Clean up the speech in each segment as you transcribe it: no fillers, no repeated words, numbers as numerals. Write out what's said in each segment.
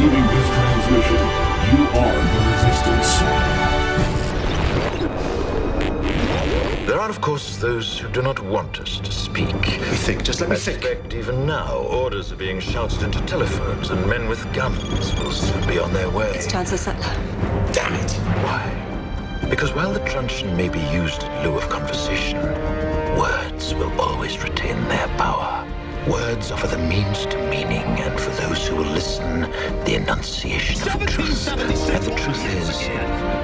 receiving this transmission. You are the Resistance. There are, of course, those who do not want us to speak. Just let me think. I suspect even now, orders are being shouted into telephones, and men with guns will soon be on their way. It's Chancellor Sutler. Damn it. Why? Because while the truncheon may be used in lieu of conversation, words will always retain their power. Words offer the means to meaning, and for those who will listen, the enunciation of truth. And the truth is,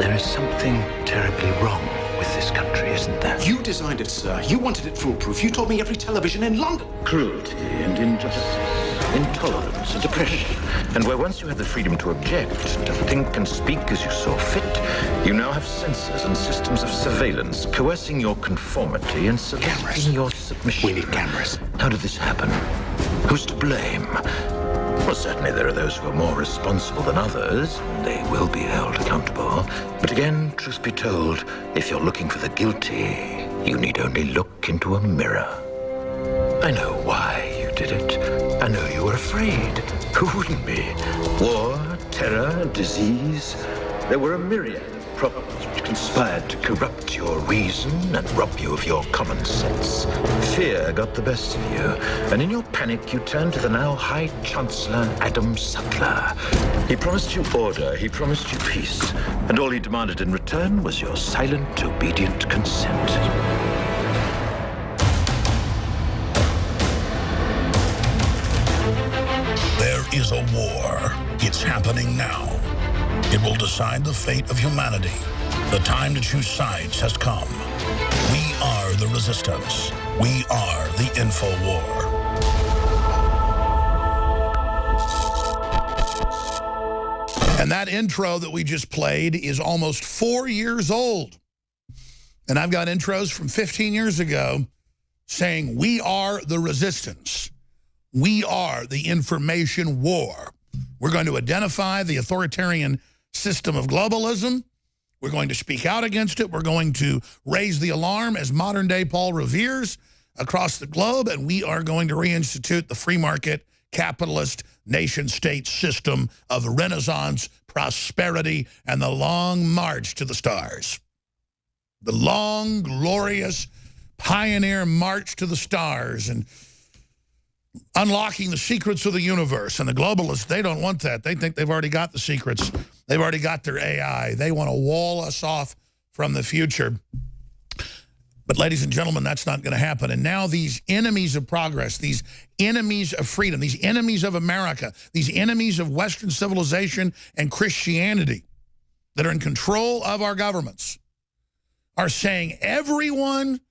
there is something terribly wrong with this country, isn't there? You designed it, sir. You wanted it foolproof. You told me every television in London. Cruelty and injustice, intolerance and oppression. And where once you had the freedom to object, to think and speak as you saw fit, you now have censors and systems of surveillance coercing your conformity and soliciting your submission. We need cameras. How did this happen? Who's to blame? Well, certainly there are those who are more responsible than others, and they will be held accountable. But again, truth be told, if you're looking for the guilty, you need only look into a mirror. I know why you did it. I know you were afraid. Who wouldn't be? War, terror, disease. There were a myriad of problems which conspired to corrupt your reason and rob you of your common sense. Fear got the best of you, and in your panic you turned to the now High Chancellor Adam Sutler. He promised you order, he promised you peace, and all he demanded in return was your silent, obedient consent. There is a war. It's happening now. It will decide the fate of humanity. The time to choose sides has come. We are the Resistance. We are the Info War. And that intro that we just played is almost 4 years old. And I've got intros from 15 years ago saying, we are the Resistance. We are the information war. We're going to identify the authoritarian system of globalism. We're going to speak out against it. We're going to raise the alarm as modern-day Paul Revere's across the globe, and we are going to reinstitute the free market, capitalist, nation-state system of renaissance, prosperity, and the long march to the stars. The long, glorious, pioneer march to the stars and unlocking the secrets of the universe. And the globalists, they don't want that. They think they've already got the secrets. They've already got their AI. They want to wall us off from the future. But ladies and gentlemen, that's not going to happen. And now these enemies of progress, these enemies of freedom, these enemies of America, these enemies of Western civilization and Christianity that are in control of our governments are saying everyone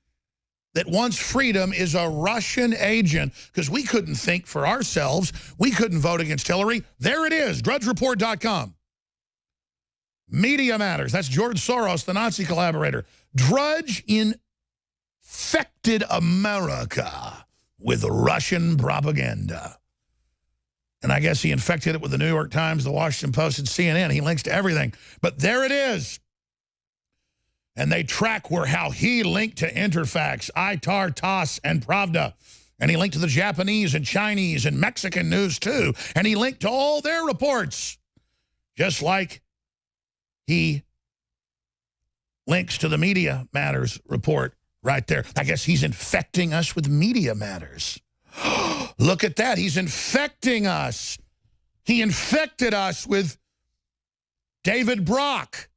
that wants freedom is a Russian agent, because we couldn't think for ourselves. We couldn't vote against Hillary. There it is, drudgereport.com. Media Matters. That's George Soros, the Nazi collaborator. Drudge infected America with Russian propaganda. And I guess he infected it with the New York Times, the Washington Post, and CNN. He links to everything. But there it is. And they track how he linked to Interfax, ITAR, TASS, and Pravda. And he linked to the Japanese and Chinese and Mexican news, too. And he linked to all their reports. Just like he links to the Media Matters report right there. I guess he's infecting us with Media Matters. Look at that. He's infecting us. He infected us with David Brock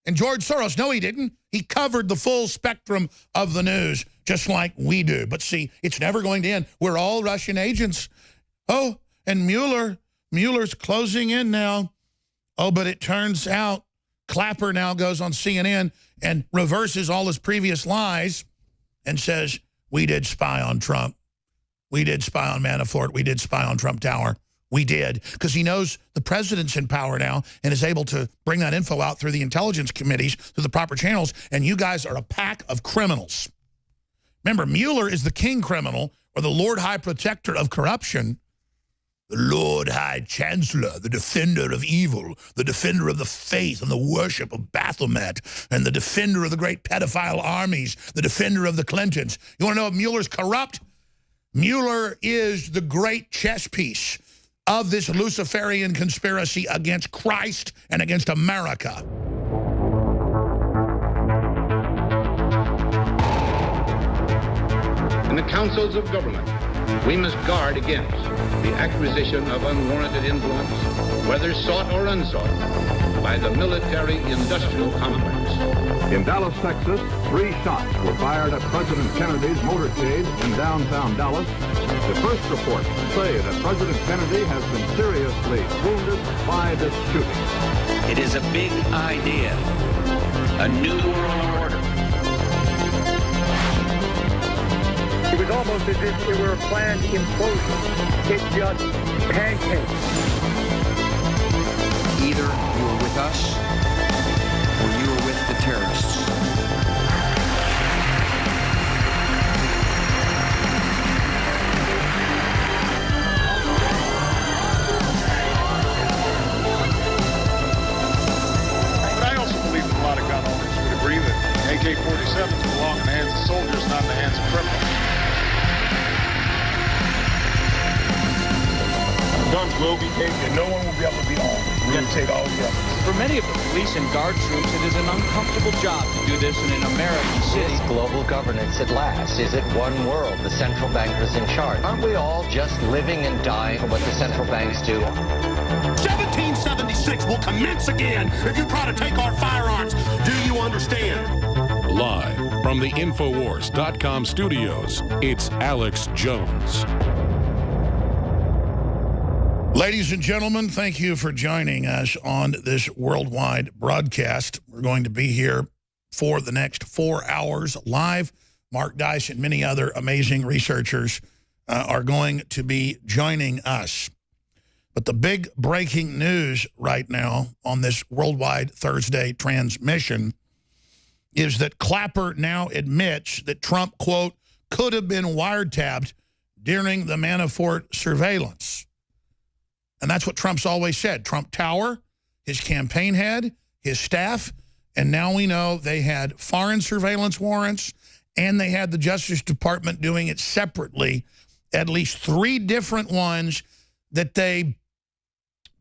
and George Soros. No, he didn't. He covered the full spectrum of the news, just like we do. But see, it's never going to end. We're all Russian agents. Oh, and Mueller's closing in now. Oh, but it turns out Clapper now goes on CNN and reverses all his previous lies and says, we did spy on Trump. We did spy on Manafort. We did spy on Trump Tower. We did, because he knows the president's in power now and is able to bring that info out through the intelligence committees, through the proper channels, and you guys are a pack of criminals. Remember, Mueller is the king criminal, or the Lord High Protector of corruption, the Lord High Chancellor, the defender of evil, the defender of the faith and the worship of Baphomet, and the defender of the great pedophile armies, the defender of the Clintons. You want to know if Mueller's corrupt? Mueller is the great chess piece of this Luciferian conspiracy against Christ and against America. In the councils of government, we must guard against the acquisition of unwarranted influence, whether sought or unsought, by the military-industrial complex. In Dallas, Texas, 3 shots were fired at President Kennedy's motorcade in downtown Dallas. The first reports say that President Kennedy has been seriously wounded by this shooting. It is a big idea, a new world order. It was almost as if it were a planned implosion. It just pancaked. Either you were with us or you were with the terrorists. But I also believe that a lot of gun owners would agree that AK-47s belong in the hands of soldiers, not in the hands of criminals. Guns will be taken. No one will be able to be armed. We're going to take all the weapons. For many of the police and guard troops, it is an uncomfortable job to do this in an American city. Is global governance at last? Is it one world, the central bankers in charge? Aren't we all just living and dying for what the central banks do? 1776 will commence again if you try to take our firearms. Do you understand? Live from the Infowars.com studios, it's Alex Jones. Ladies and gentlemen, thank you for joining us on this worldwide broadcast. We're going to be here for the next 4 hours live. Mark Dice and many other amazing researchers are going to be joining us. But the big breaking news right now on this worldwide Thursday transmission is that Clapper now admits that Trump, quote, could have been wiretapped during the Manafort surveillance. And that's what Trump's always said. Trump Tower, his campaign head, his staff, and now we know they had foreign surveillance warrants and they had the Justice Department doing it separately, at least 3 different ones that they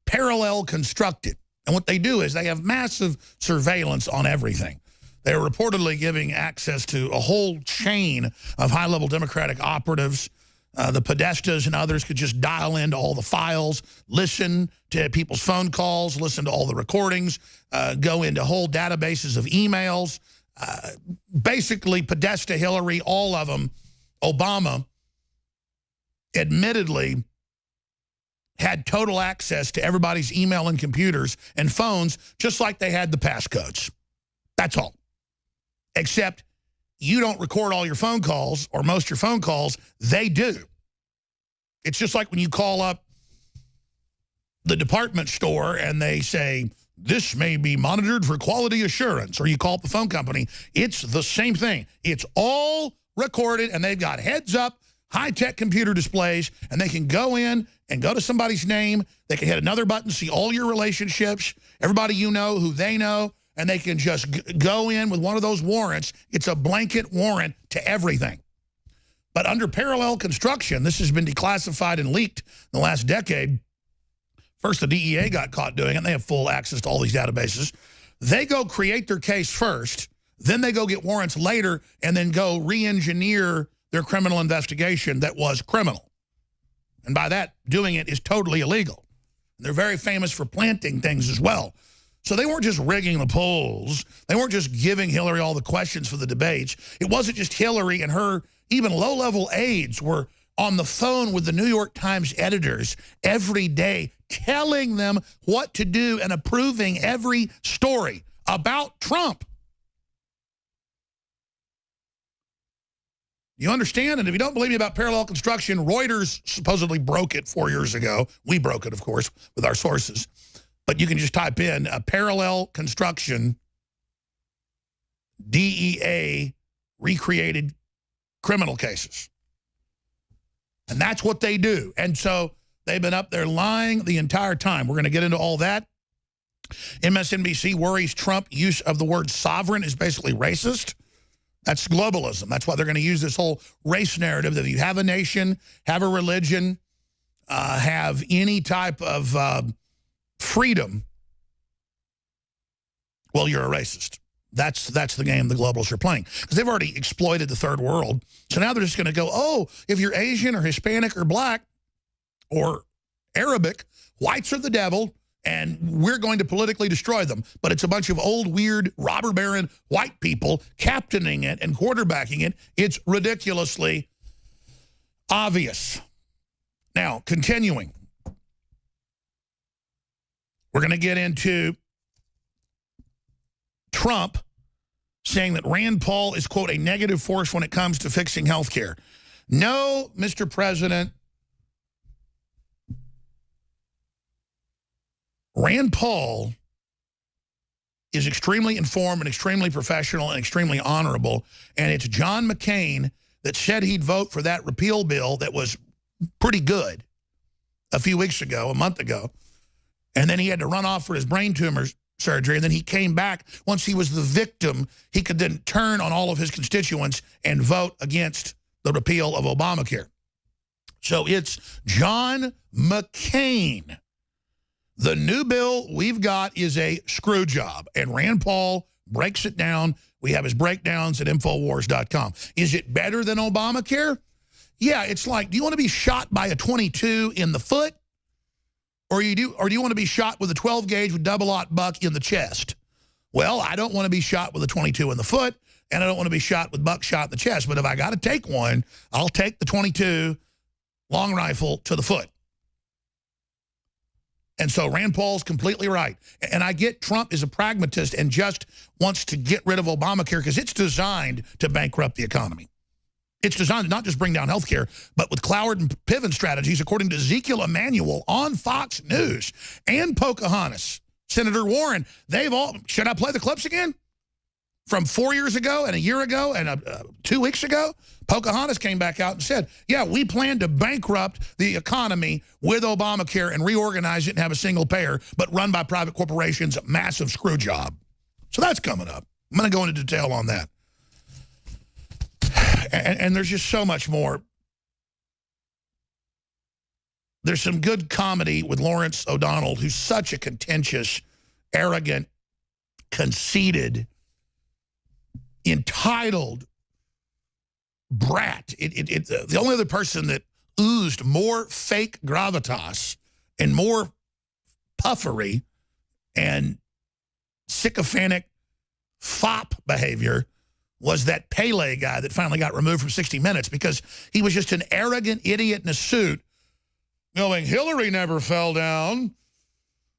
parallel constructed. And what they do is they have massive surveillance on everything. They're reportedly giving access to a whole chain of high-level Democratic operatives. The Podestas and others could just dial into all the files, listen to people's phone calls, listen to all the recordings, go into whole databases of emails. Basically, Podesta, Hillary, all of them, Obama, admittedly had total access to everybody's email and computers and phones, just like they had the passcodes. That's all. Except you don't record all your phone calls, or most of your phone calls, they do. It's just like when you call up the department store and they say, this may be monitored for quality assurance, or you call up the phone company, it's the same thing. It's all recorded, and they've got heads-up, high-tech computer displays, and they can go in and go to somebody's name. They can hit another button, see all your relationships, everybody you know, who they know, and they can just go in with one of those warrants. It's a blanket warrant to everything. But under parallel construction, this has been declassified and leaked in the last decade. First, the DEA got caught doing it, and they have full access to all these databases. They go create their case first, then they go get warrants later, and then go re-engineer their criminal investigation that was criminal. And by that, doing it is totally illegal. They're very famous for planting things as well. So they weren't just rigging the polls. They weren't just giving Hillary all the questions for the debates. It wasn't just Hillary and her even low-level aides were on the phone with the New York Times editors every day, telling them what to do and approving every story about Trump. You understand? And if you don't believe me about parallel construction, Reuters supposedly broke it 4 years ago. We broke it, of course, with our sources. But you can just type in parallel construction, DEA recreated criminal cases. And that's what they do. And so they've been up there lying the entire time. We're going to get into all that. MSNBC worries Trump use of the word sovereign is basically racist. That's globalism. That's why they're going to use this whole race narrative that if you have a nation, have a religion, have any type of freedom, well, you're a racist. That's the game the globalists are playing. Because they've already exploited the third world. So now they're just going to go, oh, if you're Asian or Hispanic or black or Arabic, whites are the devil, and we're going to politically destroy them. But it's a bunch of old, weird, robber baron white people captaining it and quarterbacking it. It's ridiculously obvious. Now, continuing. We're going to get into Trump saying that Rand Paul is, quote, a negative force when it comes to fixing health care. No, Mr. President. Rand Paul is extremely informed and extremely professional and extremely honorable, and it's John McCain that said he'd vote for that repeal bill that was pretty good a few weeks ago, a month ago, and then he had to run off for his brain tumor surgery, and then he came back. Once he was the victim, he could then turn on all of his constituents and vote against the repeal of Obamacare. So it's John McCain. The new bill we've got is a screw job, and Rand Paul breaks it down. We have his breakdowns at Infowars.com. Is it better than Obamacare? Yeah, it's like, do you want to be shot by a .22 in the foot? Or do you want to be shot with a 12 gauge with double-aught buck in the chest? Well, I don't want to be shot with a .22 in the foot, and I don't want to be shot with buckshot in the chest. But if I got to take one, I'll take the .22 long rifle to the foot. And so Rand Paul's completely right. And I get Trump is a pragmatist and just wants to get rid of Obamacare because it's designed to bankrupt the economy. It's designed to not just bring down health care, but with Cloward and Piven strategies, according to Ezekiel Emanuel on Fox News and Pocahontas, Senator Warren, they've all, should I play the clips again? From 4 years ago and a year ago and 2 weeks ago, Pocahontas came back out and said, yeah, we plan to bankrupt the economy with Obamacare and reorganize it and have a single payer, but run by private corporations, massive screw job. So that's coming up. I'm going to go into detail on that. And there's just so much more. There's some good comedy with Lawrence O'Donnell, who's such a contentious, arrogant, conceited, entitled brat. The only other person that oozed more fake gravitas and more puffery and sycophantic fop behavior was that Pele guy that finally got removed from 60 Minutes because he was just an arrogant idiot in a suit going, Hillary never fell down.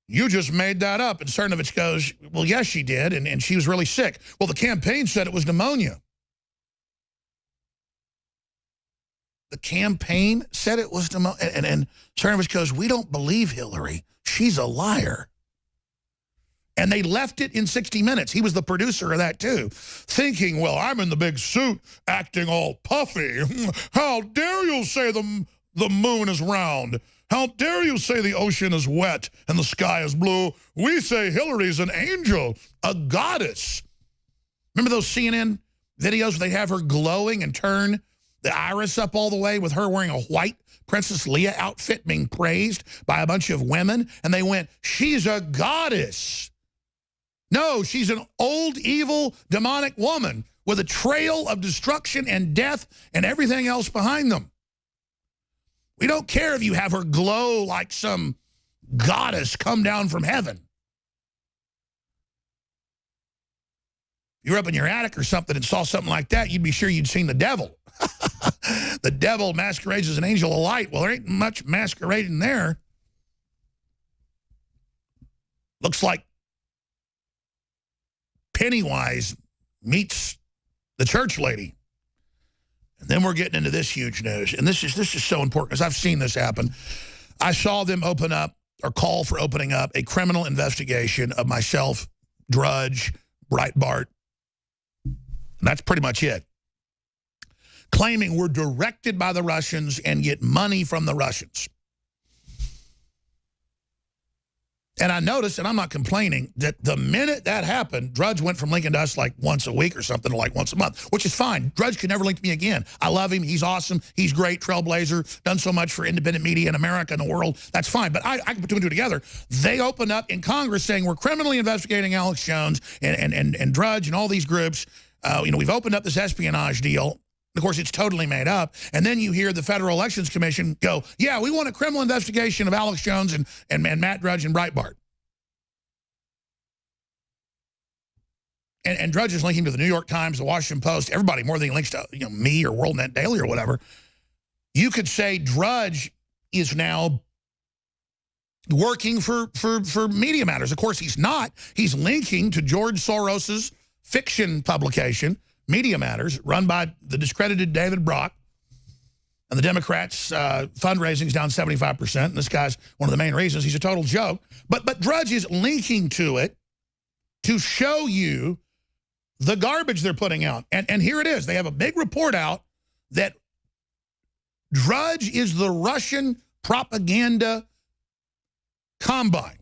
You just made that up. And Cernovich goes, well, yes, she did, and she was really sick. Well, the campaign said it was pneumonia. The campaign said it was pneumonia. And Cernovich goes, we don't believe Hillary. She's a liar. And they left it in 60 Minutes. He was the producer of that, too, thinking, well, I'm in the big suit acting all puffy. How dare you say the moon is round? How dare you say the ocean is wet and the sky is blue? We say Hillary's an angel, a goddess. Remember those CNN videos where they have her glowing and turn the iris up all the way with her wearing a white Princess Leia outfit being praised by a bunch of women? And they went, she's a goddess. No, she's an old, evil, demonic woman with a trail of destruction and death and everything else behind them. We don't care if you have her glow like some goddess come down from heaven. If you're up in your attic or something and saw something like that, you'd be sure you'd seen the devil. The devil masquerades as an angel of light. Well, there ain't much masquerading there. Looks like Pennywise meets the church lady. And then we're getting into this huge news. And this is so important because I've seen this happen. I saw them open up or call for opening up a criminal investigation of myself, Drudge, Breitbart. And that's pretty much it. Claiming we're directed by the Russians and get money from the Russians. And I noticed, and I'm not complaining, that the minute that happened, Drudge went from linking to us like once a week or something to like once a month, which is fine. Drudge could never link to me again. I love him. He's awesome. He's great. Trailblazer. Done so much for independent media in America and the world. That's fine. But I can put two and two together. They opened up in Congress saying we're criminally investigating Alex Jones and Drudge and all these groups. We've opened up this espionage deal. Of course, it's totally made up. And then you hear the Federal Elections Commission go, yeah, we want a criminal investigation of Alex Jones and Matt Drudge and Breitbart. And Drudge is linking to the New York Times, the Washington Post, everybody more than he links to me or WorldNet Daily or whatever. You could say Drudge is now working for Media Matters. Of course, he's not. He's linking to George Soros's fiction publication, Media Matters, run by the discredited David Brock. And the Democrats' fundraising's down 75%. And this guy's one of the main reasons. He's a total joke. But Drudge is linking to it to show you the garbage they're putting out. And here it is. They have a big report out that Drudge is the Russian propaganda combine.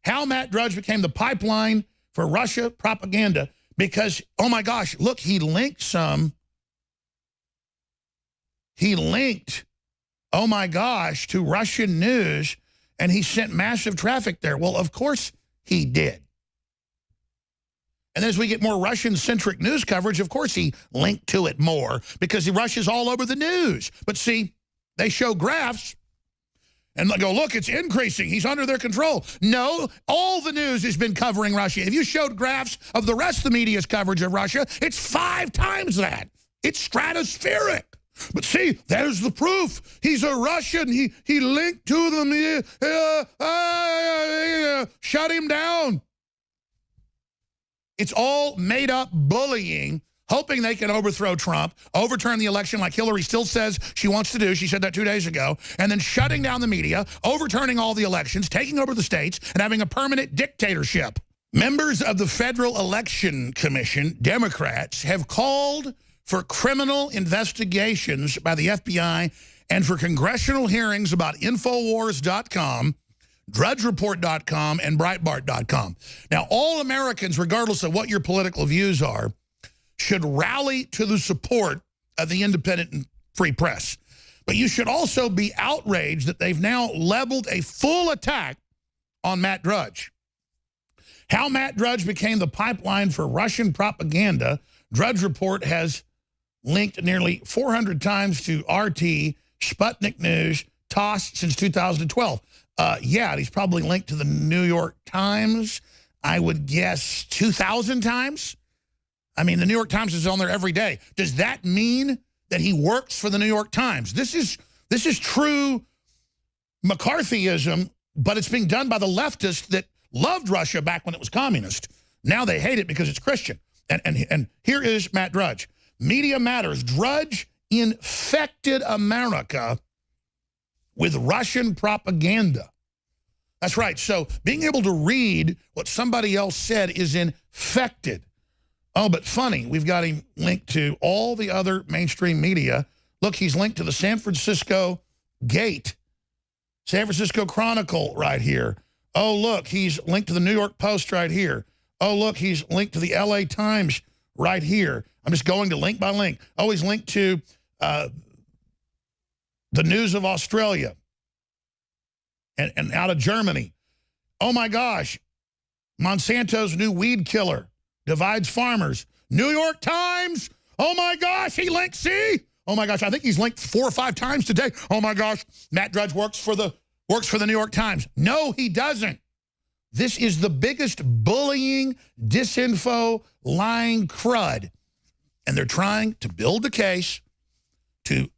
How Matt Drudge became the pipeline for Russia propaganda. Because, oh my gosh, look, he linked, oh my gosh, to Russian news, and he sent massive traffic there. Well, of course he did. And as we get more Russian-centric news coverage, of course he linked to it more because Russia's all over the news. But see, they show graphs and they go, look, it's increasing. He's under their control. No, all the news has been covering Russia. If you showed graphs of the rest of the media's coverage of Russia, it's 5 times that. It's stratospheric. But see, there's the proof. He's a Russian. He linked to them. Shut him down. It's all made-up bullying, hoping they can overthrow Trump, overturn the election like Hillary still says she wants to do. She said that 2 days ago. And then shutting down the media, overturning all the elections, taking over the states, and having a permanent dictatorship. Members of the Federal Election Commission, Democrats, have called for criminal investigations by the FBI and for congressional hearings about Infowars.com, DrudgeReport.com, and Breitbart.com. Now, all Americans, regardless of what your political views are, should rally to the support of the independent and free press. But you should also be outraged that they've now leveled a full attack on Matt Drudge. How Matt Drudge became the pipeline for Russian propaganda, Drudge Report has linked nearly 400 times to RT, Sputnik News, TASS since 2012. Yeah, he's probably linked to the New York Times, I would guess 2,000 times. I mean, the New York Times is on there every day. Does that mean that he works for the New York Times? This is true McCarthyism, but it's being done by the leftists that loved Russia back when it was communist. Now they hate it because it's Christian. And here is Matt Drudge. Media Matters. Drudge infected America with Russian propaganda. That's right. So being able to read what somebody else said is infected. Oh, but funny, we've got him linked to all the other mainstream media. Look, he's linked to the San Francisco Gate, San Francisco Chronicle right here. Oh, look, he's linked to the New York Post right here. Oh, look, he's linked to the LA Times right here. I'm just going to link by link. Oh, he's linked to the News of Australia and out of Germany. Oh, my gosh, Monsanto's new weed killer divides farmers. New York Times. Oh, my gosh, he linked, see? Oh, my gosh, I think he's linked 4 or 5 times today. Oh, my gosh, Matt Drudge works for the New York Times. No, he doesn't. This is the biggest bullying, disinfo, lying crud. And they're trying to build the case to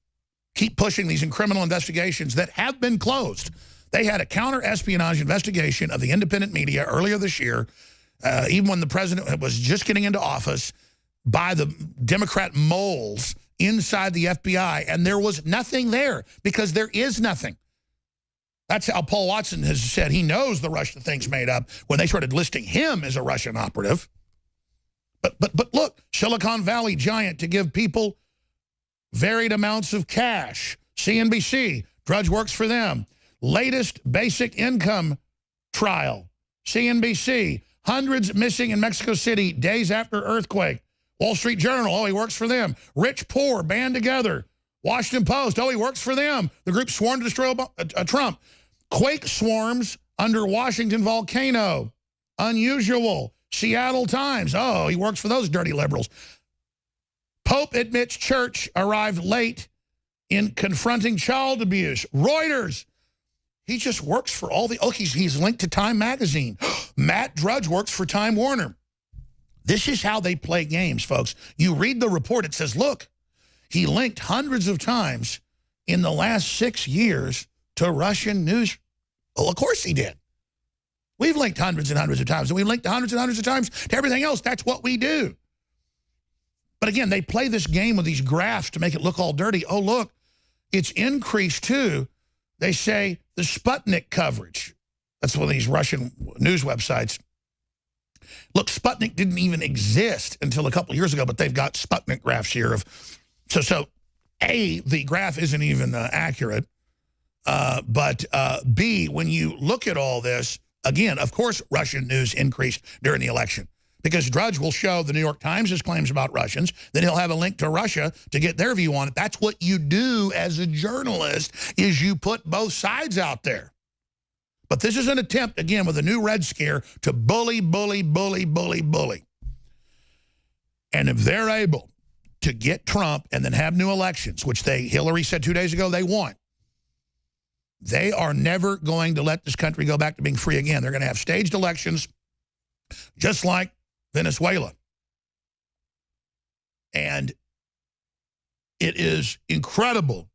keep pushing these criminal investigations that have been closed. They had a counter-espionage investigation of the independent media earlier this year, even when the president was just getting into office, by the Democrat moles inside the FBI, and there was nothing there because there is nothing. That's how Paul Watson has said he knows the Russia thing's made up when they started listing him as a Russian operative. But look, Silicon Valley giant to give people varied amounts of cash. CNBC, Drudge works for them. Latest basic income trial. CNBC, hundreds missing in Mexico City days after earthquake. Wall Street Journal, oh, he works for them. Rich, poor, band together. Washington Post, oh, he works for them. The group sworn to destroy Trump. Quake swarms under Washington volcano. Unusual. Seattle Times, oh, he works for those dirty liberals. Pope admits church arrived late in confronting child abuse. Reuters, he just works for all the, oh, he's linked to Time Magazine. Matt Drudge works for Time Warner. This is how they play games, folks. You read the report, it says, look, he linked hundreds of times in the last 6 years to Russian news. Well, of course he did. We've linked hundreds and hundreds of times, and we've linked hundreds and hundreds of times to everything else. That's what we do. But again, they play this game with these graphs to make it look all dirty. Oh, look, it's increased too. They say the Sputnik coverage. That's one of these Russian news websites. Look, Sputnik didn't even exist until a couple of years ago, but they've got Sputnik graphs here. So A, the graph isn't even accurate. But B, when you look at all this, again, of course, Russian news increased during the election because Drudge will show the New York Times his claims about Russians. Then he'll have a link to Russia to get their view on it. That's what you do as a journalist is you put both sides out there. But this is an attempt, again, with a new Red Scare to bully, bully, bully, bully, bully. And if they're able to get Trump and then have new elections, which Hillary said 2 days ago they want, they are never going to let this country go back to being free again. They're going to have staged elections just like Venezuela. And it is incredible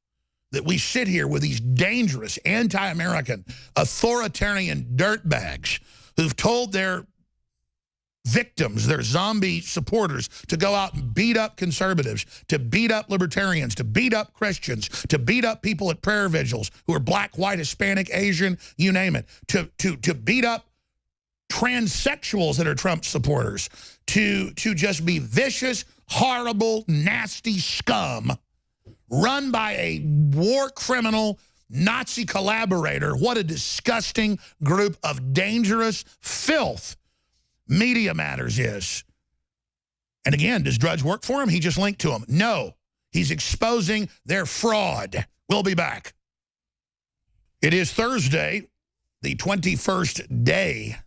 that we sit here with these dangerous, anti-American, authoritarian dirtbags who've told their victims, their zombie supporters, to go out and beat up conservatives, to beat up libertarians, to beat up Christians, to beat up people at prayer vigils who are black, white, Hispanic, Asian, you name it, to beat up transsexuals that are Trump supporters, to just be vicious, horrible, nasty scum run by a war criminal Nazi collaborator. What a disgusting group of dangerous filth Media Matters is. And again, does Drudge work for him? He just linked to him. No, he's exposing their fraud. We'll be back. It is Thursday, the 21st day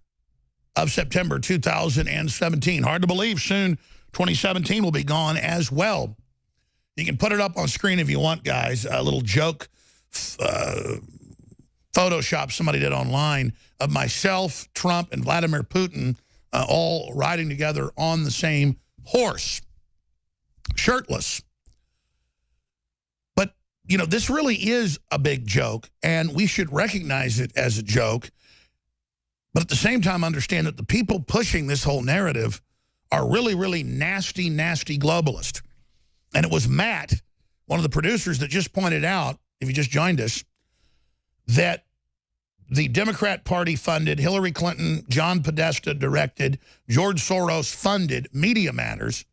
of September 2017. Hard to believe soon 2017 will be gone as well. You can put it up on screen if you want, guys. A little joke Photoshop somebody did online of myself, Trump, and Vladimir Putin all riding together on the same horse, shirtless. But, you know, this really is a big joke, and we should recognize it as a joke, but at the same time understand that the people pushing this whole narrative are really, really nasty, nasty globalists. And it was Matt, one of the producers, that just pointed out, if you just joined us, that the Democrat Party funded, Hillary Clinton, John Podesta directed, George Soros funded Media Matters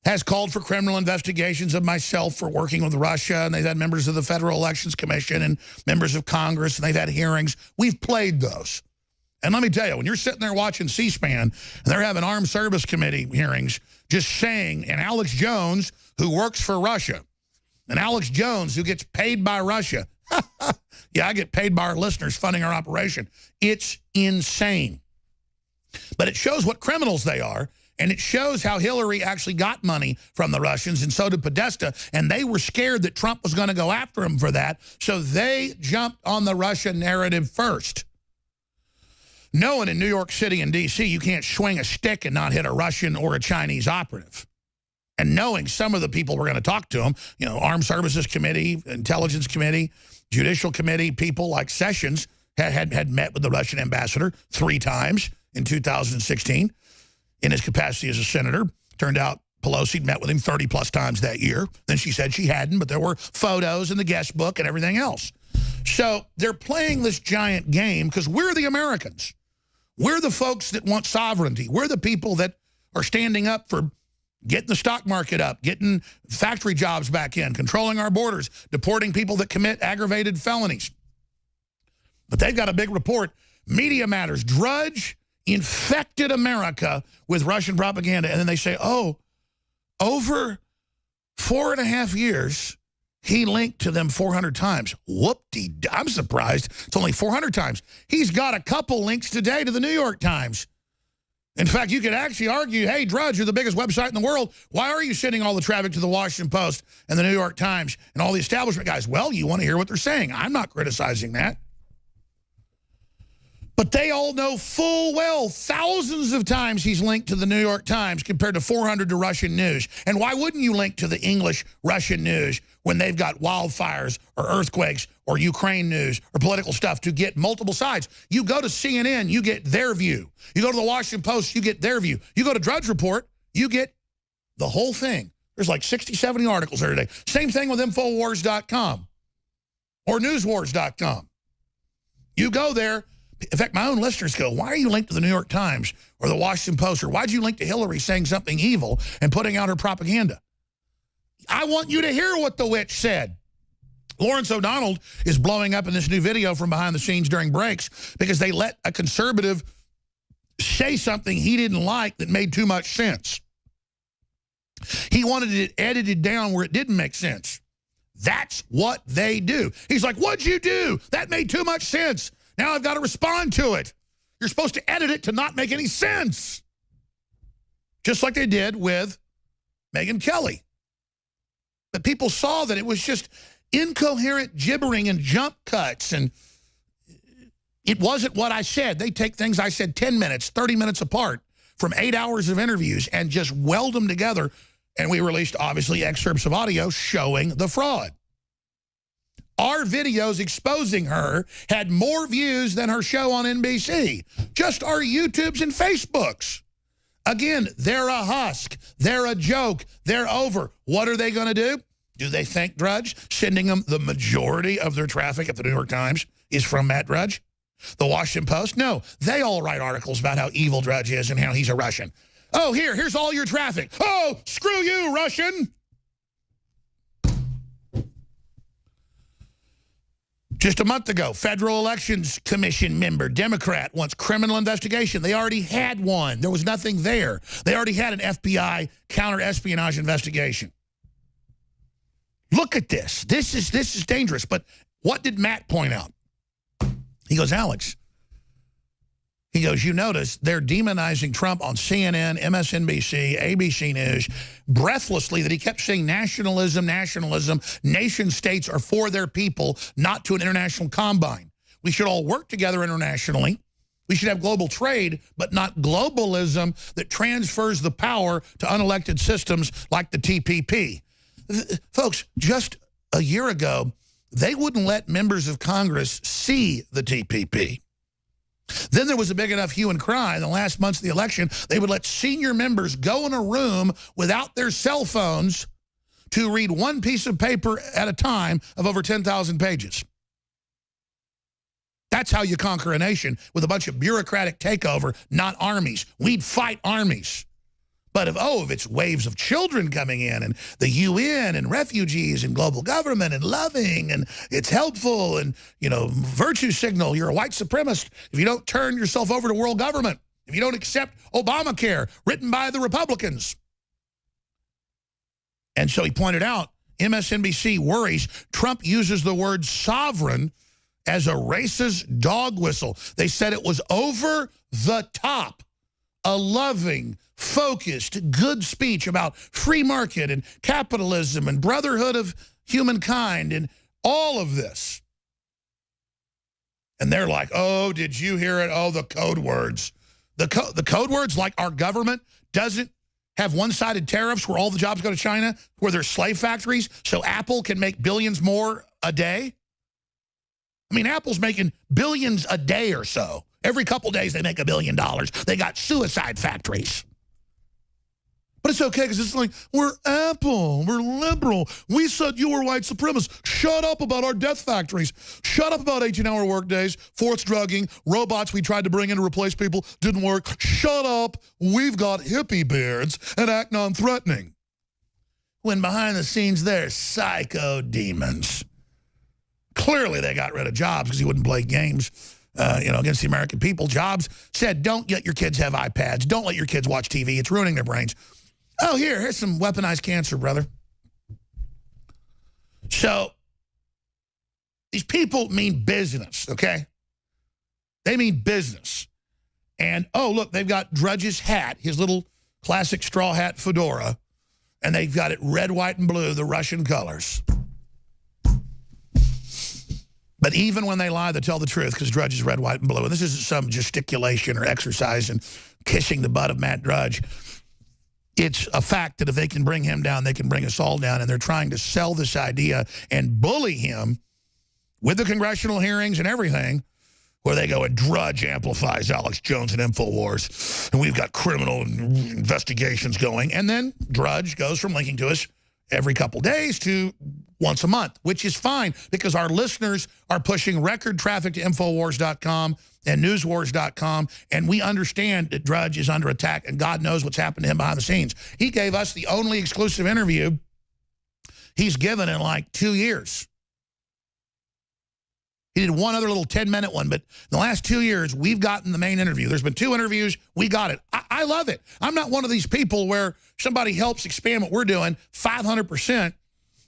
has called for criminal investigations of myself for working with Russia, and they've had members of the Federal Elections Commission and members of Congress, and they've had hearings. We've played those. And let me tell you, when you're sitting there watching C-SPAN and they're having Armed Service Committee hearings just saying, and Alex Jones, who works for Russia, and Alex Jones, who gets paid by Russia, yeah, I get paid by our listeners funding our operation. It's insane. But it shows what criminals they are, and it shows how Hillary actually got money from the Russians, and so did Podesta, and they were scared that Trump was going to go after him for that, so they jumped on the Russia narrative first. Knowing in New York City and D.C. you can't swing a stick and not hit a Russian or a Chinese operative. And knowing some of the people we're going to talk to them, you know, Armed Services Committee, Intelligence Committee, Judicial Committee, people like Sessions had met with the Russian ambassador 3 times in 2016 in his capacity as a senator. Turned out Pelosi met with him 30-plus times that year. Then she said she hadn't, but there were photos in the guest book and everything else. So they're playing this giant game because we're the Americans. We're the folks that want sovereignty. We're the people that are standing up for getting the stock market up, getting factory jobs back in, controlling our borders, deporting people that commit aggravated felonies. But they've got a big report. Media Matters. Drudge infected America with Russian propaganda. And then they say, oh, over 4.5 years, he linked to them 400 times. Whoop-de, I'm surprised. It's only 400 times. He's got a couple links today to the New York Times. In fact, you could actually argue, hey, Drudge, you're the biggest website in the world. Why are you sending all the traffic to the Washington Post and the New York Times and all the establishment guys? Well, you want to hear what they're saying. I'm not criticizing that. But they all know full well thousands of times he's linked to the New York Times compared to 400 to Russian news. And why wouldn't you link to the English Russian news when they've got wildfires or earthquakes or Ukraine news or political stuff to get multiple sides? You go to CNN, you get their view. You go to the Washington Post, you get their view. You go to Drudge Report, you get the whole thing. There's like 60, 70 articles there today. Same thing with Infowars.com or Newswars.com. You go there. In fact, my own listeners go, why are you linked to the New York Times or the Washington Post? Or why'd you link to Hillary saying something evil and putting out her propaganda? I want you to hear what the witch said. Lawrence O'Donnell is blowing up in this new video from behind the scenes during breaks because they let a conservative say something he didn't like that made too much sense. He wanted it edited down where it didn't make sense. That's what they do. He's like, what'd you do? That made too much sense. Now I've got to respond to it. You're supposed to edit it to not make any sense. Just like they did with Megyn Kelly. But people saw that it was just incoherent gibbering and jump cuts, and it wasn't what I said. They take things I said 10 minutes, 30 minutes apart from 8 hours of interviews and just weld them together, and we released, obviously, excerpts of audio showing the fraud. Our videos exposing her had more views than her show on NBC. Just our YouTubes and Facebooks. Again, they're a husk. They're a joke. They're over. What are they going to do? Do they thank Drudge? Sending them the majority of their traffic at the New York Times is from Matt Drudge? The Washington Post? No. They all write articles about how evil Drudge is and how he's a Russian. Oh, here's all your traffic. Oh, screw you, Russian. Just a month ago, Federal Elections Commission member, Democrat, wants criminal investigation. They already had one. There was nothing there. They already had an FBI counter-espionage investigation. Look at this. This is dangerous. But what did Matt point out? He goes, Alex, he goes, you notice they're demonizing Trump on CNN, MSNBC, ABC News, breathlessly, that he kept saying nationalism, nationalism. Nation states are for their people, not to an international combine. We should all work together internationally. We should have global trade, but not globalism that transfers the power to unelected systems like the TPP. Folks, just a year ago, they wouldn't let members of Congress see the TPP. Then there was a big enough hue and cry in the last months of the election, they would let senior members go in a room without their cell phones to read one piece of paper at a time of over 10,000 pages. That's how you conquer a nation, with a bunch of bureaucratic takeover, not armies. We'd fight armies. But if it's waves of children coming in and the UN and refugees and global government and loving and it's helpful and, you know, virtue signal, you're a white supremacist if you don't turn yourself over to world government, if you don't accept Obamacare written by the Republicans. And so he pointed out, MSNBC worries Trump uses the word sovereign as a racist dog whistle. They said it was over the top, a loving, focused, good speech about free market and capitalism and brotherhood of humankind and all of this. And they're like, oh, did you hear it? Oh, the code words. The code words, like our government doesn't have one-sided tariffs where all the jobs go to China, where there's slave factories, so Apple can make billions more a day. I mean, Apple's making billions a day or so. Every couple days they make $1 billion. They got suicide factories. But it's okay because it's like, we're Apple, we're liberal. We said you were white supremacists. Shut up about our death factories. Shut up about 18-hour workdays, forced drugging, robots we tried to bring in to replace people, didn't work. Shut up. We've got hippie beards and act non-threatening. When behind the scenes, they're psycho demons. Clearly they got rid of Jobs because he wouldn't play games against the American people. Jobs said, don't let your kids have iPads. Don't let your kids watch TV. It's ruining their brains. Oh, here's some weaponized cancer, brother. So these people mean business, okay? They mean business. And, oh, look, they've got Drudge's hat, his little classic straw hat fedora, and they've got it red, white, and blue, the Russian colors. But even when they lie, they tell the truth because Drudge is red, white, and blue. And this isn't some gesticulation or exercise in kissing the butt of Matt Drudge. It's a fact that if they can bring him down, they can bring us all down. And they're trying to sell this idea and bully him with the congressional hearings and everything, where they go and Drudge amplifies Alex Jones and InfoWars. And we've got criminal investigations going. And then Drudge goes from linking to us every couple days to once a month, which is fine because our listeners are pushing record traffic to Infowars.com and Newswars.com, and we understand that Drudge is under attack, and God knows what's happened to him behind the scenes. He gave us the only exclusive interview he's given in like 2 years. He did one other little 10-minute one, but in the last 2 years, we've gotten the main interview. There's been 2 interviews. We got it. I love it. I'm not one of these people where somebody helps expand what we're doing 500%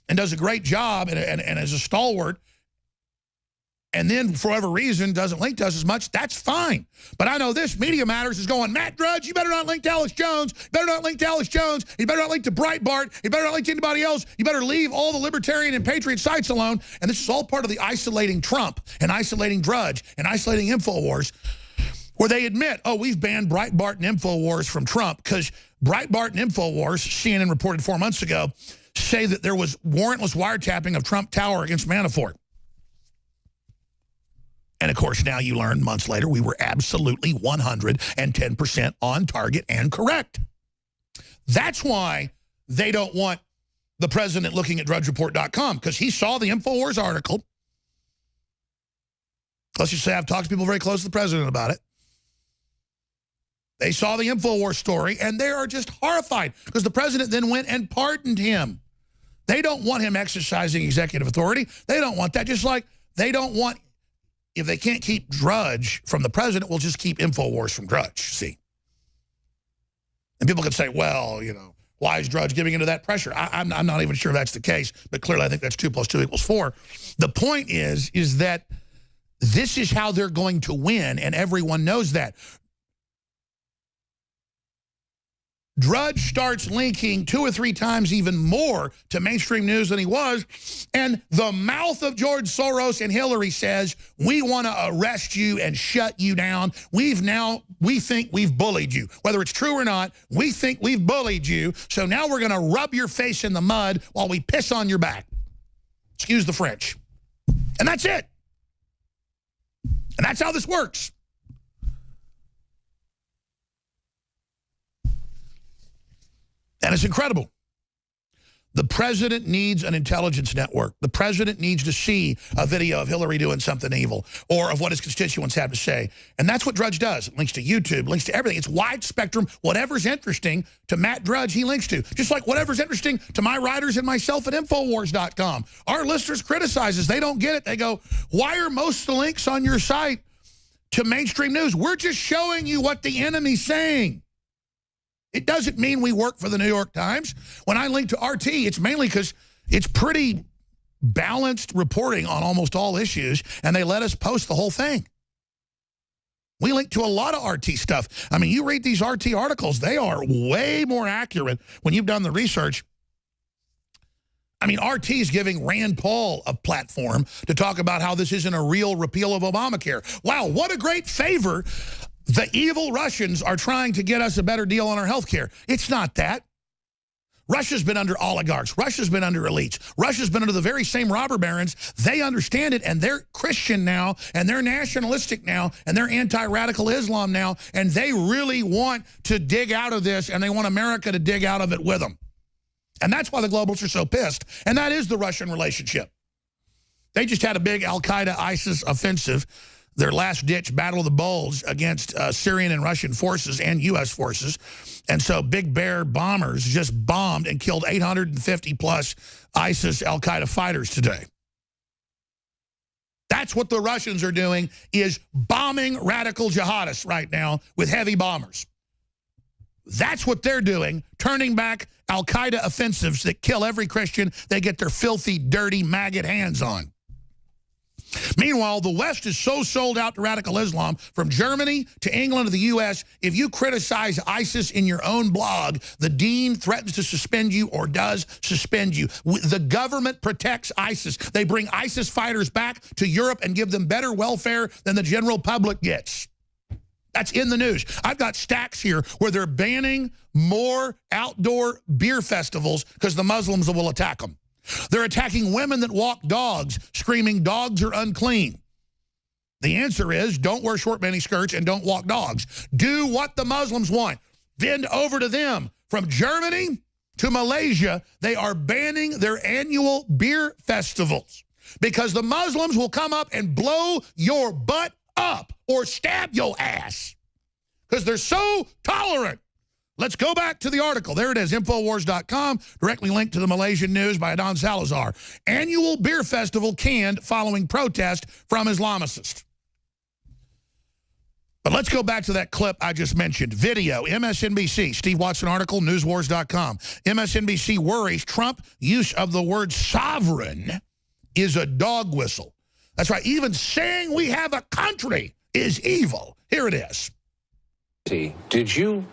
and does a great job and is a stalwart, and then for whatever reason doesn't link to us as much. That's fine. But I know this Media Matters is going, Matt Drudge, you better not link to Alex Jones. You better not link to Alex Jones. You better not link to Breitbart. You better not link to anybody else. You better leave all the libertarian and patriot sites alone. And this is all part of the isolating Trump and isolating Drudge and isolating InfoWars, where they admit, oh, we've banned Breitbart and InfoWars from Trump because Breitbart and InfoWars, CNN reported 4 months ago, say that there was warrantless wiretapping of Trump Tower against Manafort. And, of course, now you learn months later we were absolutely 110% on target and correct. That's why they don't want the president looking at DrudgeReport.com, because he saw the InfoWars article. Let's just say I've talked to people very close to the president about it. They saw the InfoWars story, and they are just horrified because the president then went and pardoned him. They don't want him exercising executive authority. They don't want that, just like they don't want... If they can't keep Drudge from the president, we'll just keep InfoWars from Drudge, see? And people could say, well, you know, why is Drudge giving into that pressure? I'm not even sure that's the case, but clearly I think that's 2 + 2 = 4. The point is that this is how they're going to win, and everyone knows that. Drudge starts linking 2 or 3 times even more to mainstream news than he was, and the mouth of George Soros and Hillary says, we want to arrest you and shut you down. We think we've bullied you. Whether it's true or not, we think we've bullied you, so now we're going to rub your face in the mud while we piss on your back. Excuse the French. And that's it. And that's how this works. And it's incredible. The president needs an intelligence network. The president needs to see a video of Hillary doing something evil or of what his constituents have to say. And that's what Drudge does. It links to YouTube, links to everything. It's wide spectrum. Whatever's interesting to Matt Drudge, he links to. Just like whatever's interesting to my writers and myself at Infowars.com. Our listeners criticize us. They don't get it. They go, why are most of the links on your site to mainstream news? We're just showing you what the enemy's saying. It doesn't mean we work for the New York Times. When I link to RT, it's mainly because it's pretty balanced reporting on almost all issues, and they let us post the whole thing. We link to a lot of RT stuff. I mean, you read these RT articles, they are way more accurate when you've done the research. I mean, RT is giving Rand Paul a platform to talk about how this isn't a real repeal of Obamacare. Wow, what a great favor. The evil Russians are trying to get us a better deal on our health care. It's not that. Russia's been under oligarchs. Russia's been under elites. Russia's been under the very same robber barons. They understand it, and they're Christian now, and they're nationalistic now, and they're anti-radical Islam now, and they really want to dig out of this, and they want America to dig out of it with them. And that's why the globalists are so pissed, and that is the Russian relationship. They just had a big Al-Qaeda ISIS offensive, their last-ditch battle of the bulge against Syrian and Russian forces and U.S. forces. And so Big Bear bombers just bombed and killed 850-plus ISIS Al-Qaeda fighters today. That's what the Russians are doing, is bombing radical jihadists right now with heavy bombers. That's what they're doing, turning back Al-Qaeda offensives that kill every Christian they get their filthy, dirty, maggot hands on. Meanwhile, the West is so sold out to radical Islam, from Germany to England to the U.S., if you criticize ISIS in your own blog, the dean threatens to suspend you or does suspend you. The government protects ISIS. They bring ISIS fighters back to Europe and give them better welfare than the general public gets. That's in the news. I've got stacks here where they're banning more outdoor beer festivals because the Muslims will attack them. They're attacking women that walk dogs, screaming dogs are unclean. The answer is don't wear short mini skirts and don't walk dogs. Do what the Muslims want. Bend over to them. From Germany to Malaysia, they are banning their annual beer festivals because the Muslims will come up and blow your butt up or stab your ass because they're so tolerant. Let's go back to the article. There it is, Infowars.com, directly linked to the Malaysian news by Adon Salazar. Annual beer festival canned following protest from Islamicists. But let's go back to that clip I just mentioned. Video, MSNBC, Steve Watson article, newswars.com. MSNBC worries Trump use of the word sovereign is a dog whistle. That's right, even saying we have a country is evil. Here it is. Did you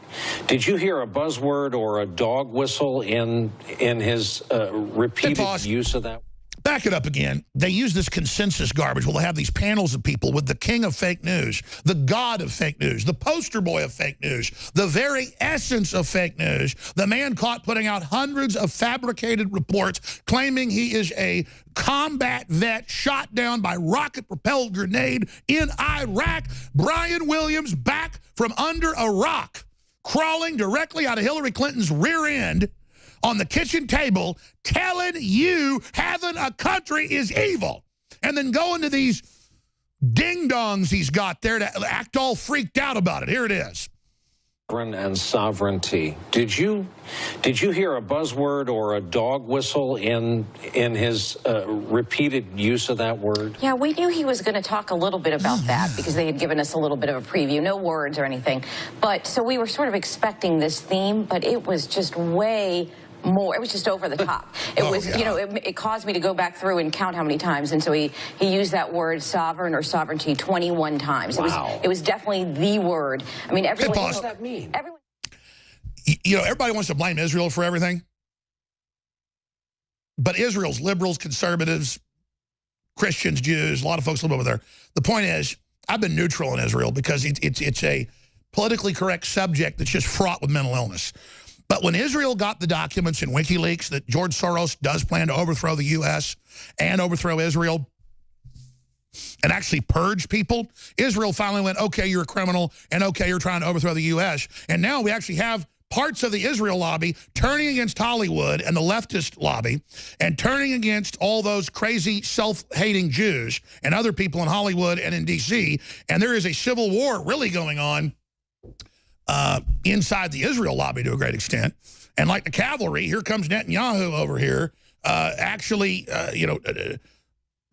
hear a buzzword or a dog whistle in his repeated use of that? Back it up again. They use this consensus garbage. Well, they have these panels of people with the king of fake news, the god of fake news, the poster boy of fake news, the very essence of fake news, the man caught putting out hundreds of fabricated reports claiming he is a combat vet shot down by rocket-propelled grenade in Iraq. Brian Williams back from under a rock, crawling directly out of Hillary Clinton's rear end on the kitchen table, telling you having a country is evil. And then going to these ding-dongs he's got there to act all freaked out about it. Here it is. And sovereignty. Did you hear a buzzword or a dog whistle in his repeated use of that word? Yeah, we knew he was going to talk a little bit about that because they had given us a little bit of a preview, no words or anything. But so we were sort of expecting this theme, but it was just way more. It was just over the top. It was, you know, it caused me to go back through and count how many times. And so he used that word sovereign or sovereignty 21 times. Wow. It was definitely the word. I mean, everyone. What does that mean? Everyone. You know, everybody wants to blame Israel for everything. But Israel's liberals, conservatives, Christians, Jews, a lot of folks live over there. The point is, I've been neutral in Israel because it's a politically correct subject that's just fraught with mental illness. But when Israel got the documents in WikiLeaks that George Soros does plan to overthrow the U.S. and overthrow Israel and actually purge people, Israel finally went, okay, you're a criminal, and okay, you're trying to overthrow the U.S. And now we actually have parts of the Israel lobby turning against Hollywood and the leftist lobby and turning against all those crazy self-hating Jews and other people in Hollywood and in D.C. And there is a civil war really going on inside the Israel lobby to a great extent. And like the cavalry, here comes Netanyahu over here actually,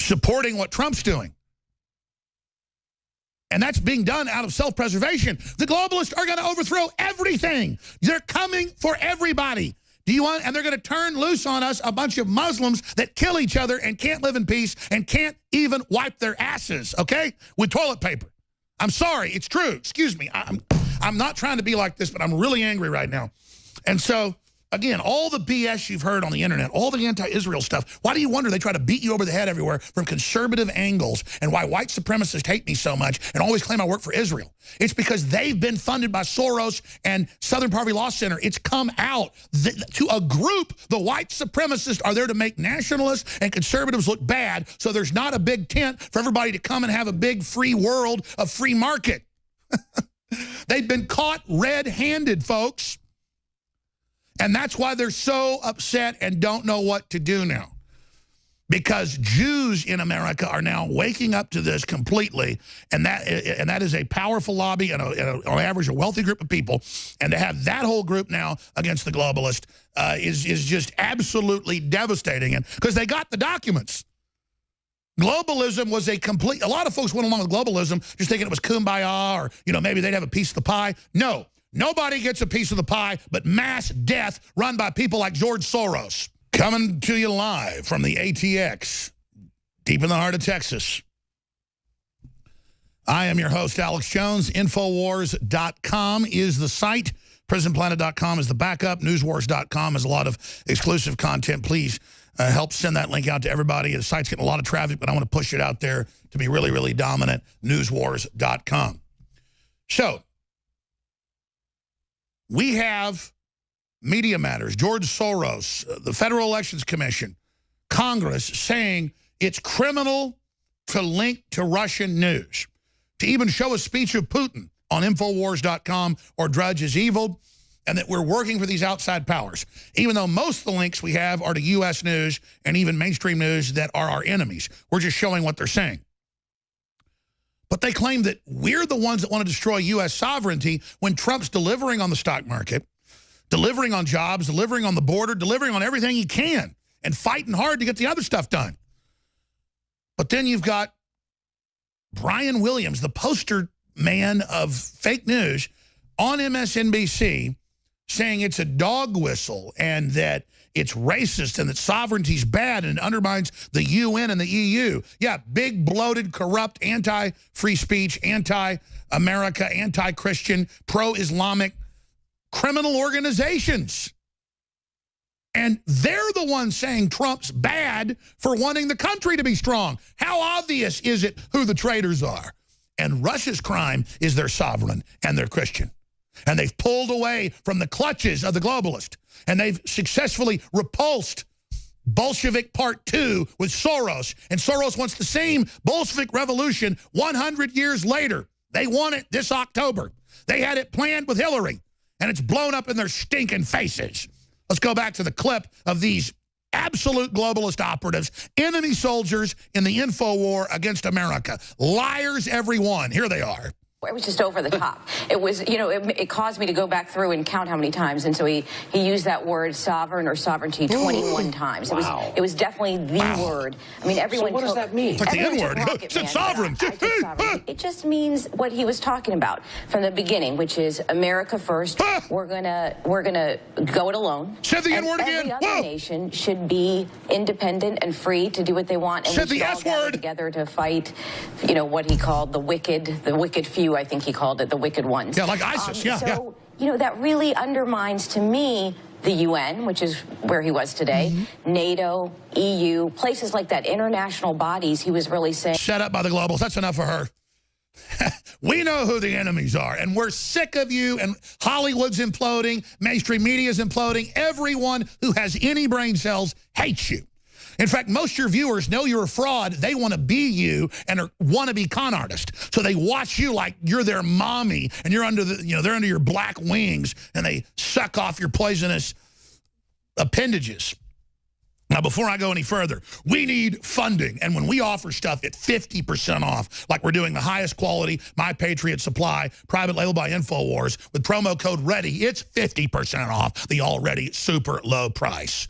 supporting what Trump's doing. And that's being done out of self-preservation. The globalists are going to overthrow everything. They're coming for everybody. And they're going to turn loose on us a bunch of Muslims that kill each other and can't live in peace and can't even wipe their asses, okay, with toilet paper. I'm sorry, it's true. Excuse me. I'm not trying to be like this, but I'm really angry right now. And so, again, all the BS you've heard on the internet, all the anti-Israel stuff, why do you wonder they try to beat you over the head everywhere from conservative angles, and why white supremacists hate me so much and always claim I work for Israel? It's because they've been funded by Soros and Southern Poverty Law Center. It's come out to a group, the white supremacists are there to make nationalists and conservatives look bad, so there's not a big tent for everybody to come and have a big free world of free market. They've been caught red-handed, folks. And that's why they're so upset and don't know what to do now. Because Jews in America are now waking up to this completely, and that is a powerful lobby and on average a wealthy group of people. And to have that whole group now against the globalist is just absolutely devastating. And because they got the documents. Globalism was a lot of folks went along with globalism just thinking it was kumbaya or, you know, maybe they'd have a piece of the pie. No, nobody gets a piece of the pie but mass death run by people like George Soros. Coming to you live from the ATX, deep in the heart of Texas. I am your host, Alex Jones. Infowars.com is the site. PrisonPlanet.com is the backup. Newswars.com has a lot of exclusive content. Please help send that link out to everybody. The site's getting a lot of traffic, but I want to push it out there to be really, really dominant. Newswars.com. So, we have Media Matters, George Soros, the Federal Elections Commission, Congress saying it's criminal to link to Russian news, to even show a speech of Putin on Infowars.com or Drudge is evil, and that we're working for these outside powers, even though most of the links we have are to U.S. news and even mainstream news that are our enemies. We're just showing what they're saying. But they claim that we're the ones that want to destroy U.S. sovereignty when Trump's delivering on the stock market, delivering on jobs, delivering on the border, delivering on everything he can, and fighting hard to get the other stuff done. But then you've got Brian Williams, the poster man of fake news, on MSNBC saying it's a dog whistle and that it's racist and that sovereignty's bad and it undermines the UN and the EU. Yeah, big, bloated, corrupt, anti-free speech, anti-America, anti-Christian, pro-Islamic criminal organizations. And they're the ones saying Trump's bad for wanting the country to be strong. How obvious is it who the traitors are? And Russia's crime is they're sovereign and they're Christian. And they've pulled away from the clutches of the globalist. And they've successfully repulsed Bolshevik Part 2 with Soros. And Soros wants the same Bolshevik revolution 100 years later. They want it this October. They had it planned with Hillary. And it's blown up in their stinking faces. Let's go back to the clip of these absolute globalist operatives, enemy soldiers in the info war against America. Liars, every one. Here they are. It was just over the top. It was, you know, it caused me to go back through and count how many times. And so he used that word sovereign or sovereignty 21 times. Wow. It was definitely the word. I mean, everyone. So what does that mean? It's like the N-word. It's sovereign. Sovereign. It just means what he was talking about from the beginning, which is America first. We're gonna go it alone. Said the N-word again. Every other nation should be independent and free to do what they want. And said we the should all gather together to fight, you know, what he called the wicked few. I think he called it the wicked ones. Yeah, like ISIS. So, you know, that really undermines to me the UN, which is where he was today, NATO, EU, places like that, international bodies. He was really saying. Shut up by the globals. That's enough for her. We know who the enemies are, and we're sick of you, and Hollywood's imploding, mainstream media's imploding. Everyone who has any brain cells hates you. In fact, most of your viewers know you're a fraud. They want to be you and are wannabe con artists. So they watch you like you're their mommy and you're under the, you know, they're under your black wings and they suck off your poisonous appendages. Now, before I go any further, we need funding. And when we offer stuff at 50% off, like we're doing the highest quality My Patriot Supply, private label by InfoWars, with promo code READY, it's 50% off the already super low price.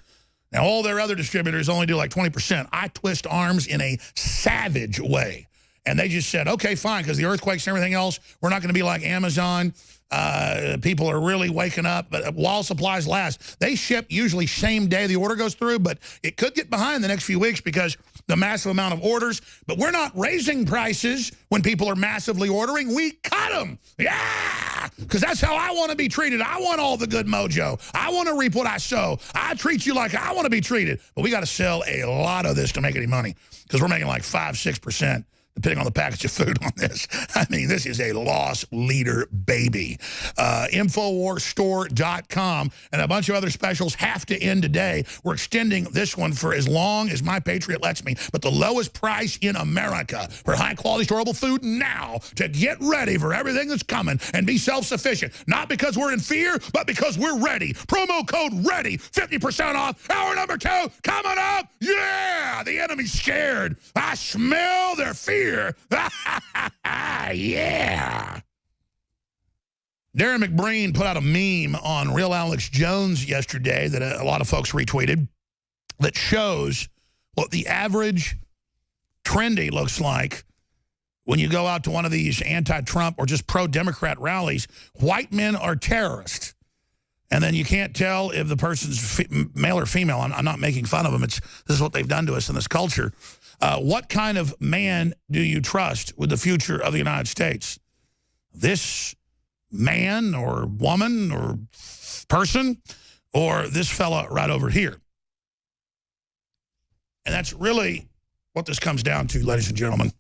Now, all their other distributors only do like 20%. I twist arms in a savage way. And they just said, okay, fine, because the earthquakes and everything else, we're not going to be like Amazon. People are really waking up, but while supplies last, they ship usually same day the order goes through, but it could get behind the next few weeks because the massive amount of orders. But we're not raising prices when people are massively ordering. We cut them. Yeah, because that's how I want to be treated. I want all the good mojo. I want to reap what I sow. I treat you like I want to be treated. But we got to sell a lot of this to make any money because we're making like 5–6%. Depending on the package of food on this. I mean, this is a loss leader baby. Infowarsstore.com and a bunch of other specials have to end today. We're extending this one for as long as My Patriot lets me, but the lowest price in America for high-quality storable food now to get ready for everything that's coming and be self-sufficient. Not because we're in fear, but because we're ready. Promo code READY, 50% off. Hour number 2 coming up. Yeah, the enemy's scared. I smell their fear. Yeah. Darren McBreen put out a meme on Real Alex Jones yesterday that a lot of folks retweeted that shows what the average trendy looks like when you go out to one of these anti-Trump or just pro-Democrat rallies. White men are terrorists. And then you can't tell if the person's male or female. I'm not making fun of them. This is what they've done to us in this culture. What kind of man do you trust with the future of the United States? This man or woman or person, or this fella right over here? And that's really what this comes down to, ladies and gentlemen.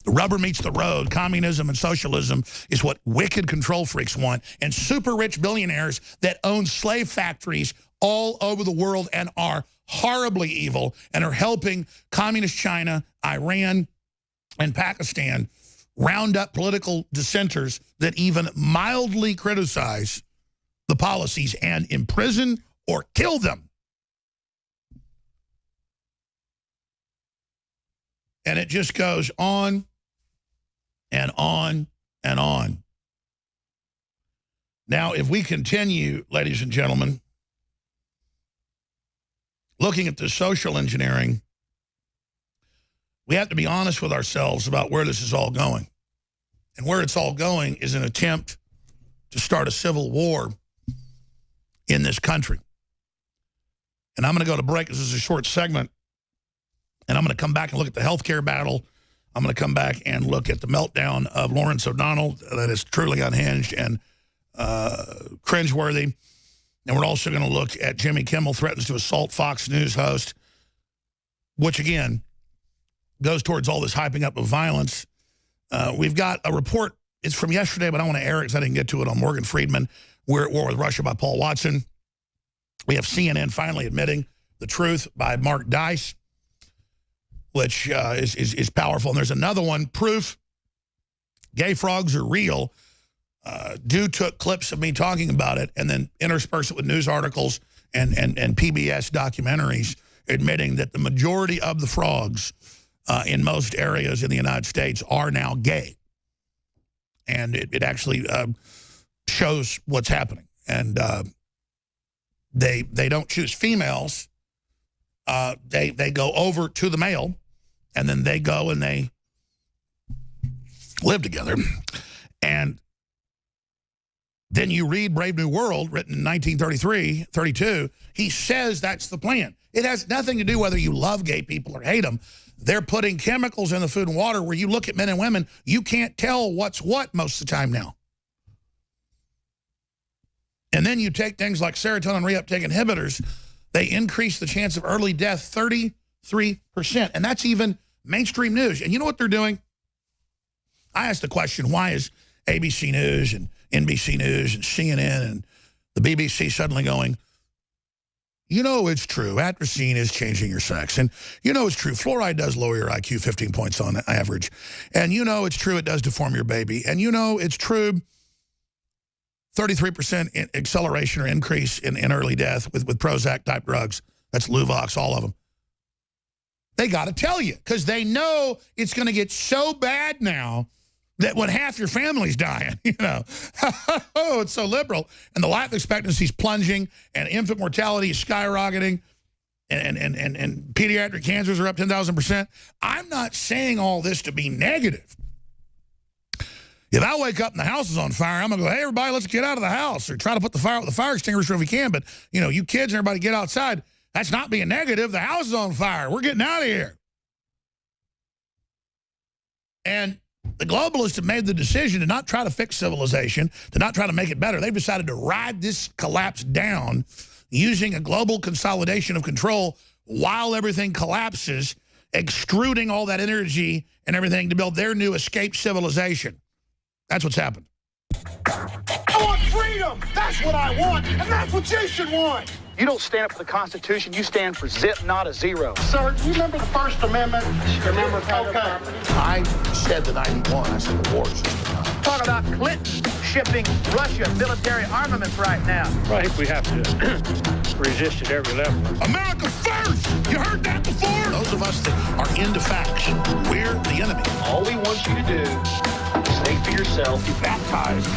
The rubber meets the road. Communism and socialism is what wicked control freaks want. And super rich billionaires that own slave factories all over the world and are horribly evil and are helping communist China, Iran, and Pakistan round up political dissenters that even mildly criticize the policies and imprison or kill them. And it just goes on and on and on. Now, if we continue, ladies and gentlemen, looking at the social engineering, we have to be honest with ourselves about where this is all going. And where it's all going is an attempt to start a civil war in this country. And I'm going to go to break. This is a short segment. And I'm going to come back and look at the healthcare battle. I'm going to come back and look at the meltdown of Lawrence O'Donnell that is truly unhinged and cringeworthy. And we're also going to look at Jimmy Kimmel threatens to assault Fox News host, which, again, goes towards all this hyping up of violence. We've got a report. It's from yesterday, but I want to air it because I didn't get to it on Morgan Freeman. We're at war with Russia by Paul Watson. We have CNN finally admitting the truth by Mark Dice, which is powerful. And there's another one, proof gay frogs are real. Dew took clips of me talking about it and then interspersed it with news articles and PBS documentaries admitting that the majority of the frogs in most areas in the United States are now gay. And it actually shows what's happening. And they don't choose females. They go over to the male, and then they go and they live together. And then you read Brave New World, written in 1933, 32, he says that's the plan. It has nothing to do whether you love gay people or hate them. They're putting chemicals in the food and water where you look at men and women, you can't tell what's what most of the time now. And then you take things like serotonin reuptake inhibitors, they increase the chance of early death 33%. And that's even mainstream news. And you know what they're doing? I asked the question, why is ABC News and NBC News and CNN and the BBC suddenly going, you know it's true, atrazine is changing your sex. And you know it's true, fluoride does lower your IQ 15 points on average. And you know it's true, it does deform your baby. And you know it's true, 33% acceleration or increase in early death with Prozac-type drugs. That's Luvox, all of them. They got to tell you because they know it's going to get so bad now that when half your family's dying, you know. Oh, it's so liberal. And the life expectancy is plunging, and infant mortality is skyrocketing, and pediatric cancers are up 10,000%. I'm not saying all this to be negative. If I wake up and the house is on fire, I'm going to go, hey, everybody, let's get out of the house, or try to put the fire with the fire extinguisher if we can. But, you know, you kids and everybody get outside. That's not being negative. The house is on fire. We're getting out of here. And the globalists have made the decision to not try to fix civilization, to not try to make it better. They've decided to ride this collapse down using a global consolidation of control while everything collapses, extruding all that energy and everything to build their new escape civilization. That's what's happened. I want freedom! That's what I want, and that's what you should want! You don't stand up for the Constitution. You stand for zip, not a zero. Sir, do you remember the First Amendment? Remember private property? I said the 91. I said the war is just begun. Talk about Clinton shipping Russia military armaments right now. Well, I think we have to resist at every level. America first! You heard that before? Those of us that are into facts, we're the enemy. All we want you to do is think for yourself. Be baptized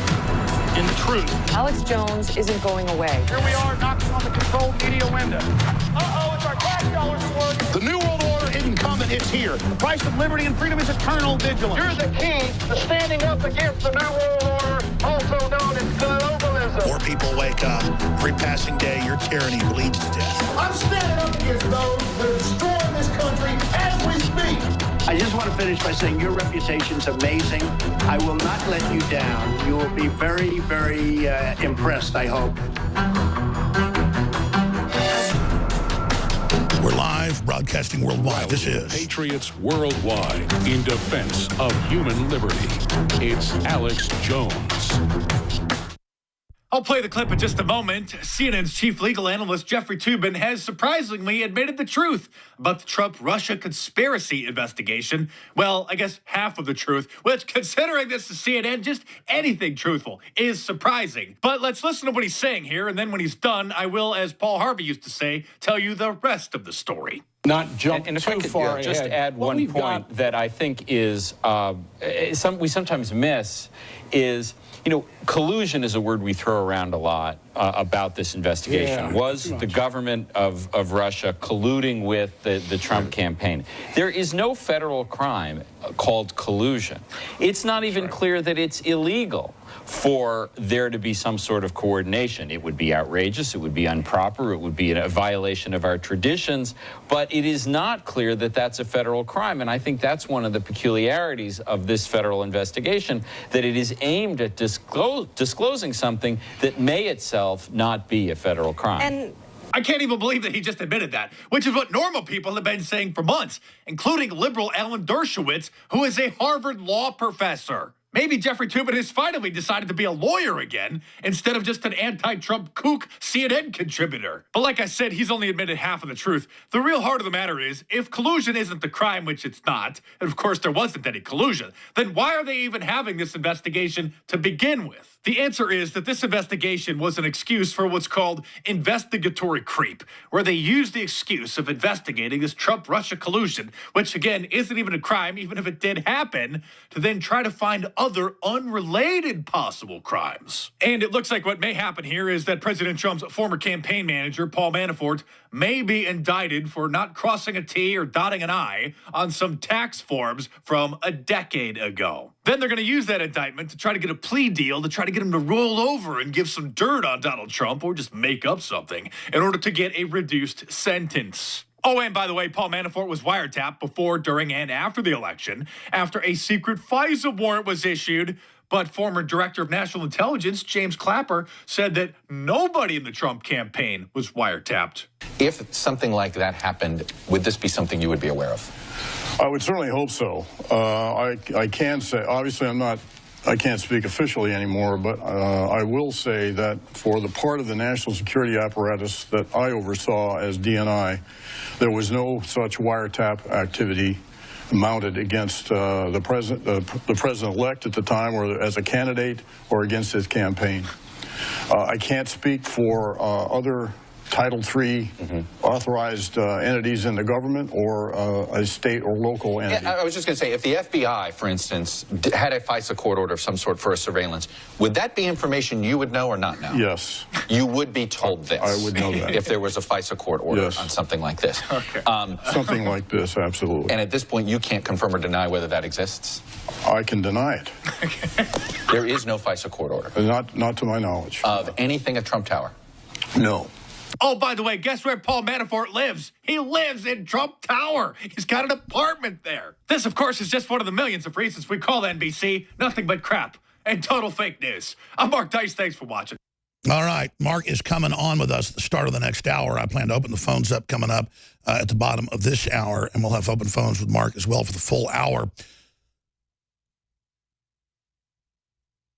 in the truth. Alex Jones isn't going away. Here we are knocking on the controlled media window. Uh-oh, it's our tax dollars at work. The New World Order didn't come and it's here. The price of liberty and freedom is eternal vigilance. You're the key to standing up against the New World Order, also known as globalism. More people wake up. Every passing day, your tyranny bleeds to death. I'm standing up against those that are destroying this country as we speak. I just want to finish by saying your reputation's amazing. I will not let you down. You will be very, very impressed, I hope. We're live, broadcasting worldwide. This is Patriots Worldwide in defense of human liberty. It's Alex Jones. I'll play the clip in just a moment. CNN's chief legal analyst Jeffrey Toobin has surprisingly admitted the truth about the Trump-Russia conspiracy investigation. Well, I guess half of the truth, which, considering this is CNN, just anything truthful is surprising. But let's listen to what he's saying here, and then when he's done, I will, as Paul Harvey used to say, tell you the rest of the story. Not jump and if too I could far ahead. just add one point that I think is we sometimes miss is, you know, collusion is a word we throw around a lot about this investigation. Yeah, was the government of Russia colluding with the Trump campaign? There is no federal crime called collusion. It's not even clear that it's illegal for there to be some sort of coordination. It would be outrageous, it would be improper, it would be a violation of our traditions, but it is not clear that that's a federal crime. And I think that's one of the peculiarities of this federal investigation, that it is aimed at disclosing something that may itself not be a federal crime. And I can't even believe that he just admitted that, which is what normal people have been saying for months, including liberal Alan Dershowitz, who is a Harvard law professor. Maybe Jeffrey Toobin has finally decided to be a lawyer again instead of just an anti-Trump kook CNN contributor. But like I said, he's only admitted half of the truth. The real heart of the matter is, if collusion isn't the crime, which it's not, and of course there wasn't any collusion, then why are they even having this investigation to begin with? The answer is that this investigation was an excuse for what's called investigatory creep, where they used the excuse of investigating this Trump-Russia collusion, which again isn't even a crime, even if it did happen, to then try to find other unrelated possible crimes. And it looks like what may happen here is that President Trump's former campaign manager, Paul Manafort, may be indicted for not crossing a T or dotting an I on some tax forms from a decade ago. Then they're going to use that indictment to try to get a plea deal, to try to get him to roll over and give some dirt on Donald Trump or just make up something in order to get a reduced sentence. Oh, and by the way, Paul Manafort was wiretapped before, during, and after the election after a secret FISA warrant was issued. But former Director of National Intelligence, James Clapper, said that nobody in the Trump campaign was wiretapped. If something like that happened, would this be something you would be aware of? I would certainly hope so. I can say, obviously I can't speak officially anymore, but I will say that for the part of the national security apparatus that I oversaw as DNI, there was no such wiretap activity mounted against the president-elect at the time, or as a candidate, or against his campaign. I can't speak for other Title III authorized entities in the government or a state or local entity. Yeah, I was just going to say, if the FBI, for instance, had a FISA court order of some sort for a surveillance, would that be information you would know or not know? Yes. You would be told this? I would know that. If there was a FISA court order Yes. on something like this? Okay. Something like this, absolutely. And at this point, you can't confirm or deny whether that exists? I can deny it. There is no FISA court order? Not to my knowledge. Of anything at Trump Tower? No. Oh, by the way, guess where Paul Manafort lives? He lives in Trump Tower. He's got an apartment there. This, of course, is just one of the millions of reasons we call NBC nothing but crap and total fake news. I'm Mark Dice. Thanks for watching. All right, Mark is coming on with us at the start of the next hour. I plan to open the phones up coming up at the bottom of this hour, and we'll have open phones with Mark as well for the full hour.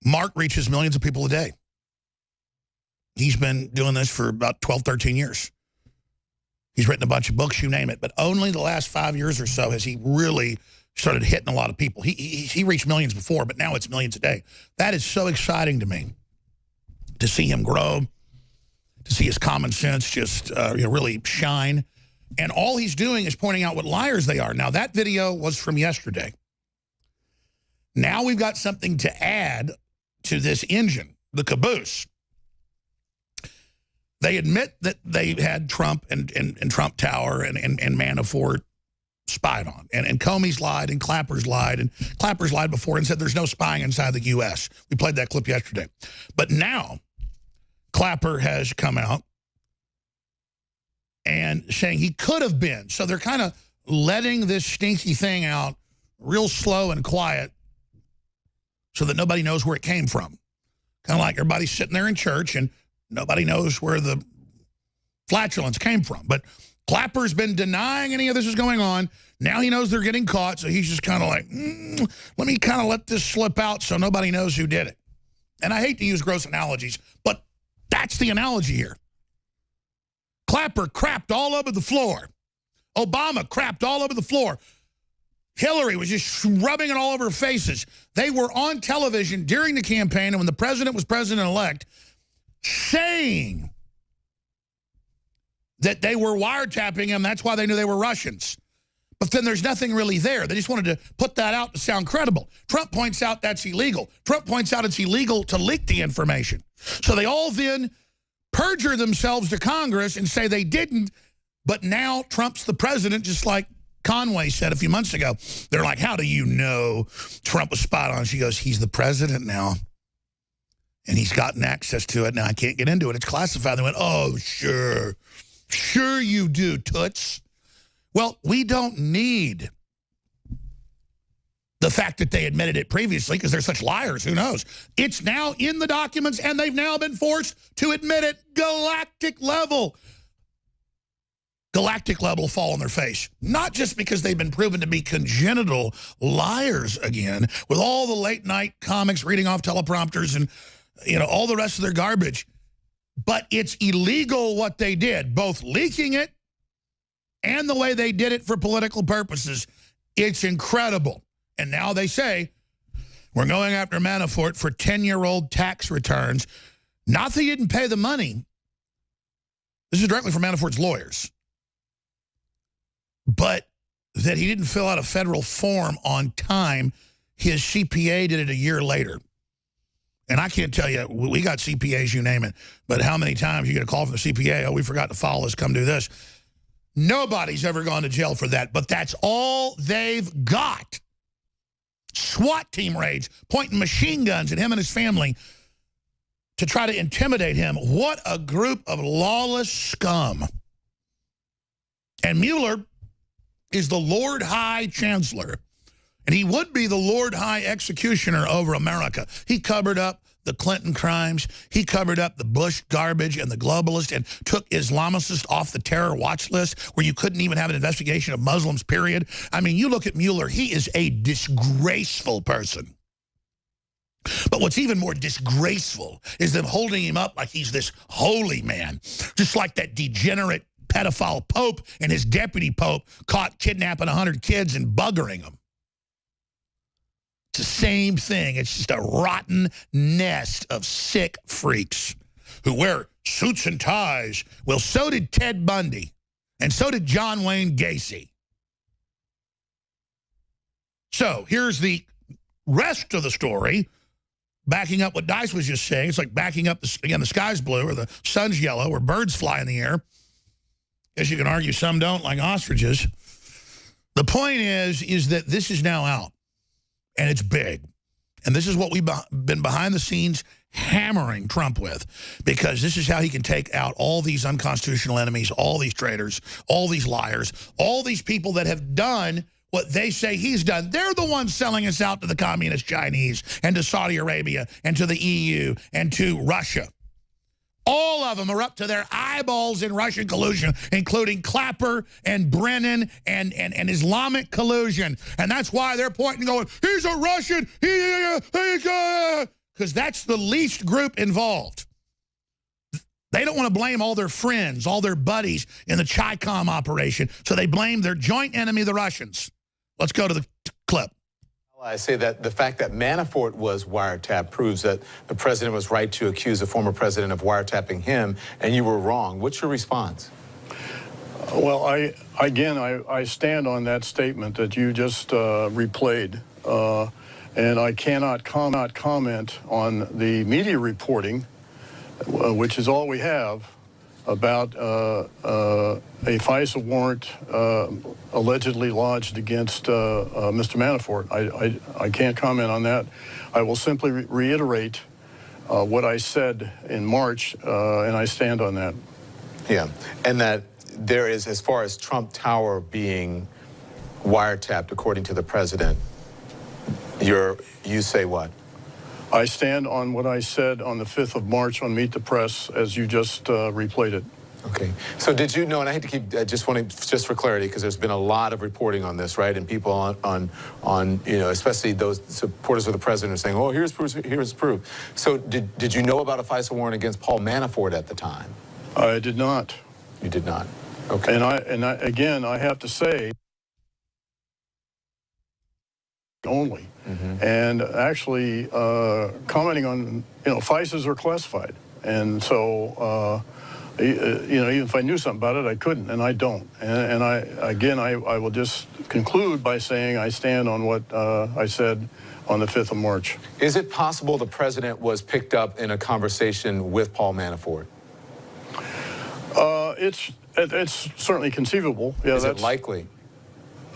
Mark reaches millions of people a day. He's been doing this for about 12, 13 years. He's written a bunch of books, you name it. But only the last 5 years or so has he really started hitting a lot of people. He reached millions before, but now it's millions a day. That is so exciting to me, to see him grow, to see his common sense just really shine. And all he's doing is pointing out what liars they are. Now, that video was from yesterday. Now we've got something to add to this engine, the caboose. They admit that they had Trump and Trump Tower and Manafort spied on. And Comey's lied, and Clapper's lied, and Clapper's lied before and said there's no spying inside the U.S. We played that clip yesterday. But now Clapper has come out and saying he could have been. So they're kind of letting this stinky thing out real slow and quiet so that nobody knows where it came from. Kind of like everybody's sitting there in church and nobody knows where the flatulence came from. But Clapper's been denying any of this is going on. Now he knows they're getting caught, so he's just kind of like, let me kind of let this slip out so nobody knows who did it. And I hate to use gross analogies, but that's the analogy here. Clapper crapped all over the floor. Obama crapped all over the floor. Hillary was just rubbing it all over her faces. They were on television during the campaign, and when the president was president-elect, saying that they were wiretapping him. That's why they knew they were Russians. But then there's nothing really there. They just wanted to put that out to sound credible. Trump points out that's illegal. Trump points out it's illegal to leak the information. So they all then perjure themselves to Congress and say they didn't, but now Trump's the president, just like Conway said a few months ago. They're like, how do you know Trump was spied on? She goes, he's the president now. And he's gotten access to it. Now I can't get into it. It's classified. They went, oh, sure. Sure you do, toots. Well, we don't need the fact that they admitted it previously because they're such liars. Who knows? It's now in the documents, and they've now been forced to admit it. Galactic level. Galactic level fall on their face. Not just because they've been proven to be congenital liars again with all the late-night comics reading off teleprompters and, you know, all the rest of their garbage. But it's illegal what they did, both leaking it and the way they did it for political purposes. It's incredible. And now they say, we're going after Manafort for 10-year-old tax returns. Not that he didn't pay the money. This is directly from Manafort's lawyers. But that he didn't fill out a federal form on time. His CPA did it a year later. And I can't tell you, we got CPAs, you name it, but how many times you get a call from the CPA, oh, we forgot to file this, come do this. Nobody's ever gone to jail for that, but that's all they've got. SWAT team raids, pointing machine guns at him and his family to try to intimidate him. What a group of lawless scum. And Mueller is the Lord High Chancellor. And he would be the Lord High Executioner over America. He covered up the Clinton crimes. He covered up the Bush garbage and the globalist and took Islamicists off the terror watch list where you couldn't even have an investigation of Muslims, period. I mean, you look at Mueller, he is a disgraceful person. But what's even more disgraceful is them holding him up like he's this holy man, just like that degenerate pedophile Pope and his deputy Pope caught kidnapping 100 kids and buggering them. It's the same thing. It's just a rotten nest of sick freaks who wear suits and ties. Well, so did Ted Bundy, and so did John Wayne Gacy. So here's the rest of the story, backing up what Dice was just saying. It's like backing up, again, the sky's blue or the sun's yellow or birds fly in the air. As you can argue, some don't, like ostriches. The point is that this is now out. And it's big. And this is what we've been behind the scenes hammering Trump with, because this is how he can take out all these unconstitutional enemies, all these traitors, all these liars, all these people that have done what they say he's done. They're the ones selling us out to the communist Chinese and to Saudi Arabia and to the EU and to Russia. All of them are up to their eyeballs in Russian collusion, including Clapper and Brennan and Islamic collusion. And that's why they're pointing and going, he's a Russian, because that's the least group involved. They don't want to blame all their friends, all their buddies in the Chi-Com operation, so they blame their joint enemy, the Russians. Let's go to the clip. I say that the fact that Manafort was wiretapped proves that the president was right to accuse the former president of wiretapping him, and you were wrong. What's your response? Well, I stand on that statement that you just replayed, and I cannot comment on the media reporting, which is all we have, about a FISA warrant allegedly lodged against Mr. Manafort. I can't comment on that. I will simply reiterate what I said in March, and I stand on that. Yeah, and that there is, as far as Trump Tower being wiretapped, according to the president, you say what? I stand on what I said on the 5th of March on Meet the Press, as you just replayed it. Okay. So did you know, and I hate to keep, just for clarity, because there's been a lot of reporting on this, right? And people on you know, especially those supporters of the president are saying, oh, here's proof. So did you know about a FISA warrant against Paul Manafort at the time? I did not. You did not. Okay. And again, I have to say, only. And actually commenting on, you know, FISAs are classified. And so, you know, even if I knew something about it, I couldn't, and I don't. And I will just conclude by saying I stand on what I said on the 5th of March. Is it possible the president was picked up in a conversation with Paul Manafort? It's certainly conceivable. Yeah, Is it likely?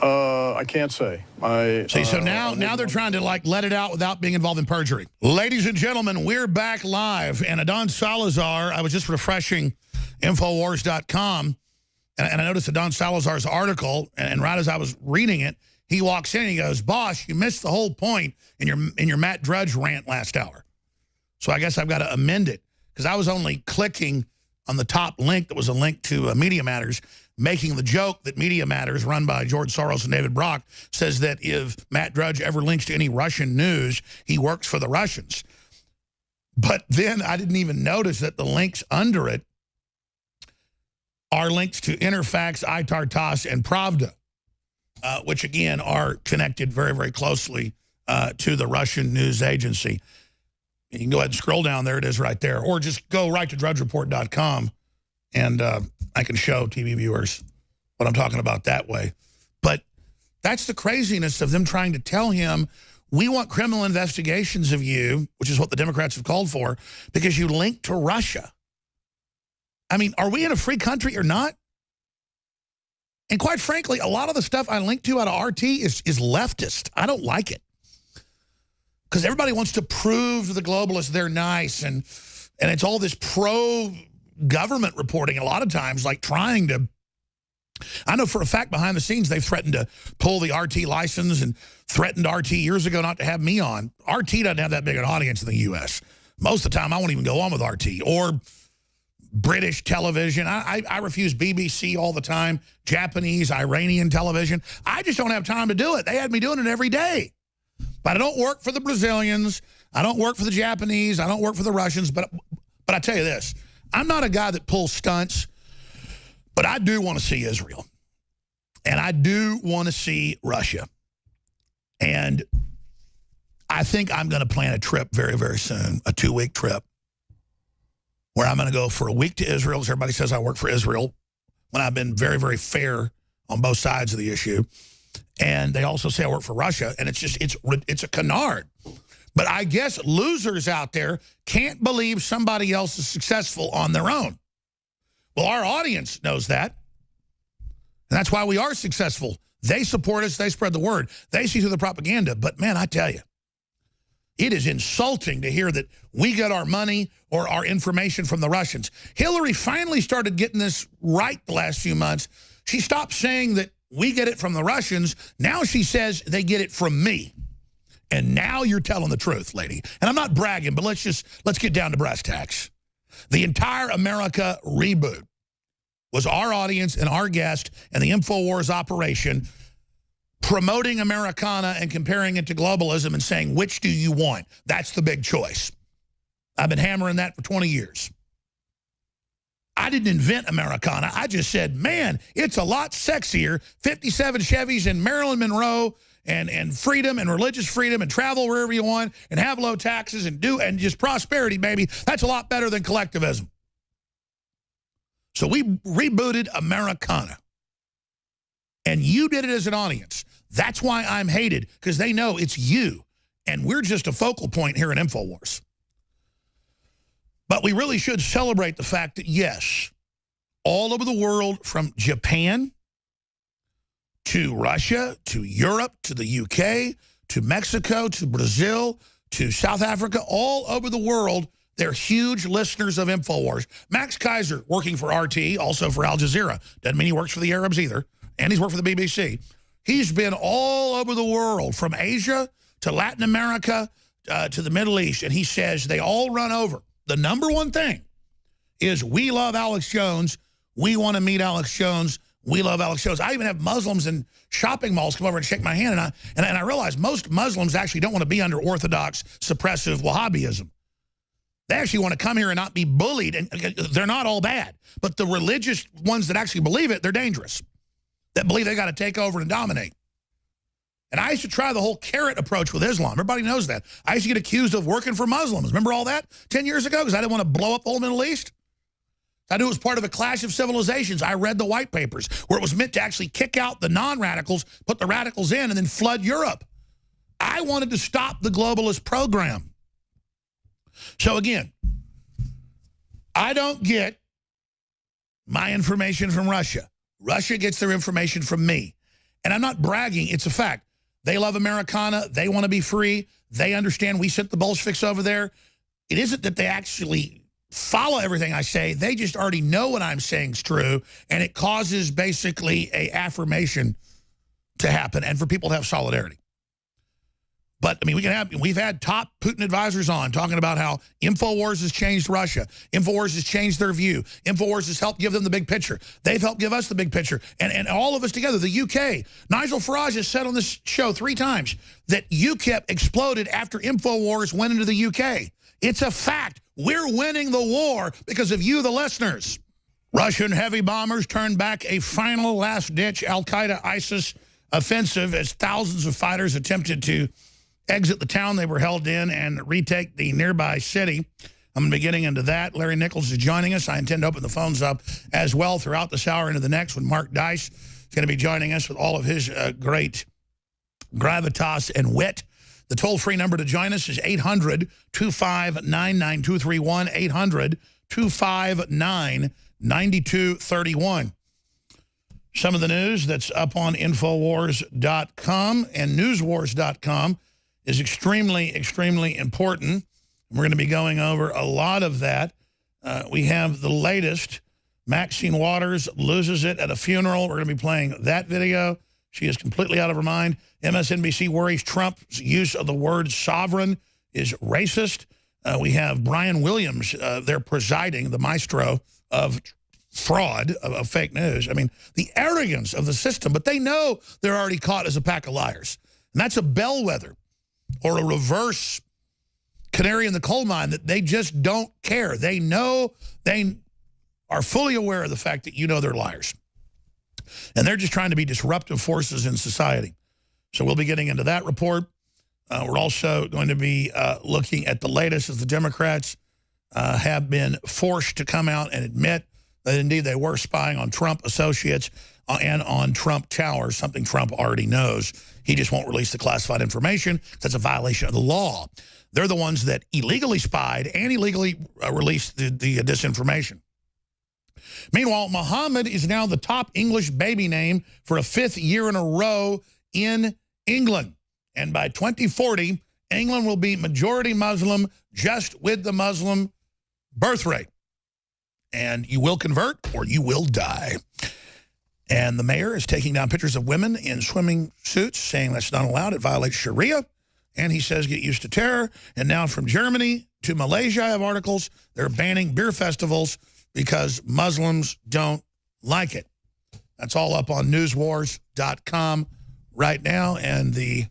I can't say. See, so now they're trying to let it out without being involved in perjury. Ladies and gentlemen, we're back live. And Adon Salazar, I was just refreshing Infowars.com, and I noticed Adon Salazar's article, and right as I was reading it, he walks in and he goes, "Boss, you missed the whole point in your Matt Drudge rant last hour." So I guess I've got to amend it, because I was only clicking on the top link that was a link to Media Matters, making the joke that Media Matters, run by George Soros and David Brock, says that if Matt Drudge ever links to any Russian news, he works for the Russians. But then I didn't even notice that the links under it are links to Interfax, iTartas, and Pravda, which, again, are connected very, very closely to the Russian news agency. You can go ahead and scroll down. There it is right there. Or just go right to drudgereport.com, and I can show TV viewers what I'm talking about that way. But that's the craziness of them trying to tell him, we want criminal investigations of you, which is what the Democrats have called for, because you link to Russia. I mean, are we in a free country or not? And quite frankly, a lot of the stuff I link to out of RT is leftist. I don't like it. Because everybody wants to prove to the globalists they're nice, and it's all this pro-government reporting a lot of times, like trying to... I know for a fact behind the scenes they've threatened to pull the RT license and threatened RT years ago not to have me on. RT doesn't have that big an audience in the U.S. Most of the time I won't even go on with RT. Or British television. I refuse BBC all the time. Japanese, Iranian television. I just don't have time to do it. They had me doing it every day. But I don't work for the Brazilians. I don't work for the Japanese. I don't work for the Russians. But I tell you this, I'm not a guy that pulls stunts, but I do want to see Israel. And I do want to see Russia. And I think I'm going to plan a trip very, very soon, a 2-week trip, where I'm going to go for a week to Israel, as everybody says I work for Israel, when I've been very, very fair on both sides of the issue. And they also say I work for Russia, and it's a canard. But I guess losers out there can't believe somebody else is successful on their own. Well, our audience knows that, and that's why we are successful. They support us. They spread the word. They see through the propaganda. But, man, I tell you, it is insulting to hear that we get our money or our information from the Russians. Hillary finally started getting this right the last few months. She stopped saying that we get it from the Russians. Now she says they get it from me. And now you're telling the truth, lady. And I'm not bragging, but let's get down to brass tacks. The entire America reboot was our audience and our guest and the InfoWars operation promoting Americana and comparing it to globalism and saying, which do you want? That's the big choice. I've been hammering that for 20 years. I didn't invent Americana. I just said, man, it's a lot sexier. 57 Chevys in Marilyn Monroe and freedom and religious freedom and travel wherever you want and have low taxes and just prosperity, baby. That's a lot better than collectivism. So we rebooted Americana. And you did it as an audience. That's why I'm hated, because they know it's you. And we're just a focal point here in InfoWars. But we really should celebrate the fact that, yes, all over the world, from Japan to Russia, to Europe, to the UK, to Mexico, to Brazil, to South Africa, all over the world, they're huge listeners of InfoWars. Max Kaiser, working for RT, also for Al Jazeera. Doesn't mean he works for the Arabs either. And he's worked for the BBC. He's been all over the world, from Asia to Latin America to the Middle East. And he says they all run over. The number one thing is, we love Alex Jones. We want to meet Alex Jones. We love Alex Jones. I even have Muslims in shopping malls come over and shake my hand. And I realize most Muslims actually don't want to be under orthodox, suppressive Wahhabism. They actually want to come here and not be bullied. And they're not all bad. But the religious ones that actually believe it, they're dangerous. That believe they got to take over and dominate. And I used to try the whole carrot approach with Islam. Everybody knows that. I used to get accused of working for Muslims. Remember all that 10 years ago? Because I didn't want to blow up the whole Middle East. I knew it was part of a clash of civilizations. I read the white papers where it was meant to actually kick out the non-radicals, put the radicals in, and then flood Europe. I wanted to stop the globalist program. So again, I don't get my information from Russia. Russia gets their information from me. And I'm not bragging. It's a fact. They love Americana. They want to be free. They understand we sent the Bolsheviks over there. It isn't that they actually follow everything I say. They just already know what I'm saying is true. And it causes basically a affirmation to happen and for people to have solidarity. But, I mean, we've had top Putin advisors on talking about how InfoWars has changed Russia. InfoWars has changed their view. InfoWars has helped give them the big picture. They've helped give us the big picture. And all of us together, the UK. Nigel Farage has said on this show 3 times that UKIP exploded after InfoWars went into the UK. It's a fact. We're winning the war because of you, the listeners. Russian heavy bombers turned back a final last-ditch Al-Qaeda ISIS offensive as thousands of fighters attempted to exit the town they were held in and retake the nearby city. I'm going to be getting into that. Larry Nichols is joining us. I intend to open the phones up as well throughout this hour into the next when Mark Dice is going to be joining us with all of his great gravitas and wit. The toll-free number to join us is 800-259-9231, 800-259-9231. Some of the news that's up on Infowars.com and Newswars.com is extremely, extremely important. We're going to be going over a lot of that. We have the latest. Maxine Waters loses it at a funeral. We're going to be playing that video. She is completely out of her mind. MSNBC worries Trump's use of the word sovereign is racist. We have Brian Williams there presiding, the maestro of fraud, of fake news. I mean, the arrogance of the system. But they know they're already caught as a pack of liars. And that's a bellwether or a reverse canary in the coal mine that they just don't care. They know, they are fully aware of the fact that you know they're liars. And they're just trying to be disruptive forces in society. So we'll be getting into that report. We're also going to be looking at the latest as the Democrats have been forced to come out and admit that indeed they were spying on Trump associates and on Trump towers, something Trump already knows. He just won't release the classified information. That's a violation of the law. They're the ones that illegally spied and illegally released the disinformation. Meanwhile, Muhammad is now the top English baby name for a 5th year in a row in England. And by 2040, England will be majority Muslim, just with the Muslim birth rate. And you will convert or you will die. And the mayor is taking down pictures of women in swimming suits, saying that's not allowed. It violates Sharia. And he says get used to terror. And now from Germany to Malaysia, I have articles. They're banning beer festivals because Muslims don't like it. That's all up on newswars.com right now. And the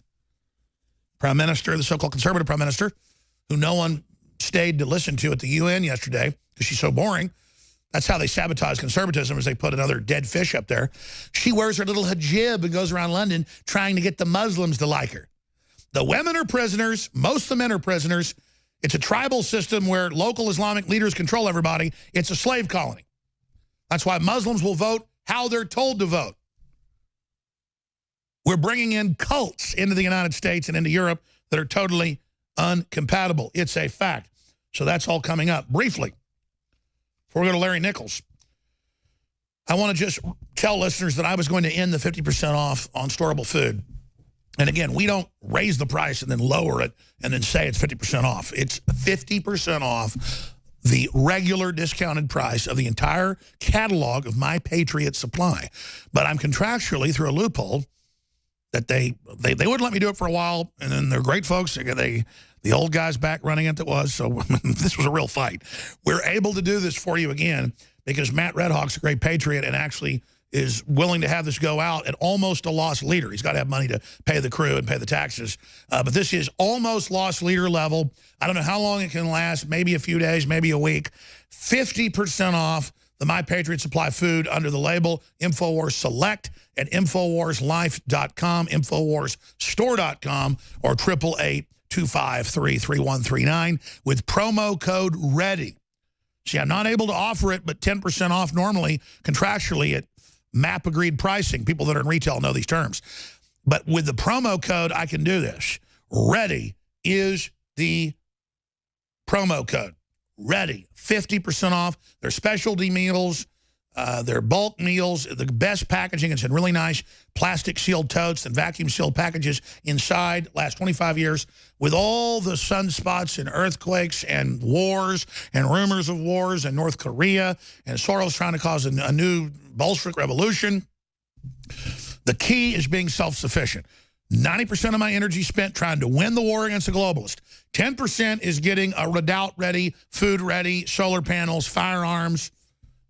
prime minister, the so-called conservative prime minister, who no one stayed to listen to at the UN yesterday because she's so boring. That's how they sabotage conservatism, is they put another dead fish up there. She wears her little hijab and goes around London trying to get the Muslims to like her. The women are prisoners. Most of the men are prisoners. It's a tribal system where local Islamic leaders control everybody. It's a slave colony. That's why Muslims will vote how they're told to vote. We're bringing in cults into the United States and into Europe that are totally uncompatible. It's a fact. So that's all coming up. Briefly, before we go to Larry Nichols, I want to just tell listeners that I was going to end the 50% off on storable food. And again, we don't raise the price and then lower it and then say it's 50% off. It's 50% off the regular discounted price of the entire catalog of My Patriot Supply. But I'm contractually, through a loophole, that they wouldn't let me do it for a while, and then they're great folks. The old guy's back running it that was, so this was a real fight. We're able to do this for you again because Matt Redhawk's a great patriot and actually is willing to have this go out at almost a loss leader. He's got to have money to pay the crew and pay the taxes. But this is almost loss leader level. I don't know how long it can last, maybe a few days, maybe a week. 50% off the My Patriot Supply food under the label InfoWars Select at InfoWarsLife.com, InfoWarsStore.com, or 888-253-3139 with promo code READY. See, I'm not able to offer it, but 10% off normally contractually at MAP agreed pricing. People that are in retail know these terms. But with the promo code, I can do this. READY is the promo code. READY. 50% off. Their specialty meals, their bulk meals, the best packaging. It's in really nice plastic sealed totes and vacuum sealed packages inside. Last 25 years with all the sunspots and earthquakes and wars and rumors of wars and North Korea and Soros trying to cause a new Bolshevik revolution. The key is being self-sufficient. 90% of my energy spent trying to win the war against the globalist. 10% is getting a redoubt ready, food ready, solar panels, firearms,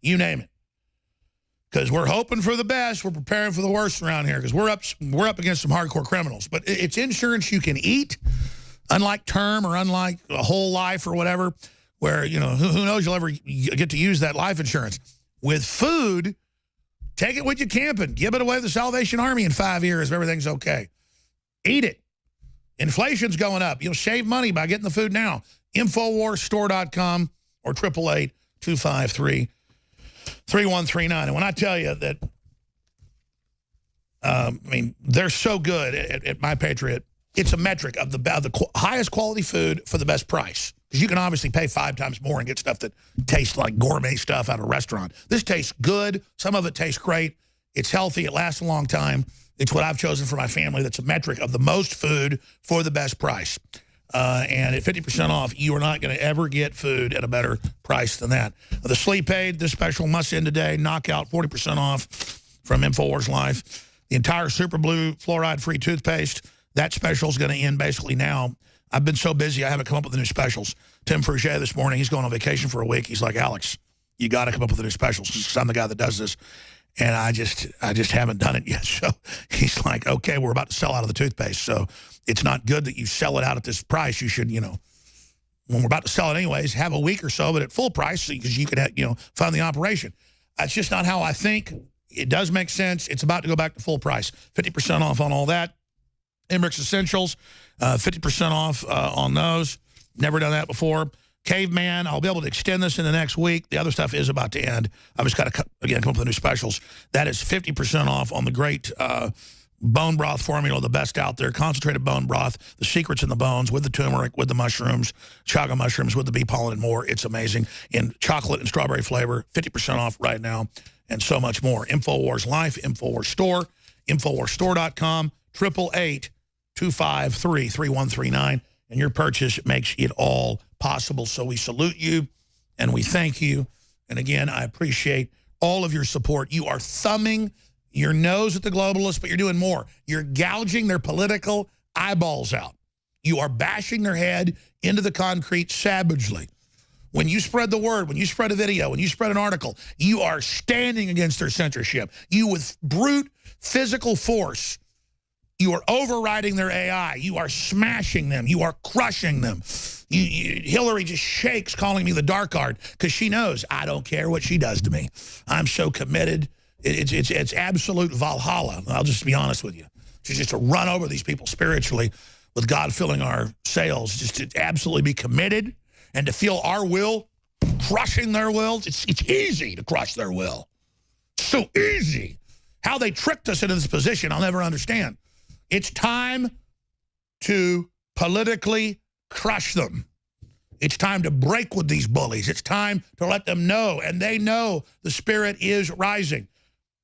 you name it. Because we're hoping for the best, we're preparing for the worst around here. Because we're up against some hardcore criminals. But it's insurance you can eat, unlike term or unlike a whole life or whatever, where who knows you'll ever get to use that life insurance. With food, take it with you camping. Give it away to the Salvation Army in 5 years if everything's okay. Eat it. Inflation's going up. You'll save money by getting the food now. InfoWarsStore.com or 888-253-3139. And when I tell you that, they're so good at My Patriot, it's a metric of the highest quality food for the best price. Because you can obviously pay 5 times more and get stuff that tastes like gourmet stuff out of a restaurant. This tastes good. Some of it tastes great. It's healthy. It lasts a long time. It's what I've chosen for my family. That's a metric of the most food for the best price. And at 50% off, you are not going to ever get food at a better price than that. The Sleep Aid, this special must end today. Knockout, 40% off from InfoWars Life. The entire Super Blue fluoride-free toothpaste, that special is going to end basically now. I've been so busy, I haven't come up with the new specials. Tim Frugier this morning, he's going on vacation for a week. He's like, Alex, you got to come up with the new specials because I'm the guy that does this. And I just haven't done it yet. So he's like, okay, we're about to sell out of the toothpaste. So it's not good that you sell it out at this price. You should, when we're about to sell it anyways, have a week or so, but at full price because you could, fund the operation. That's just not how I think. It does make sense. It's about to go back to full price. 50% off on all that. Emmerich's Essentials, 50% off on those. Never done that before. Caveman, I'll be able to extend this in the next week. The other stuff is about to end. I've just got to, come up with the new specials. That is 50% off on the great bone broth formula, the best out there. Concentrated bone broth, the secrets in the bones with the turmeric, with the mushrooms, chaga mushrooms, with the bee pollen and more. It's amazing. In chocolate and strawberry flavor, 50% off right now, and so much more. InfoWars Life, InfoWars Store, InfoWarsStore.com, 888-253-3139. And your purchase makes it all possible. So we salute you and we thank you. And again, I appreciate all of your support. You are thumbing your nose at the globalists, but you're doing more. You're gouging their political eyeballs out. You are bashing their head into the concrete savagely. When you spread the word, when you spread a video, when you spread an article, you are standing against their censorship. You, with brute physical force, you are overriding their AI. You are smashing them. You are crushing them. Hillary just shakes calling me the dark art because she knows I don't care what she does to me. I'm so committed. It's absolute Valhalla. I'll just be honest with you. Just to run over these people spiritually with God filling our sails, just to absolutely be committed and to feel our will crushing their wills. It's easy to crush their will. It's so easy. How they tricked us into this position, I'll never understand. It's time to politically crush them. It's time to break with these bullies. It's time to let them know, and they know the spirit is rising.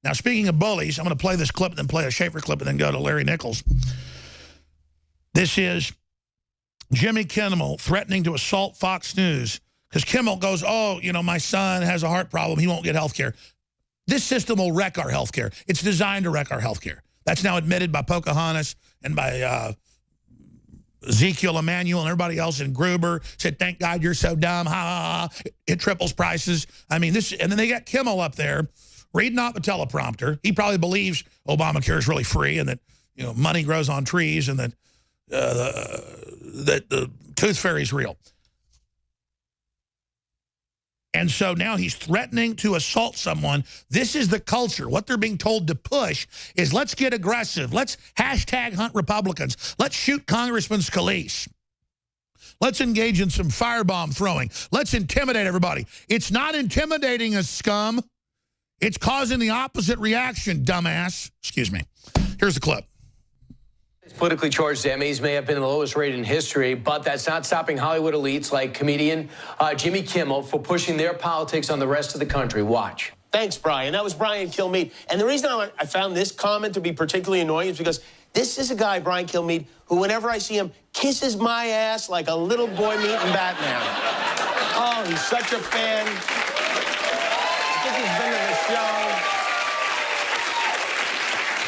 Now, speaking of bullies, I'm going to play this clip and then play a Schaefer clip and then go to Larry Nichols. This is Jimmy Kimmel threatening to assault Fox News because Kimmel goes, oh, you know, my son has a heart problem. He won't get health care. This system will wreck our health care. It's designed to wreck our health care. That's now admitted by Pocahontas and by Ezekiel Emanuel and everybody else, and Gruber said, thank God you're so dumb. Ha, ha, ha. It triples prices. I mean, this, and then they got Kimmel up there reading off a teleprompter. He probably believes Obamacare is really free and that, you know, money grows on trees and that that the tooth fairy is real. And so now he's threatening to assault someone. This is the culture. What they're being told to push is let's get aggressive. Let's hashtag hunt Republicans. Let's shoot Congressman Scalise. Let's engage in some firebomb throwing. Let's intimidate everybody. It's not intimidating us, scum. It's causing the opposite reaction, dumbass. Excuse me. Here's the clip. Politically charged Emmys may have been the lowest rate in history, but that's not stopping Hollywood elites like comedian Jimmy Kimmel for pushing their politics on the rest of the country. Watch. Thanks, Brian. That was Brian Kilmeade. And the reason I found this comment to be particularly annoying is because this is a guy, Brian Kilmeade, who whenever I see him, kisses my ass like a little boy meeting Batman. Oh, he's such a fan. I think he's been to the show.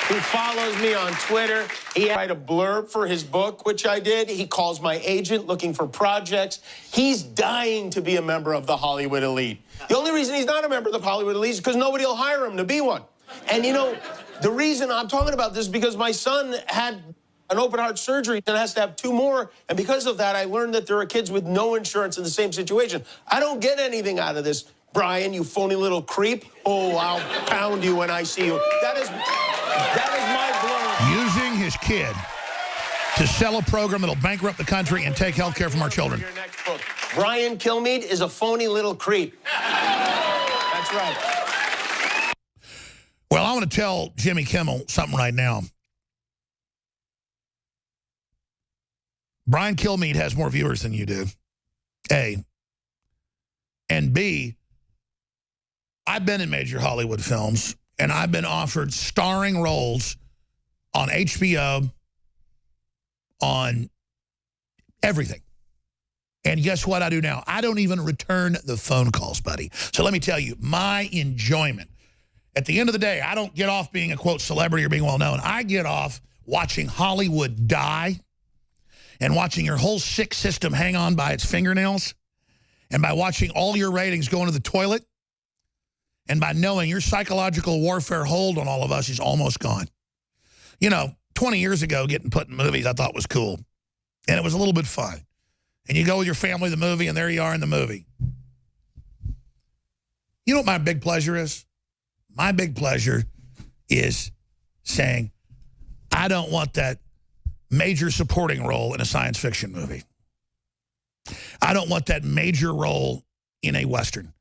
He follows me on Twitter. He had a blurb for his book, which I did. He calls my agent looking for projects. He's dying to be a member of the Hollywood elite. The only reason he's not a member of the Hollywood elite is because nobody will hire him to be one. And, you know, the reason I'm talking about this is because my son had an open heart surgery and has to have 2 more. And because of that, I learned that there are kids with no insurance in the same situation. I don't get anything out of this, Brian, you phony little creep. Oh, I'll pound you when I see you. That is my blow. Using his kid to sell a program that'll bankrupt the country and take health care from our children. Your next book. Brian Kilmeade is a phony little creep. That's right. Well, I want to tell Jimmy Kimmel something right now. Brian Kilmeade has more viewers than you do, A. And B, I've been in major Hollywood films, and I've been offered starring roles on HBO, on everything. And guess what I do now? I don't even return the phone calls, buddy. So let me tell you, my enjoyment. At the end of the day, I don't get off being a, quote, celebrity or being well-known. I get off watching Hollywood die and watching your whole sick system hang on by its fingernails, and by watching all your ratings go into the toilet, and by knowing your psychological warfare hold on all of us is almost gone. You know, 20 years ago, getting put in movies I thought was cool. And it was a little bit fun. And you go with your family to the movie, and there you are in the movie. You know what my big pleasure is? My big pleasure is saying, I don't want that major supporting role in a science fiction movie. I don't want that major role in a Western.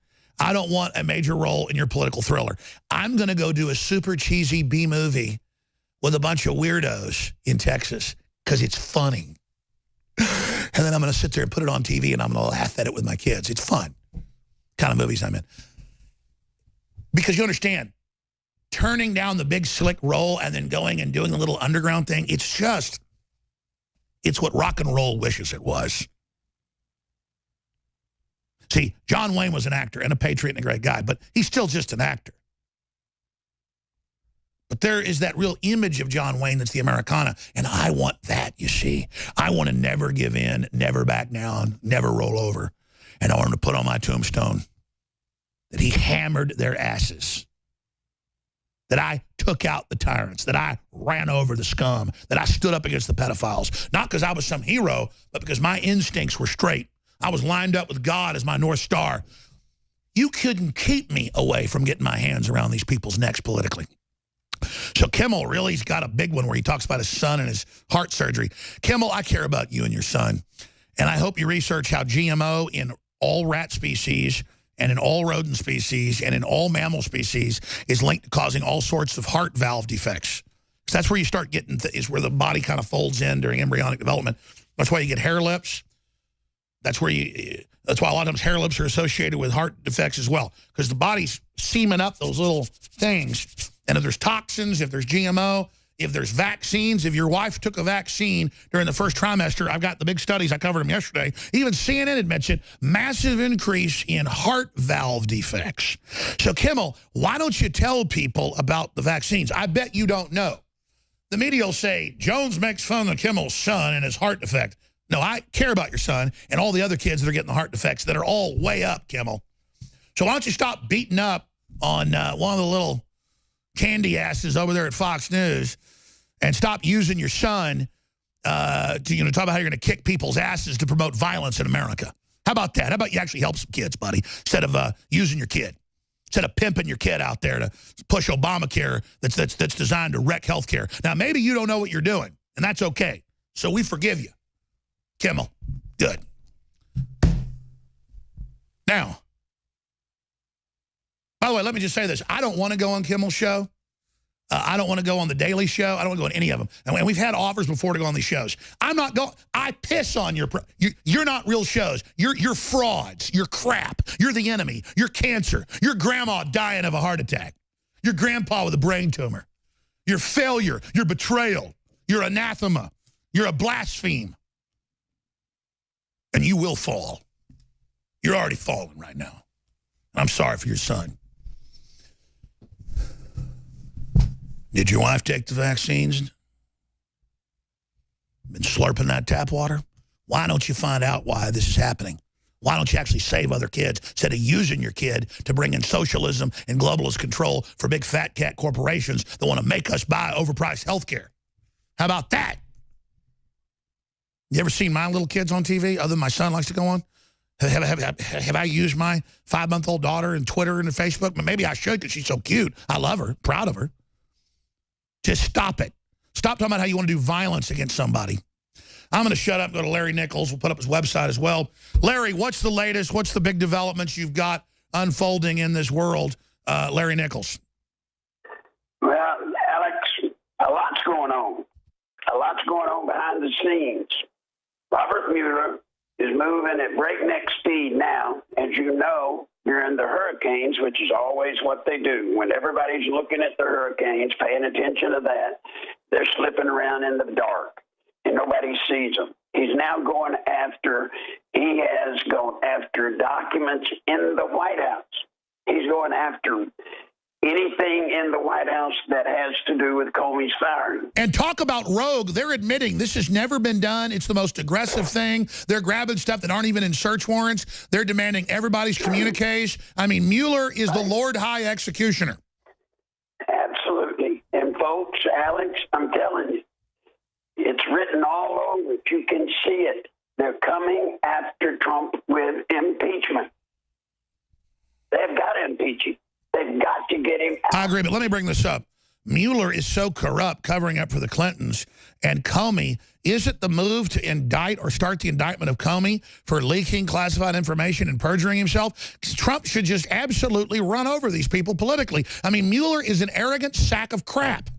I don't want a major role in your political thriller. I'm going to go do a super cheesy B movie with a bunch of weirdos in Texas because it's funny. And then I'm going to sit there and put it on TV, and I'm going to laugh at it with my kids. It's fun. Kind of movies I'm in. Because you understand, turning down the big slick role and then going and doing a little underground thing, it's what rock and roll wishes it was. See, John Wayne was an actor and a patriot and a great guy, but he's still just an actor. But there is that real image of John Wayne that's the Americana, and I want that, you see. I want to never give in, never back down, never roll over. And I want him to put on my tombstone that he hammered their asses, that I took out the tyrants, that I ran over the scum, that I stood up against the pedophiles, not because I was some hero, but because my instincts were straight. I was lined up with God as my North Star. You couldn't keep me away from getting my hands around these people's necks politically. So Kimmel really's got a big one where he talks about his son and his heart surgery. Kimmel, I care about you and your son. And I hope you research how GMO in all rat species and in all rodent species and in all mammal species is linked to causing all sorts of heart valve defects. So that's where you start getting, is where the body kind of folds in during embryonic development. That's why you get hair lips. That's where that's why a lot of times hair lips are associated with heart defects as well, because the body's seaming up those little things. And if there's toxins, if there's GMO, if there's vaccines, if your wife took a vaccine during the first trimester, I've got the big studies, I covered them yesterday. Even CNN admits it, massive increase in heart valve defects. So Kimmel, why don't you tell people about the vaccines? I bet you don't know. The media will say, Jones makes fun of Kimmel's son and his heart defect. No, I care about your son and all the other kids that are getting the heart defects that are all way up, Kimmel. So why don't you stop beating up on one of the little candy asses over there at Fox News and stop using your son to talk about how you're going to kick people's asses to promote violence in America. How about that? How about you actually help some kids, buddy, instead of using your kid, instead of pimping your kid out there to push Obamacare that's designed to wreck health care. Now, maybe you don't know what you're doing, and that's okay. So we forgive you. Kimmel, good. Now, by the way, let me just say this. I don't want to go on Kimmel's show. I don't want to go on The Daily Show. I don't want to go on any of them. And we've had offers before to go on these shows. I'm not going. I piss on your. You're not real shows. You're frauds. You're crap. You're the enemy. You're cancer. Your grandma dying of a heart attack. Your grandpa with a brain tumor. Your failure. Your betrayal. Your anathema. You're a blaspheme. And you will fall. You're already falling right now. I'm sorry for your son. Did your wife take the vaccines? Been slurping that tap water? Why don't you find out why this is happening? Why don't you actually save other kids instead of using your kid to bring in socialism and globalist control for big fat cat corporations that want to make us buy overpriced health care? How about that? You ever seen my little kids on TV other than my son likes to go on? Have I used my 5-month-old daughter in Twitter and Facebook? But maybe I should because she's so cute. I love her, proud of her. Just stop it. Stop talking about how you want to do violence against somebody. I'm going to shut up and go to Larry Nichols. We'll put up his website as well. Larry, what's the latest? What's the big developments you've got unfolding in this world? Larry Nichols. Well, Alex, a lot's going on. A lot's going on behind the scenes. Robert Mueller is moving at breakneck speed now. As you know, during the hurricanes, which is always what they do. When everybody's looking at the hurricanes, paying attention to that, they're slipping around in the dark, and nobody sees them. He's now he has gone after documents in the White House. He's going after anything in the White House that has to do with Comey's firing. And talk about rogue. They're admitting this has never been done. It's the most aggressive thing. They're grabbing stuff that aren't even in search warrants. They're demanding everybody's communiques. I mean, Mueller is the Lord High Executioner. Absolutely. And folks, Alex, I'm telling you, it's written all over it. You can see it. They're coming after Trump with impeachment. They've got to impeach him. They've got to get him out. I agree, but let me bring this up. Mueller is so corrupt covering up for the Clintons, and Comey, is it the move to indict or start the indictment of Comey for leaking classified information and perjuring himself? Trump should just absolutely run over these people politically. I mean, Mueller is an arrogant sack of crap.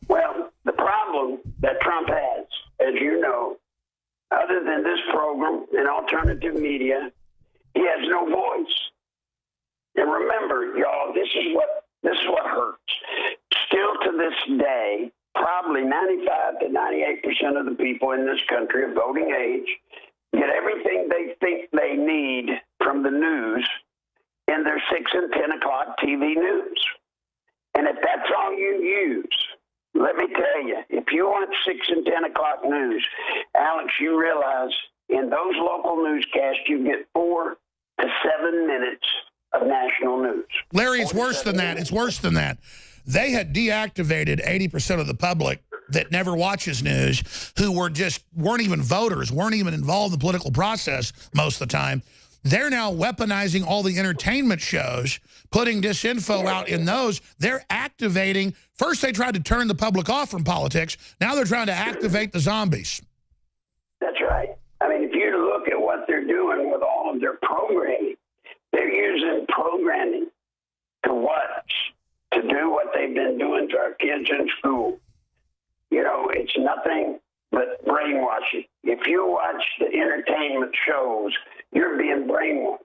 Well, the problem that Trump has, as you know, other than this program and alternative media, he has no voice. And remember, y'all, this is what hurts. Still to this day, probably 95 to 98% of the people in this country of voting age get everything they think they need from the news in their 6 and 10 o'clock TV news. And if that's all you use, let me tell you, if you want 6 and 10 o'clock news, Alex, you realize in those local newscasts you get 4 to 7 minutes of national news. Larry, it's worse than that. It's worse than that. They had deactivated 80% of the public that never watches news, who weren't even voters, weren't even involved in the political process most of the time. They're now weaponizing all the entertainment shows, putting disinfo out in those. They're activating. First, they tried to turn the public off from politics. Now they're trying to activate the zombies. That's right. I mean, if you look at what they're doing with all of their programming, they're using programming to watch, to do what they've been doing to our kids in school. You know, it's nothing but but brainwashing. If you watch the entertainment shows, you're being brainwashed.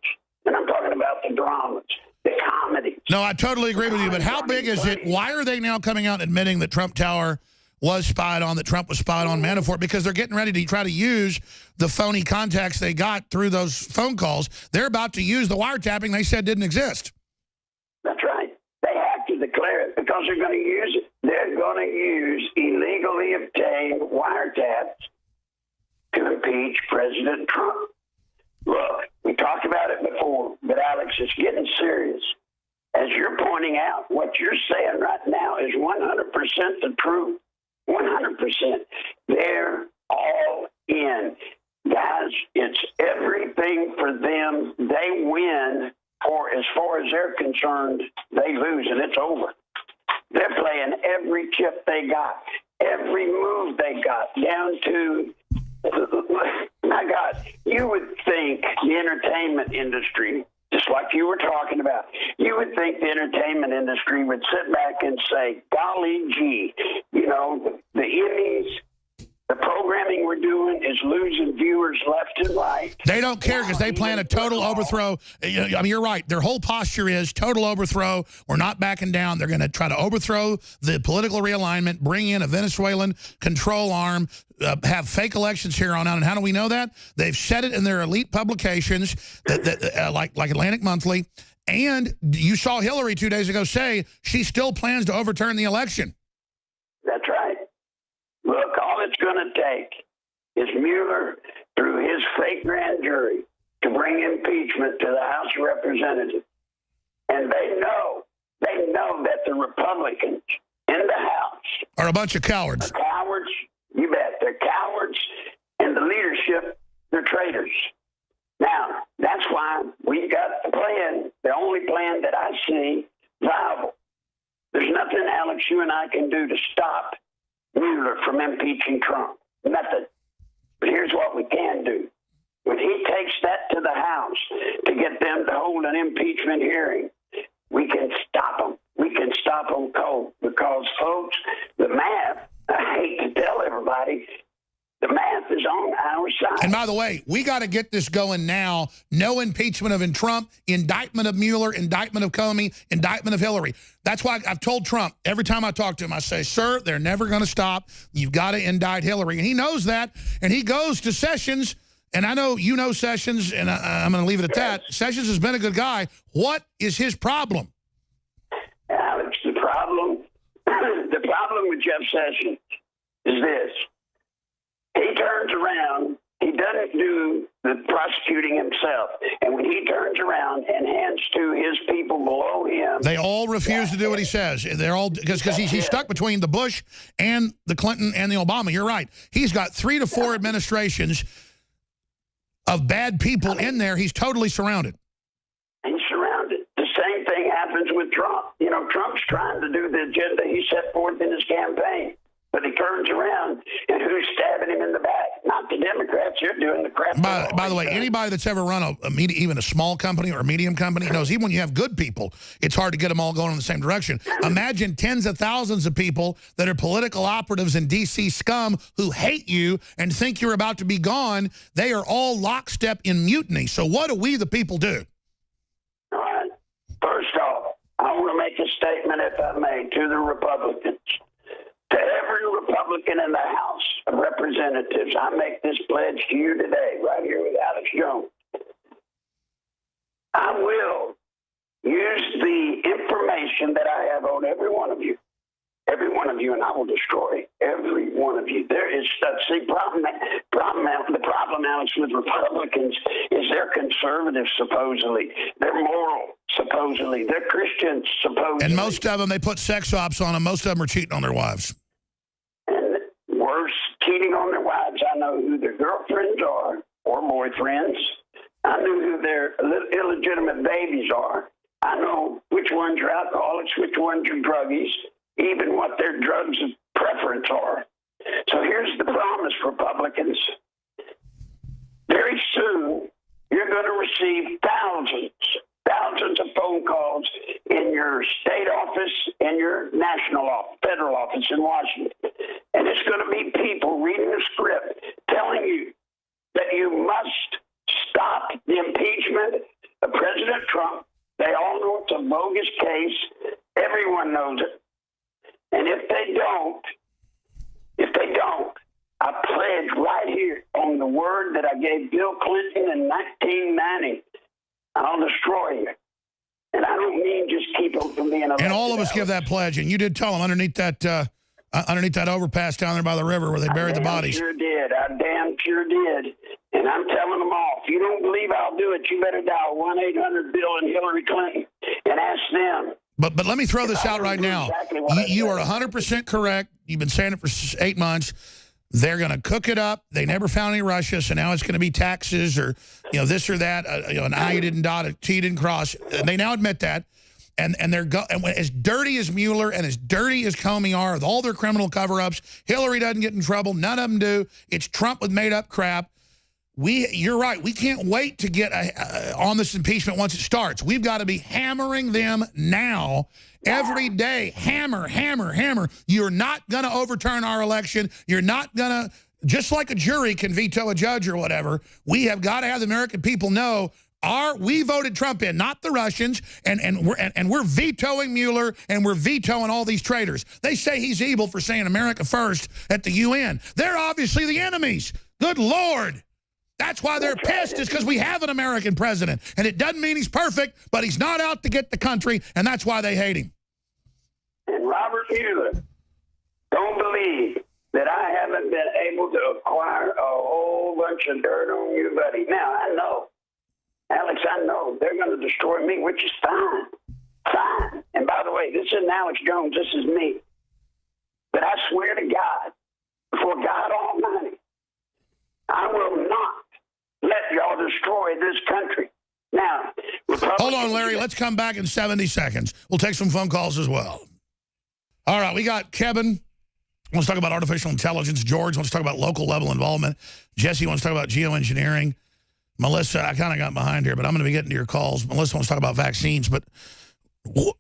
And I'm talking about the dramas, the comedies. No, I totally agree with you, but how big is it? Why are they now coming out and admitting that Trump Tower was spied on, that Trump was spied on Manafort? Because they're getting ready to try to use the phony contacts they got through those phone calls. They're about to use the wiretapping they said didn't exist. That's right. They have to declare it because they're going to use it. They're going to use illegally obtained wiretaps to impeach President Trump. Look, we talked about it before, but Alex, it's getting serious. As you're pointing out, what you're saying right now is 100% the truth. 100%. They're all in. Guys, it's everything for them. They win, or as far as they're concerned, they lose, and it's over. They're playing every chip they got, every move they got, down to, my God, you would think the entertainment industry, just like you were talking about, you would think the entertainment industry would sit back and say, golly gee, you know, the Emmys, the programming we're doing is losing viewers left and right. They don't care because they plan a total overthrow. I mean, you're right. Their whole posture is total overthrow. We're not backing down. They're going to try to overthrow the political realignment, bring in a Venezuelan control arm, have fake elections here on out. And how do we know that? They've said it in their elite publications, like Atlantic Monthly. And you saw Hillary 2 days ago say she still plans to overturn the election. That's right. Look, all it's going to take is Mueller, through his fake grand jury, to bring impeachment to the House of Representatives. And they know that the Republicans in the House are a bunch of cowards. Are cowards, you bet. They're cowards, and the leadership, they're traitors. Now, that's why we've got a plan, the only plan that I see viable. There's nothing, Alex, you and I can do to stop Mueller from impeaching Trump. Nothing. But here's what we can do. When he takes that to the House to get them to hold an impeachment hearing, we can stop them. We can stop them cold. Because, folks, the math, I hate to tell everybody, the math is on our side. And by the way, we got to get this going now. No impeachment of Trump, indictment of Mueller, indictment of Comey, indictment of Hillary. That's why I've told Trump, every time I talk to him, I say, sir, they're never going to stop. You've got to indict Hillary. And he knows that. And he goes to Sessions. And I know you know Sessions, and I'm going to leave it at that. Sessions has been a good guy. What is his problem? Alex, the problem with Jeff Sessions is this. He turns around, he doesn't do the prosecuting himself. And when he turns around and hands to his people below him... They all refuse to do what he says. They're all, because he's stuck between the Bush and the Clinton and the Obama. You're right. He's got 3 to 4 administrations of bad people in there. He's totally surrounded. He's surrounded. The same thing happens with Trump. You know, Trump's trying to do the agenda he set forth in his campaign. But he turns around, and who's stabbing him in the back? Not the Democrats. You're doing the crap. By the way, anybody that's ever run even a small company or a medium company knows even when you have good people, it's hard to get them all going in the same direction. Imagine tens of thousands of people that are political operatives and D.C. scum who hate you and think you're about to be gone. They are all lockstep in mutiny. So what do we, the people, do? All right. First off, I want to make a statement, if I may, to the Republicans. To every Republican in the House of Representatives, I make this pledge to you today, right here with Alex Jones. I will use the information that I have on every one of you, and I will destroy every one of you. There is, the problem, Alex, with Republicans is they're conservative, supposedly. They're moral, supposedly. They're Christians, supposedly. And most of them, they put sex ops on them. Most of them are cheating on their wives. And worse, cheating on their wives. I know who their girlfriends are or boyfriends. I know who their illegitimate babies are. I know which ones are alcoholics, which ones are druggies, even what their drugs of preference are. So here's the promise, Republicans. Very soon, you're going to receive thousands of phone calls in your state office and your national office, federal office in Washington. And it's going to be people reading the script telling you that you must stop the impeachment of President Trump. They all know it's a bogus case. Everyone knows it. And if they don't, I pledge right here on the word that I gave Bill Clinton in 1990, I'll destroy you. And I don't mean just keep them from being elected. And all of us give that pledge. And you did tell them underneath that overpass down there by the river where they buried the bodies. I damn sure did. And I'm telling them all, if you don't believe I'll do it, you better dial 1-800-BILL and Hillary Clinton and ask them. But let me throw this out right now. Exactly you are 100% correct. You've been saying it for 8 months. They're going to cook it up. They never found any Russia, so now it's going to be taxes or this or that. An I didn't dot, a T didn't cross. And they now admit that. And they're and as dirty as Mueller and as dirty as Comey are with all their criminal cover-ups, Hillary doesn't get in trouble. None of them do. It's Trump with made-up crap. You're right. We can't wait to get on this impeachment once it starts. We've got to be hammering them now. Every day, hammer, hammer, hammer. You're not going to overturn our election. You're not going to, just like a jury can veto a judge or whatever, we have got to have the American people know we voted Trump in, not the Russians, and we're vetoing Mueller, and we're vetoing all these traitors. They say he's evil for saying America first at the UN. They're obviously the enemies. Good Lord. That's why they're pissed, is because we have an American president. And it doesn't mean he's perfect, but he's not out to get the country, and that's why they hate him. And Robert Mueller, don't believe that I haven't been able to acquire a whole bunch of dirt on you, buddy. Now, I know, Alex, I know they're going to destroy me, which is fine. Fine. And by the way, this isn't Alex Jones, this is me. But I swear to God, before God Almighty, I will not let y'all destroy this country. Now, hold on, Larry. Let's come back in 70 seconds. We'll take some phone calls as well. All right, we got Kevin. Wants to talk about artificial intelligence. George wants to talk about local level involvement. Jesse wants to talk about geoengineering. Melissa, I kind of got behind here, but I'm going to be getting to your calls. Melissa wants to talk about vaccines. But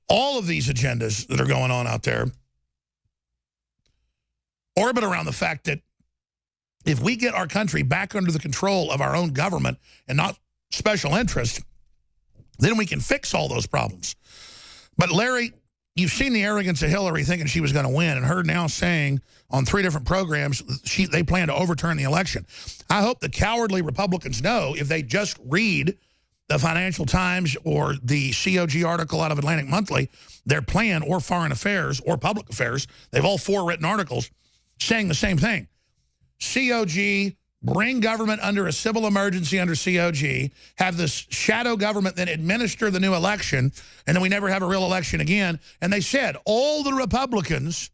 all of these agendas that are going on out there orbit around the fact that if we get our country back under the control of our own government and not special interest, then we can fix all those problems. But Larry, you've seen the arrogance of Hillary thinking she was going to win, and her now saying on 3 different programs they plan to overturn the election. I hope the cowardly Republicans know, if they just read the Financial Times or the COG article out of Atlantic Monthly, their plan, or Foreign Affairs or Public Affairs, they've all 4 written articles saying the same thing. COG, bring government under a civil emergency under COG, have this shadow government then administer the new election, and then we never have a real election again. And they said all the Republicans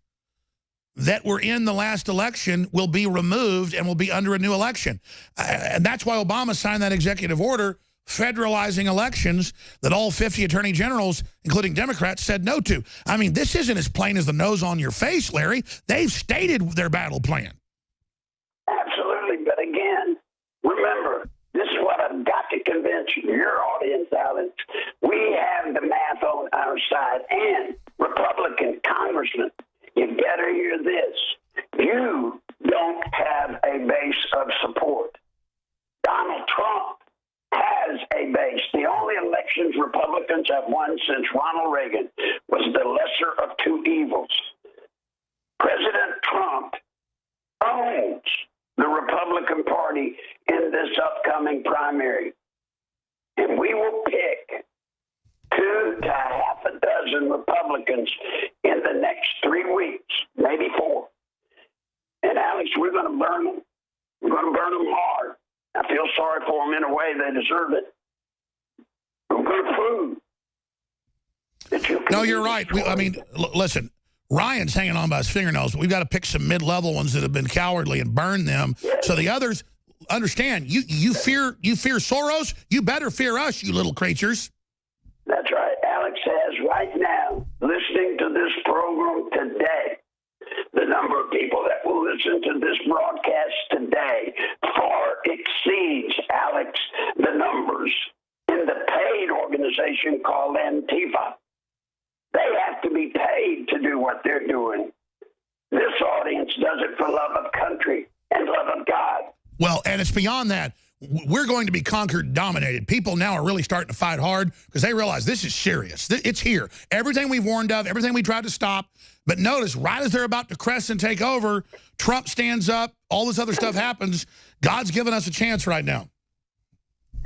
that were in the last election will be removed and will be under a new election. And that's why Obama signed that executive order federalizing elections that all 50 attorney generals, including Democrats, said no to. I mean, this isn't as plain as the nose on your face, Larry. They've stated their battle plan. Absolutely, but again, remember, this is what I've got to convince your audience, Alex. We have the math on our side, and Republican congressmen, you better hear this. You don't have a base of support. Donald Trump has a base. The only elections Republicans have won since Ronald Reagan was the lesser of 2 evils. President Trump owns the Republican Party in this upcoming primary. And we will pick 2 to half a dozen Republicans in the next 3 weeks, maybe 4. And Alex, we're going to burn them. We're going to burn them hard. I feel sorry for them in a way. They deserve it. We're going to prove that you can. No, you're right. I mean, listen. Ryan's hanging on by his fingernails, but we've got to pick some mid-level ones that have been cowardly and burn them. Yes. So the others understand. You fear Soros? You better fear us, you little creatures. That's right. Alex says right now, listening to this program today, the number of people that will listen to this broadcast today far exceeds, Alex, the numbers in the paid organization called Antifa. They have to be paid to do what they're doing. This audience does it for love of country and love of God. Well, and it's beyond that. We're going to be conquered, dominated. People now are really starting to fight hard because they realize this is serious. It's here. Everything we've warned of, everything we tried to stop. But notice, right as they're about to crest and take over, Trump stands up, all this other stuff happens. God's given us a chance right now.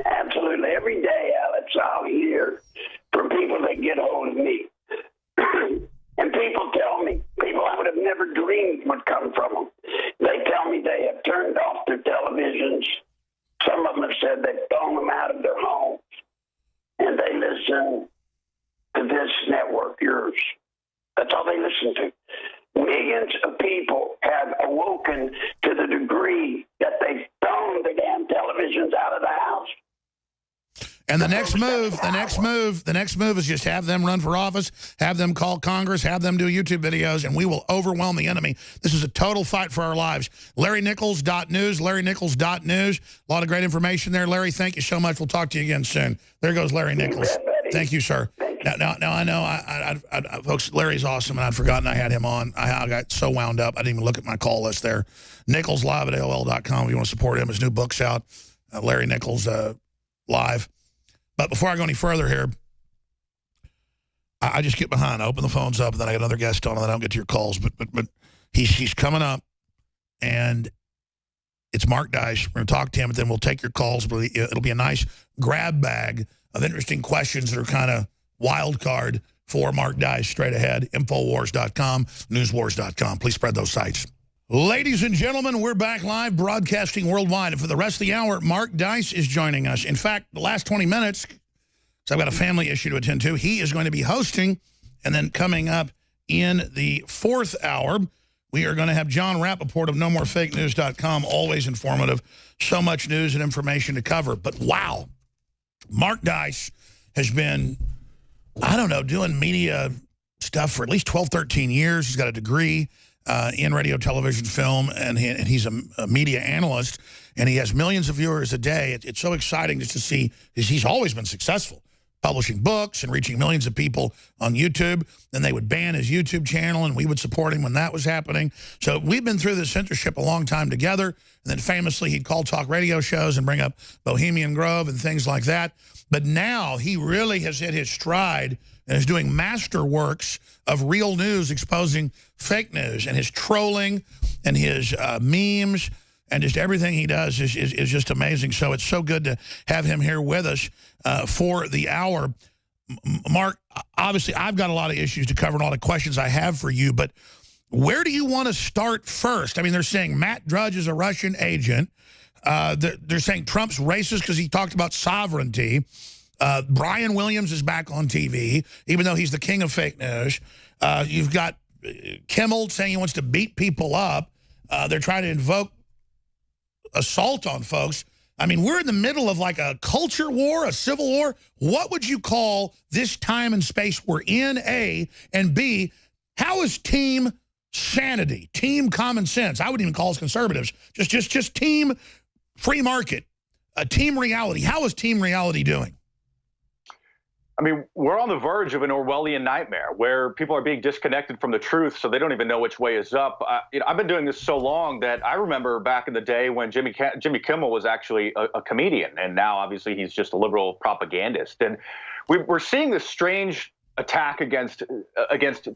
Absolutely. Every day, Alex, I'll hear from people that get hold of me. And people tell me, people I would have never dreamed would come from them. They tell me they have turned off their televisions. Some of them have said they've thrown them out of their homes. And they listen to this network, yours. That's all they listen to. Millions of people have awoken to the degree that they've thrown the damn televisions out of the house. And the next move is just have them run for office, have them call Congress, have them do YouTube videos, and we will overwhelm the enemy. This is a total fight for our lives. LarryNichols.news, LarryNichols.news. A lot of great information there. Larry, thank you so much. We'll talk to you again soon. There goes Larry Nichols. Thank you, sir. Now I know, folks, Larry's awesome, and I'd forgotten I had him on. I got so wound up, I didn't even look at my call list there. Nichols live at AOL.com if you want to support him. His new book's out, Larry Nichols live. But before I go any further here, I just get behind. I open the phones up, and then I get another guest on, and then I don't get to your calls. But he's coming up, and it's Mark Dice. We're going to talk to him, and then we'll take your calls. But it'll be a nice grab bag of interesting questions that are kind of wild card for Mark Dice straight ahead. Infowars.com, newswars.com. Please spread those sites. Ladies and gentlemen, we're back live, broadcasting worldwide. And for the rest of the hour, Mark Dice is joining us. In fact, the last 20 minutes, because I've got a family issue to attend to, he is going to be hosting. And then coming up in the fourth hour, we are going to have John Rappaport of NoMoreFakeNews.com, always informative. So much news and information to cover. But wow, Mark Dice has been, I don't know, doing media stuff for at least 12, 13 years. He's got a degree in radio, television, film, and he's a media analyst, and he has millions of viewers a day. It's so exciting just to see, he's always been successful, publishing books and reaching millions of people on YouTube. Then they would ban his YouTube channel, and we would support him when that was happening. So we've been through this censorship a long time together, and then famously he'd call talk radio shows and bring up Bohemian Grove and things like that. But now he really has hit his stride and is doing masterworks of real news, exposing fake news, and his trolling and his memes and just everything he does is just amazing. So it's so good to have him here with us for the hour. Mark, obviously I've got a lot of issues to cover and a lot of questions I have for you, but where do you want to start first? I mean, they're saying Matt Drudge is a Russian agent. They're saying Trump's racist because he talked about sovereignty. Brian Williams is back on TV, even though he's the king of fake news. You've got Kimmel saying he wants to beat people up. They're trying to invoke assault on folks. I mean, we're in the middle of like a culture war, a civil war. What would you call this time and space we're in, A? And B, how is team sanity, team common sense? I wouldn't even call us conservatives. Just team free market, team reality. How is team reality doing? I mean, we're on the verge of an Orwellian nightmare where people are being disconnected from the truth, so they don't even know which way is up. I've been doing this so long that I remember back in the day when Jimmy Kimmel was actually a comedian, and now obviously he's just a liberal propagandist. And we're seeing this strange attack against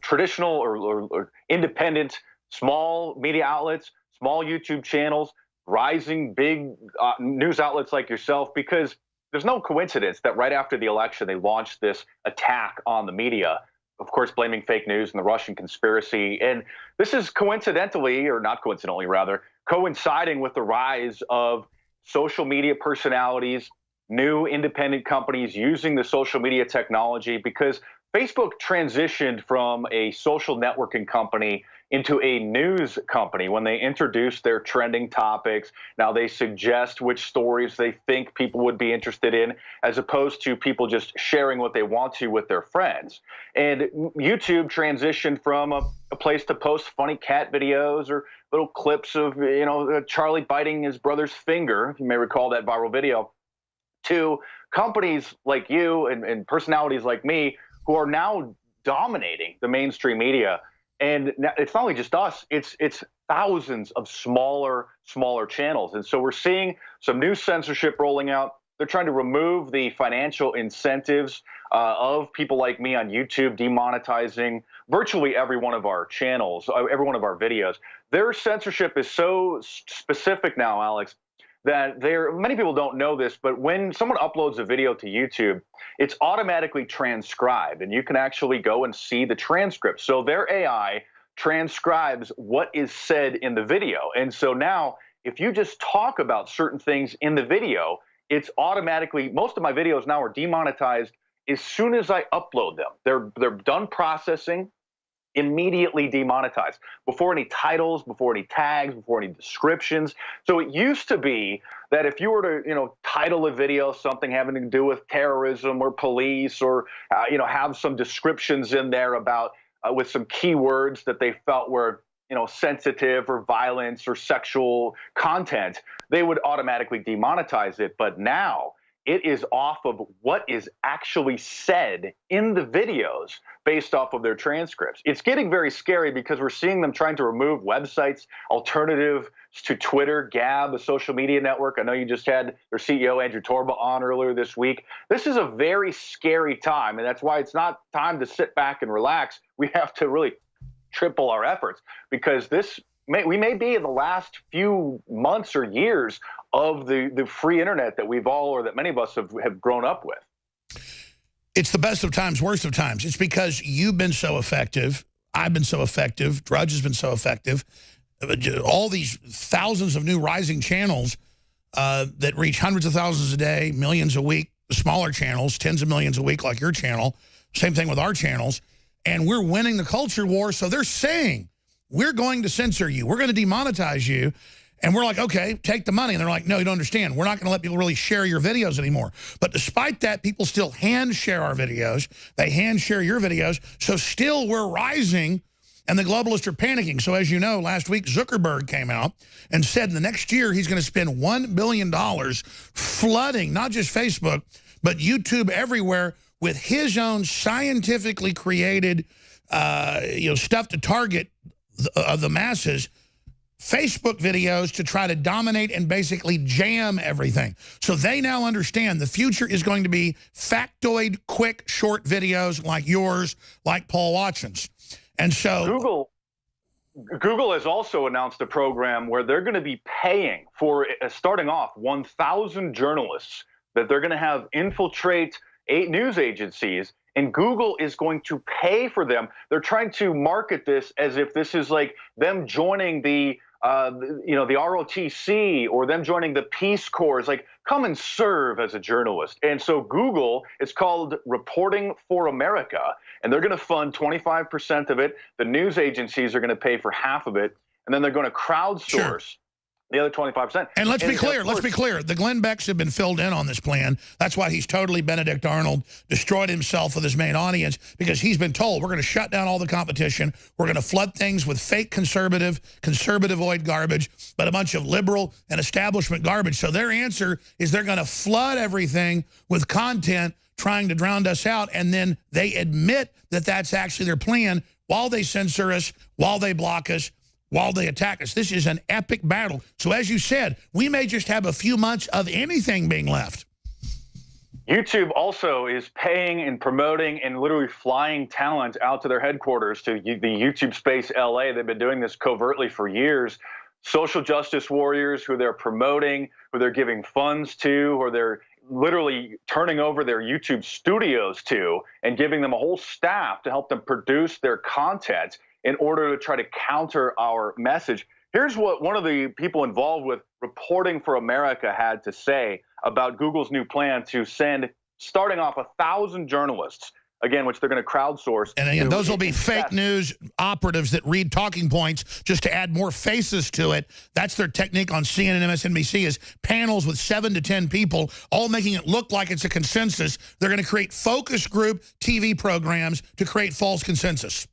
traditional or independent small media outlets, small YouTube channels, rising big news outlets like yourself, because there's no coincidence that right after the election, they launched this attack on the media, of course, blaming fake news and the Russian conspiracy. And this is coincidentally, or not coincidentally rather, coinciding with the rise of social media personalities, new independent companies using the social media technology, because Facebook transitioned from a social networking company into a news company when they introduced their trending topics. Now they suggest which stories they think people would be interested in, as opposed to people just sharing what they want to with their friends. And YouTube transitioned from a place to post funny cat videos or little clips of, Charlie biting his brother's finger, if you may recall that viral video, to companies like you and personalities like me who are now dominating the mainstream media. And it's not only just us, it's thousands of smaller channels. And so we're seeing some new censorship rolling out. They're trying to remove the financial incentives of people like me on YouTube, demonetizing virtually every one of our channels, every one of our videos. Their censorship is so specific now, Alex, that many people don't know this, but when someone uploads a video to YouTube, it's automatically transcribed, and you can actually go and see the transcript. So their AI transcribes what is said in the video. And so now, if you just talk about certain things in the video, it's automatically, most of my videos now are demonetized as soon as I upload them. They're done processing, immediately demonetized, before any titles, before any tags, before any descriptions. So it used to be that if you were to, title a video something having to do with terrorism or police, or have some descriptions in there about with some keywords that they felt were sensitive or violence or sexual content, they would automatically demonetize it. But now it is off of what is actually said in the videos based off of their transcripts. It's getting very scary because we're seeing them trying to remove websites, alternative to Twitter, Gab, a social media network. I know you just had their CEO, Andrew Torba, on earlier this week. This is a very scary time, and that's why it's not time to sit back and relax. We have to really triple our efforts, because we may be in the last few months or years of the free internet that we've all, or that many of us have grown up with. It's the best of times, worst of times. It's because you've been so effective, I've been so effective, Drudge has been so effective, all these thousands of new rising channels that reach hundreds of thousands a day, millions a week, smaller channels, tens of millions a week like your channel, same thing with our channels, and we're winning the culture war. So they're saying, we're going to censor you, we're going to demonetize you. And we're like, okay, take the money. And they're like, no, you don't understand. We're not going to let people really share your videos anymore. But despite that, people still hand share our videos. They hand share your videos. So still we're rising, and the globalists are panicking. So as you know, last week Zuckerberg came out and said in the next year he's going to spend $1 billion flooding not just Facebook, but YouTube everywhere with his own scientifically created stuff to target the masses. Facebook videos to try to dominate and basically jam everything. So they now understand the future is going to be factoid, quick, short videos like yours, like Paul Watson's. And so Google has also announced a program where they're going to be paying for, starting off, 1,000 journalists that they're going to have infiltrate 8 news agencies, and Google is going to pay for them. They're trying to market this as if this is like them joining the ROTC or them joining the Peace Corps. It's like, come and serve as a journalist. And so Google, it's called Reporting for America, and they're going to fund 25% of it. The news agencies are going to pay for half of it, and then they're going to crowdsource the other 25%. And let's be clear, the Glenn Becks have been filled in on this plan. That's why he's totally Benedict Arnold, destroyed himself with his main audience, because he's been told we're going to shut down all the competition. We're going to flood things with fake conservativoid garbage, but a bunch of liberal and establishment garbage. So their answer is they're going to flood everything with content trying to drown us out, and then they admit that that's actually their plan while they censor us, while they block us, while they attack us. This is an epic battle. So as you said, we may just have a few months of anything being left. YouTube also is paying and promoting and literally flying talent out to their headquarters, to the YouTube Space LA. They've been doing this covertly for years. Social justice warriors who they're promoting, who they're giving funds to, or they're literally turning over their YouTube studios to and giving them a whole staff to help them produce their content in order to try to counter our message. Here's what one of the people involved with Reporting for America had to say about Google's new plan to send, starting off, 1,000 journalists, again, which they're going to crowdsource. And again, those will be fake news operatives that read talking points just to add more faces to it. That's their technique on CNN and MSNBC, is panels with 7 to 10 people, all making it look like it's a consensus. They're going to create focus group TV programs to create false consensus.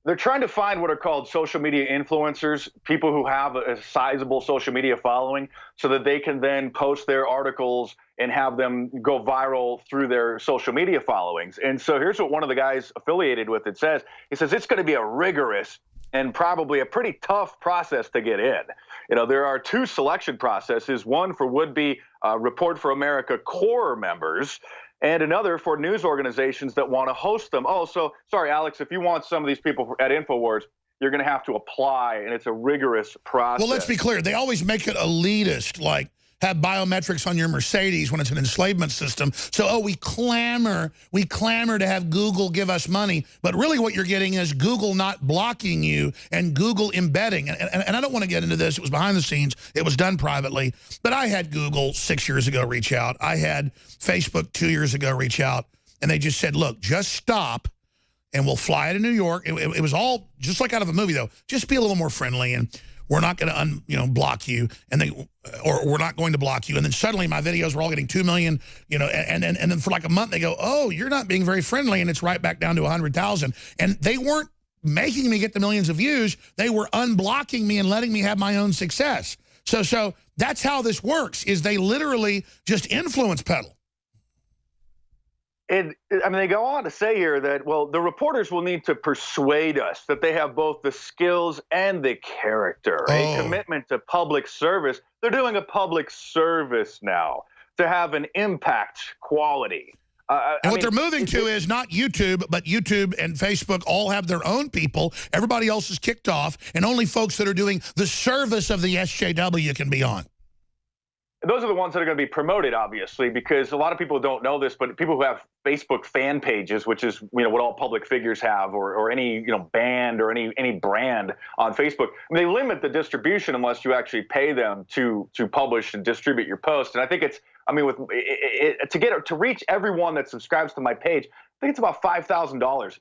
They're trying to find what are called social media influencers, people who have a sizable social media following, so that they can then post their articles and have them go viral through their social media followings. And so here's what one of the guys affiliated with it says. He says it's going to be a rigorous and probably a pretty tough process to get in. You know, there are two selection processes, one for would-be Report for America core members, and another for news organizations that want to host them. Oh, so sorry, Alex, if you want some of these people at InfoWars, you're going to have to apply, and it's a rigorous process. Well, let's be clear. They always make it elitist, like have biometrics on your Mercedes when it's an enslavement system. So, oh, we clamor to have Google give us money. But really what you're getting is Google not blocking you and Google embedding. And I don't want to get into this. It was behind the scenes. It was done privately. But I had Google 6 years ago reach out. I had Facebook 2 years ago reach out. And they just said, look, just stop and we'll fly to New York. It was all just like out of a movie, though. Just be a little more friendly, and we're not going to block you, or we're not going to block you. And then suddenly my videos were all getting 2 million, and then for like a month they go, oh, you're not being very friendly, and it's right back down to 100,000. And they weren't making me get the millions of views. They were unblocking me and letting me have my own success. So that's how this works, is they literally just influence peddle. I mean, they go on to say here that, well, the reporters will need to persuade us that they have both the skills and the character, a commitment to public service. They're doing a public service now to have an impact quality. And what they're moving to is not YouTube, but YouTube and Facebook all have their own people. Everybody else is kicked off, and only folks that are doing the service of the SJW can be on. Those are the ones that are going to be promoted, obviously, because a lot of people don't know this, but people who have Facebook fan pages, which is what all public figures have, or any band or any brand on Facebook, I mean, they limit the distribution unless you actually pay them to publish and distribute your post. And I think it's, I mean, to reach everyone that subscribes to my page, I think it's about $5,000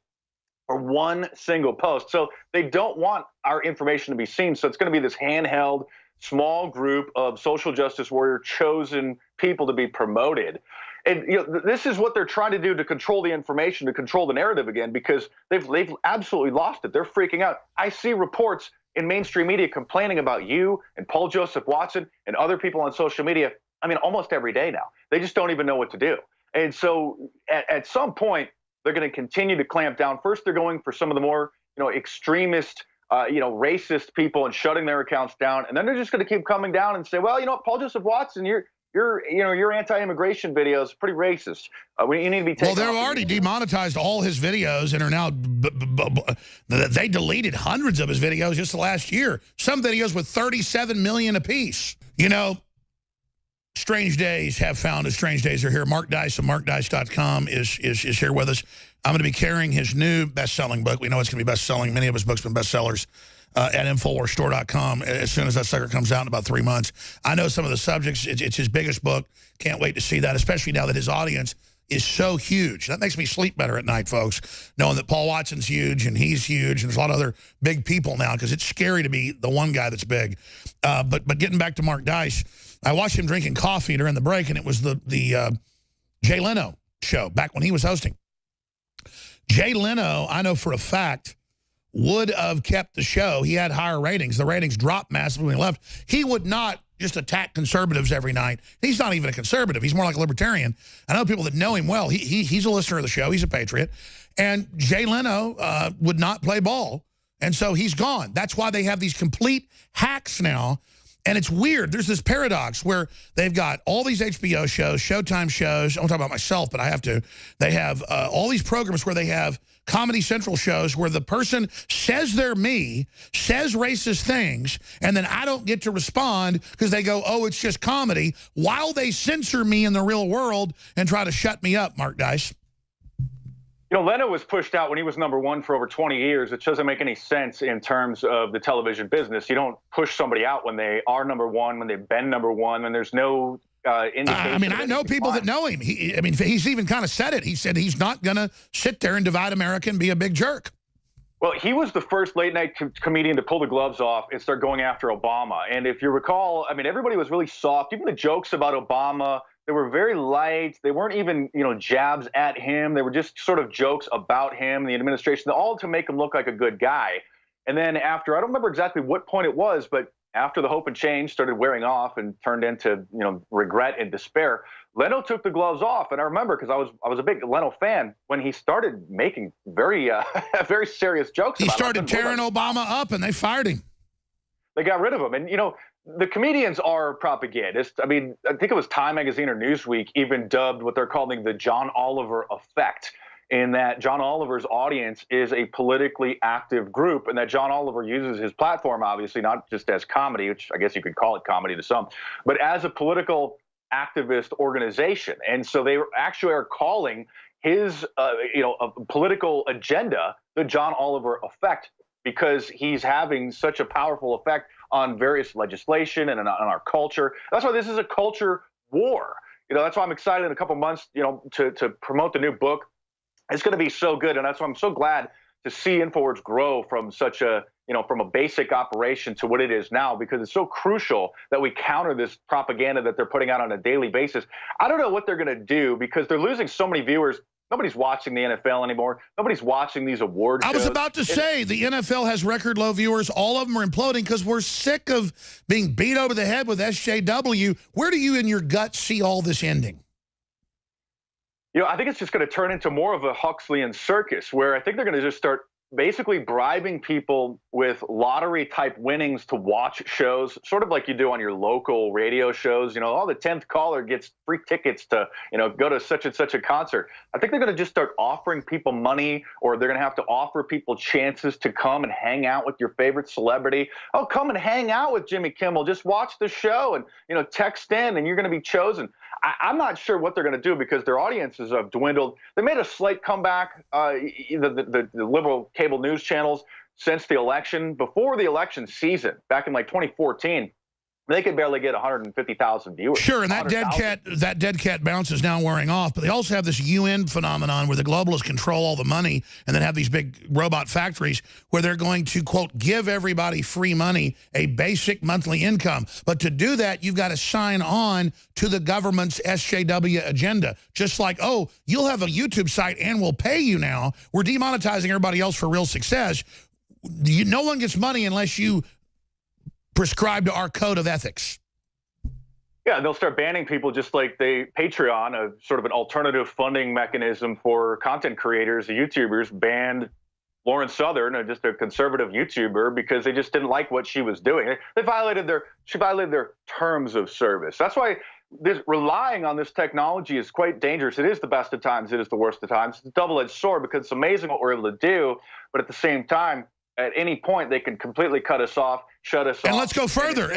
for one single post. So they don't want our information to be seen. So it's going to be this handheld, small group of social justice warrior chosen people to be promoted. And this is what they're trying to do to control the information, to control the narrative again, because they've absolutely lost it. They're freaking out. I see reports in mainstream media complaining about you and Paul Joseph Watson and other people on social media, I mean, almost every day now. They just don't even know what to do. And so at some point, they're going to continue to clamp down. First, they're going for some of the more extremist, racist people and shutting their accounts down, and then they're just going to keep coming down and say, well, Paul Joseph Watson, your anti-immigration videos pretty racist. You need to be taken. Well, they've already demonetized all his videos and are now they deleted hundreds of his videos just the last year. Some videos with 37 million apiece. Strange days have found us. Strange days are here. Mark Dice of markdice.com is here with us. I'm going to be carrying his new best-selling book. We know it's going to be best-selling. Many of his books have been bestsellers at InfoWarsStore.com as soon as that sucker comes out in about 3 months. I know some of the subjects. It's his biggest book. Can't wait to see that, especially now that his audience is so huge. That makes me sleep better at night, folks, knowing that Paul Watson's huge and he's huge and there's a lot of other big people now, because it's scary to be the one guy that's big. But getting back to Mark Dice, I watched him drinking coffee during the break, and it was the Jay Leno show back when he was hosting. Jay Leno, I know for a fact, would have kept the show. He had higher ratings. The ratings dropped massively when he left. He would not just attack conservatives every night. He's not even a conservative. He's more like a libertarian. I know people that know him well. He's a listener of the show. He's a patriot. And Jay Leno would not play ball, and so he's gone. That's why they have these complete hacks now. And it's weird. There's this paradox where they've got all these HBO shows, Showtime shows. I won't talk about myself, but I have to. They have all these programs where they have Comedy Central shows where the person says they're me, says racist things, and then I don't get to respond because they go, oh, it's just comedy, while they censor me in the real world and try to shut me up, Mark Dice. Leno was pushed out when he was #1 for over 20 years, which doesn't make any sense in terms of the television business. You don't push somebody out when they are #1, when they've been #1, when there's no indication. I mean, I know people that know him. He's even kind of said it. He said he's not going to sit there and divide America and be a big jerk. Well, he was the first late-night comedian to pull the gloves off and start going after Obama. And if you recall, I mean, everybody was really soft. Even the jokes about Obama They were very light. They weren't even, jabs at him. They were just sort of jokes about him, the administration, all to make him look like a good guy. And then after, I don't remember exactly what point it was, but after the hope and change started wearing off and turned into, regret and despair, Leno took the gloves off. And I remember, because I was a big Leno fan, when he started making very, very serious jokes. He started tearing Obama up, and they fired him. They got rid of him. And, the comedians are propagandists. I mean, I think it was Time Magazine or Newsweek even dubbed what they're calling the John Oliver effect, in that John Oliver's audience is a politically active group, and that John Oliver uses his platform, obviously, not just as comedy, which I guess you could call it comedy to some, but as a political activist organization. And so they actually are calling his, a political agenda the John Oliver effect, because he's having such a powerful effect on various legislation and on our culture. That's why this is a culture war. That's why I'm excited in a couple months, to promote the new book. It's going to be so good, and that's why I'm so glad to see InfoWars grow from such a, from a basic operation to what it is now, because it's so crucial that we counter this propaganda that they're putting out on a daily basis. I don't know what they're going to do, because they're losing so many viewers. Nobody's watching the NFL anymore. Nobody's watching these award shows. I was about to say, the NFL has record low viewers. All of them are imploding because we're sick of being beat over the head with SJW. Where do you in your gut see all this ending? I think it's just going to turn into more of a Huxleyan circus, where I think they're going to just start basically bribing people with lottery-type winnings to watch shows, sort of like you do on your local radio shows. The 10th caller gets free tickets to, go to such and such a concert. I think they're going to just start offering people money, or they're going to have to offer people chances to come and hang out with your favorite celebrity. Oh, come and hang out with Jimmy Kimmel. Just watch the show and, text in, and you're going to be chosen. I'm not sure what they're going to do, because their audiences have dwindled. They made a slight comeback, the liberal cable news channels, since the election. Before the election season, back in like 2014, they could barely get 150,000 viewers. Sure, and that dead cat bounce is now wearing off. But they also have this UN phenomenon where the globalists control all the money and then have these big robot factories where they're going to, quote, give everybody free money, a basic monthly income. But to do that, you've got to sign on to the government's SJW agenda. Just like, oh, you'll have a YouTube site and we'll pay you now. We're demonetizing everybody else for real success. No one gets money unless you prescribe to our code of ethics. Yeah, they'll start banning people, just like Patreon, a sort of an alternative funding mechanism for content creators, the YouTubers, banned Lauren Southern, just a conservative YouTuber, because they just didn't like what she was doing. She violated their terms of service. That's why relying on this technology is quite dangerous. It is the best of times. It is the worst of times. It's a double-edged sword, because it's amazing what we're able to do, but at the same time, at any point, they can completely cut us off, shut us off. And let's go further.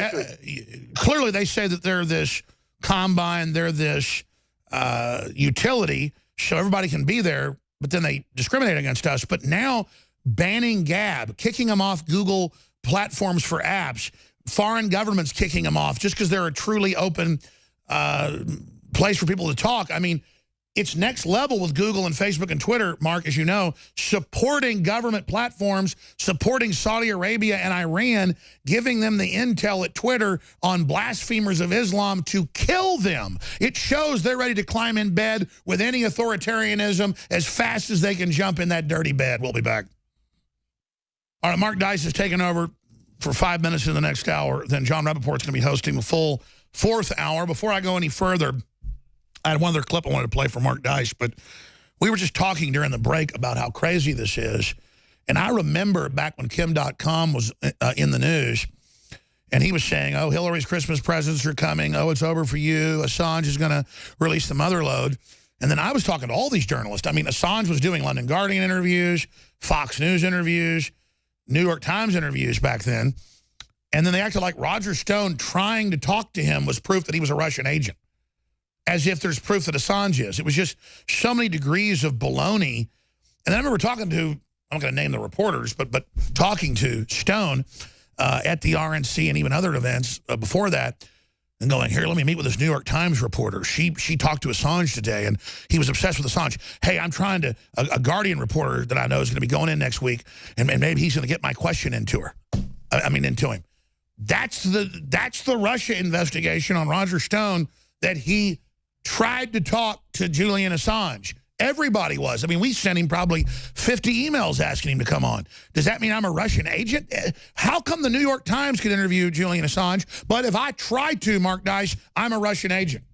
Clearly, they say that they're this combine, they're this utility, so everybody can be there, but then they discriminate against us. But now, banning Gab, kicking them off Google platforms for apps, foreign governments kicking them off just because they're a truly open place for people to talk. I mean, it's next level with Google and Facebook and Twitter, Mark, as you know, supporting government platforms, supporting Saudi Arabia and Iran, giving them the intel at Twitter on blasphemers of Islam to kill them. It shows they're ready to climb in bed with any authoritarianism as fast as they can jump in that dirty bed. We'll be back. All right, Mark Dice is taking over for 5 minutes in the next hour. Then John Rappaport's going to be hosting the full fourth hour. Before I go any further, I had one other clip I wanted to play for Mark Dice, but we were just talking during the break about how crazy this is. And I remember back when Kim.com was in the news, and he was saying, oh, Hillary's Christmas presents are coming. Oh, it's over for you. Assange is going to release the mother load. And then I was talking to all these journalists. I mean, Assange was doing London Guardian interviews, Fox News interviews, New York Times interviews back then. And then they acted like Roger Stone trying to talk to him was proof that he was a Russian agent, as if there's proof that Assange is. It was just so many degrees of baloney. And I remember talking to, I'm not going to name the reporters, but talking to Stone at the RNC and even other events before that, and going, here, let me meet with this New York Times reporter. She talked to Assange today, and he was obsessed with Assange. Hey, I'm trying to, a Guardian reporter that I know is going to be going in next week, and maybe he's going to get my question into her. Into him. That's the Russia investigation on Roger Stone that he tried to talk to Julian Assange. Everybody was. I mean, we sent him probably 50 emails asking him to come on. Does that mean I'm a Russian agent? How come the New York Times could interview Julian Assange, but if I tried to, Mark Dice, I'm a Russian agent?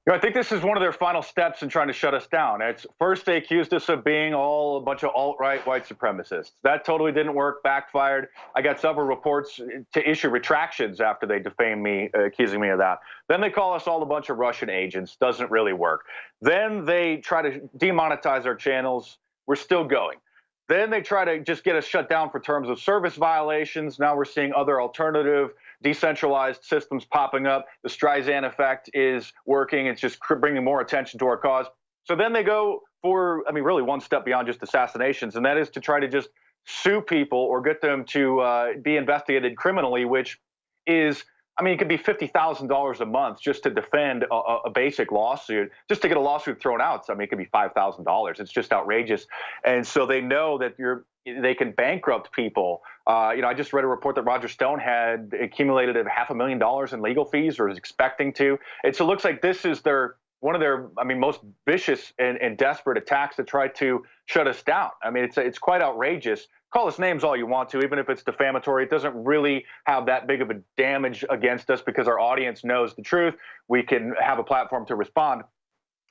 I think this is one of their final steps in trying to shut us down. It's first they accused us of being all a bunch of alt-right white supremacists. That totally didn't work, backfired. I got several reports to issue retractions after they defamed me, accusing me of that. Then they call us all a bunch of Russian agents. Doesn't really work. Then they try to demonetize our channels. We're still going. Then they try to just get us shut down for terms of service violations. Now we're seeing other alternative decentralized systems popping up. The Streisand effect is working. It's just bringing more attention to our cause. So then they go for, I mean, really one step beyond just assassinations, and that is to try to just sue people or get them to be investigated criminally, which is, I mean, it could be $50,000 a month just to defend a basic lawsuit, just to get a lawsuit thrown out. So, I mean, it could be $5,000. It's just outrageous. And so they know that they can bankrupt people. You know, I just read a report that Roger Stone had accumulated $500,000 in legal fees, or is expecting to. And so it looks like this is one of their, I mean, most vicious and desperate attacks to try to shut us down. I mean, it's quite outrageous. Call us names all you want to, even if it's defamatory. It doesn't really have that big of a damage against us because our audience knows the truth. We can have a platform to respond,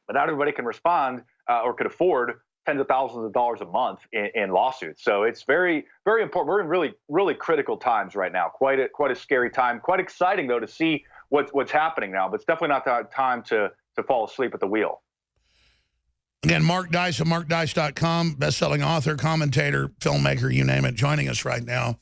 but not everybody can respond or could afford tens of thousands of dollars a month in lawsuits. So it's very, very important. We're in really, really critical times right now. Quite a scary time. Quite exciting though to see what's happening now. But it's definitely not the time to fall asleep at the wheel. Again, Mark Dice of MarkDice.com, best-selling author, commentator, filmmaker, you name it, joining us right now.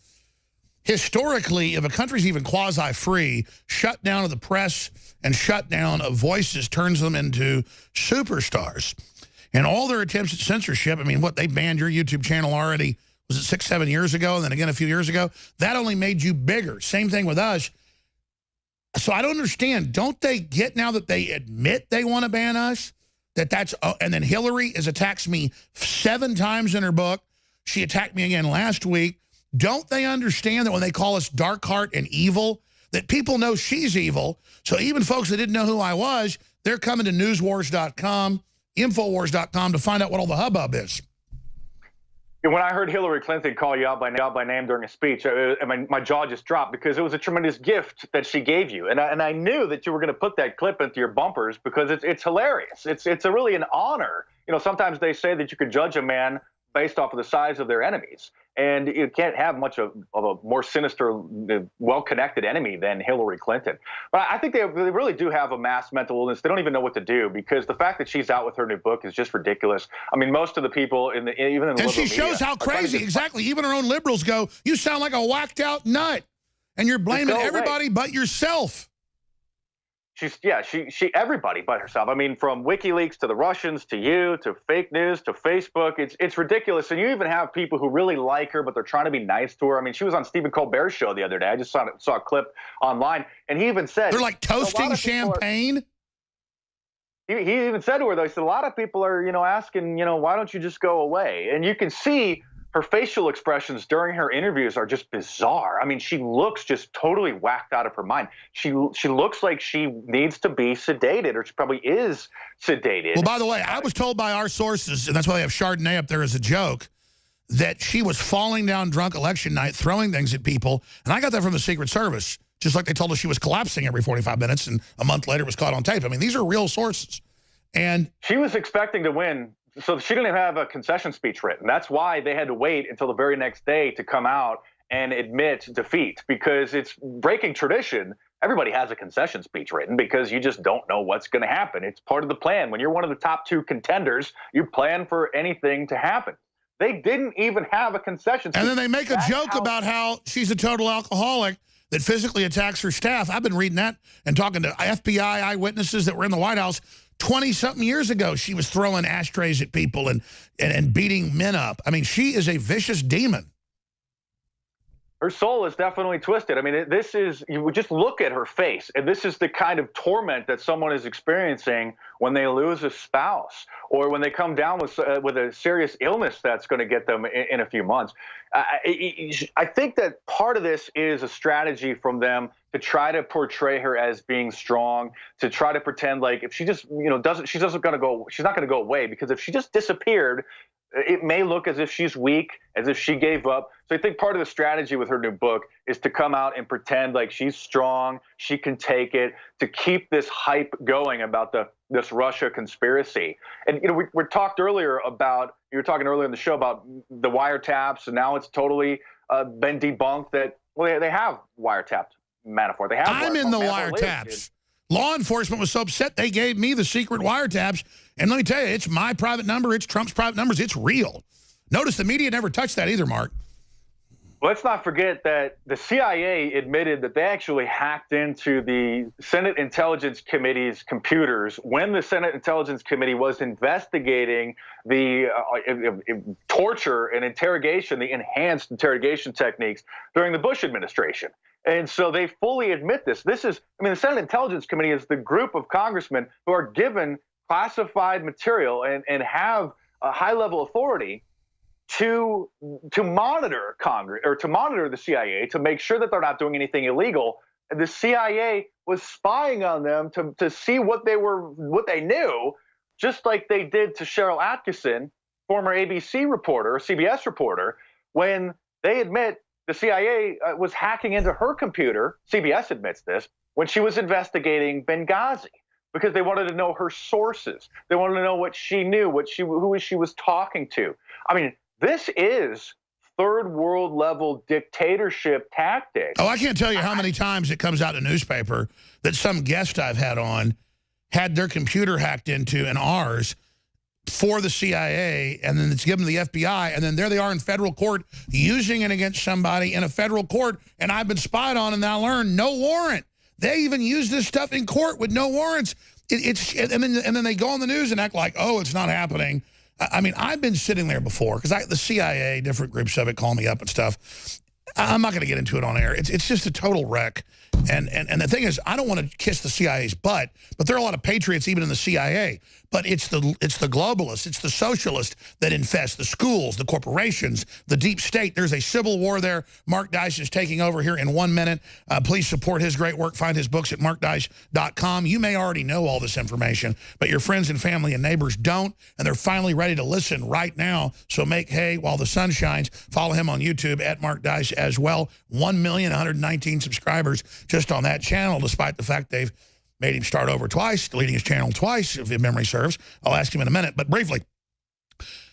Historically, if a country's even quasi-free, shutdown of the press and shutdown of voices turns them into superstars. And all their attempts at censorship, I mean, what, they banned your YouTube channel already, was it 6, 7 years ago, and then again a few years ago? That only made you bigger. Same thing with us. So I don't understand. Don't they get now that they admit they want to ban us? That's and then Hillary has attacked me 7 times in her book. She attacked me again last week. Don't they understand that when they call us dark heart and evil, that people know she's evil? So even folks that didn't know who I was, they're coming to newswars.com, infowars.com to find out what all the hubbub is. When I heard Hillary Clinton call you out by name during a speech, my jaw just dropped because it was a tremendous gift that she gave you. And I knew that you were going to put that clip into your bumpers because it's hilarious. It's really an honor. You know, sometimes they say that you could judge a man based off of the size of their enemies. And you can't have much of a more sinister, well-connected enemy than Hillary Clinton. But I think they really do have a mass mental illness. They don't even know what to do because the fact that she's out with her new book is just ridiculous. I mean, most of the people, even in the liberal media. And she shows how crazy, exactly. Even her own liberals go, you sound like a whacked-out nut. And you're blaming everybody but yourself. She everybody but herself. I mean, from WikiLeaks to the Russians to you to fake news to Facebook, it's ridiculous. And you even have people who really like her, but they're trying to be nice to her. I mean, she was on Stephen Colbert's show the other day. I just saw a clip online, and he even said they're like toasting champagne. He even said to her though, he said a lot of people are asking why don't you just go away? And you can see her facial expressions during her interviews are just bizarre. I mean, she looks just totally whacked out of her mind. She looks like she needs to be sedated, or she probably is sedated. Well, by the way, I was told by our sources, and that's why they have Chardonnay up there as a joke, that she was falling down drunk election night, throwing things at people. And I got that from the Secret Service, just like they told us she was collapsing every 45 minutes, and a month later was caught on tape. I mean, these are real sources. And she was expecting to win. So she didn't even have a concession speech written. That's why they had to wait until the very next day to come out and admit defeat, because it's breaking tradition. Everybody has a concession speech written because you just don't know what's going to happen. It's part of the plan. When you're one of the top 2 contenders, you plan for anything to happen. They didn't even have a concession speech. And then they make a joke about how she's a total alcoholic that physically attacks her staff. I've been reading that and talking to FBI eyewitnesses that were in the White House 20-something years ago. She was throwing ashtrays at people and beating men up. I mean, she is a vicious demon. Her soul is definitely twisted. I mean, this is, you would just look at her face, and this is the kind of torment that someone is experiencing when they lose a spouse or when they come down with a serious illness that's going to get them in a few months. I think that part of this is a strategy from them to try to portray her as being strong, to try to pretend like if she just, she's not going to go away, because if she just disappeared, it may look as if she's weak, as if she gave up. So I think part of the strategy with her new book is to come out and pretend like she's strong, she can take it, to keep this hype going about this Russia conspiracy. And we talked earlier about, you were talking earlier in the show about the wiretaps, and now it's totally been debunked that, well, they have wiretapped Manafort. They have. I'm in the wiretaps. Law enforcement was so upset they gave me the secret wiretaps. And let me tell you, it's my private number. It's Trump's private numbers. It's real. Notice the media never touched that either, Mark. Let's not forget that the CIA admitted that they actually hacked into the Senate Intelligence Committee's computers when the Senate Intelligence Committee was investigating the torture and interrogation, the enhanced interrogation techniques during the Bush administration. And so they fully admit this. This is, I mean, the Senate Intelligence Committee is the group of congressmen who are given classified material and have a high-level authority to monitor Congress, or to monitor the CIA, to make sure that they're not doing anything illegal. And the CIA was spying on them to see what they knew, just like they did to Cheryl Atkinson, former ABC reporter, or CBS reporter, when they admit the CIA was hacking into her computer. CBS admits this, when she was investigating Benghazi, because they wanted to know her sources. They wanted to know what she knew, who she was talking to. I mean, this is third world level dictatorship tactics. Oh, I can't tell you how many times it comes out in a newspaper that some guest I've had on had their computer hacked into, and ours, for the CIA, and then it's given to the FBI, and then there they are in federal court using it against somebody in a federal court, and I've been spied on, and I learned no warrant. They even use this stuff in court with no warrants. And then they go on the news and act like, oh, it's not happening. I mean, I've been sitting there before, because the CIA, different groups of it, call me up and stuff. I'm not going to get into it on air. It's just a total wreck. And the thing is, I don't want to kiss the CIA's butt, but there are a lot of patriots even in the CIA. But it's the globalists, it's the socialists that infest the schools, the corporations, the deep state. There's a civil war there. Mark Dice is taking over here in 1 minute. Please support his great work. Find his books at markdice.com. You may already know all this information, but your friends and family and neighbors don't, and they're finally ready to listen right now. So make hay while the sun shines. Follow him on YouTube at Mark Dice as well. 1,119,000 subscribers just on that channel, despite the fact they've made him start over twice, deleting his channel twice, if memory serves. I'll ask him in a minute. But briefly,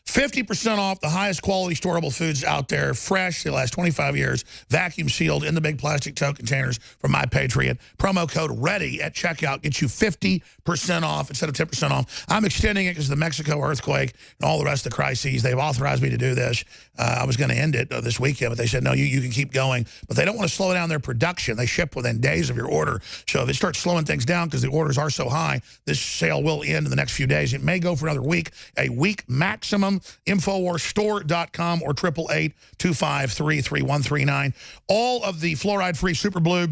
50% off the highest quality storable foods out there, fresh, they last 25 years, vacuum sealed in the big plastic tote containers from My Patriot. Promo code READY at checkout gets you 50% off instead of 10% off. I'm extending it because of the Mexico earthquake and all the rest of the crises. They've authorized me to do this. I was going to end it this weekend, but they said, no, you can keep going. But they don't want to slow down their production. They ship within days of your order. So if it starts slowing things down because the orders are so high, this sale will end in the next few days. It may go for another week, a week maximum. InfoWarsStore.com or 888-253-3139. All of the fluoride-free Super Blue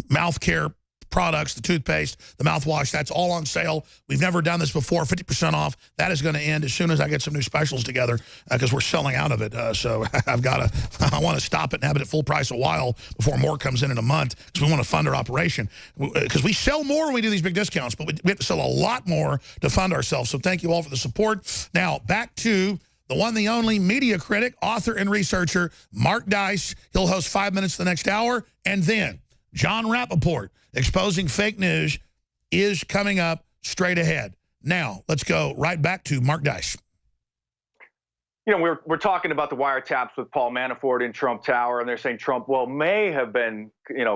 mouth care products, the toothpaste, the mouthwash, that's all on sale. We've never done this before, 50% off. That is going to end as soon as I get some new specials together because we're selling out of it. So I want to stop it and have it at full price a while before more comes in a month because we want to fund our operation. Because we sell more when we do these big discounts, but we have to sell a lot more to fund ourselves. So thank you all for the support. Now, back to the one, the only media critic, author, and researcher, Mark Dice. He'll host 5 Minutes the next hour. And then John Rappaport, exposing fake news, is coming up straight ahead. Now, let's go right back to Mark Dice. You know, we're talking about the wiretaps with Paul Manafort in Trump Tower, and they're saying Trump, may have been,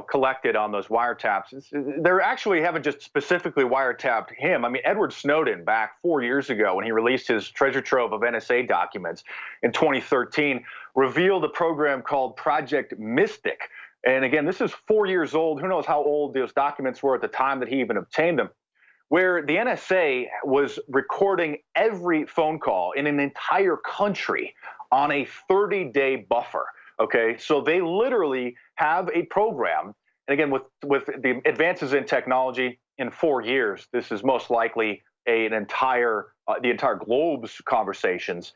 collected on those wiretaps. They actually haven't just specifically wiretapped him. I mean, Edward Snowden, back 4 years ago when he released his treasure trove of NSA documents in 2013, revealed a program called Project Mystic. And again, this is 4 years old. Who knows how old those documents were at the time that he even obtained them, where the NSA was recording every phone call in an entire country on a 30-day buffer. Okay, so they literally have a program, and again, with the advances in technology, in 4 years, this is most likely the entire globe's conversations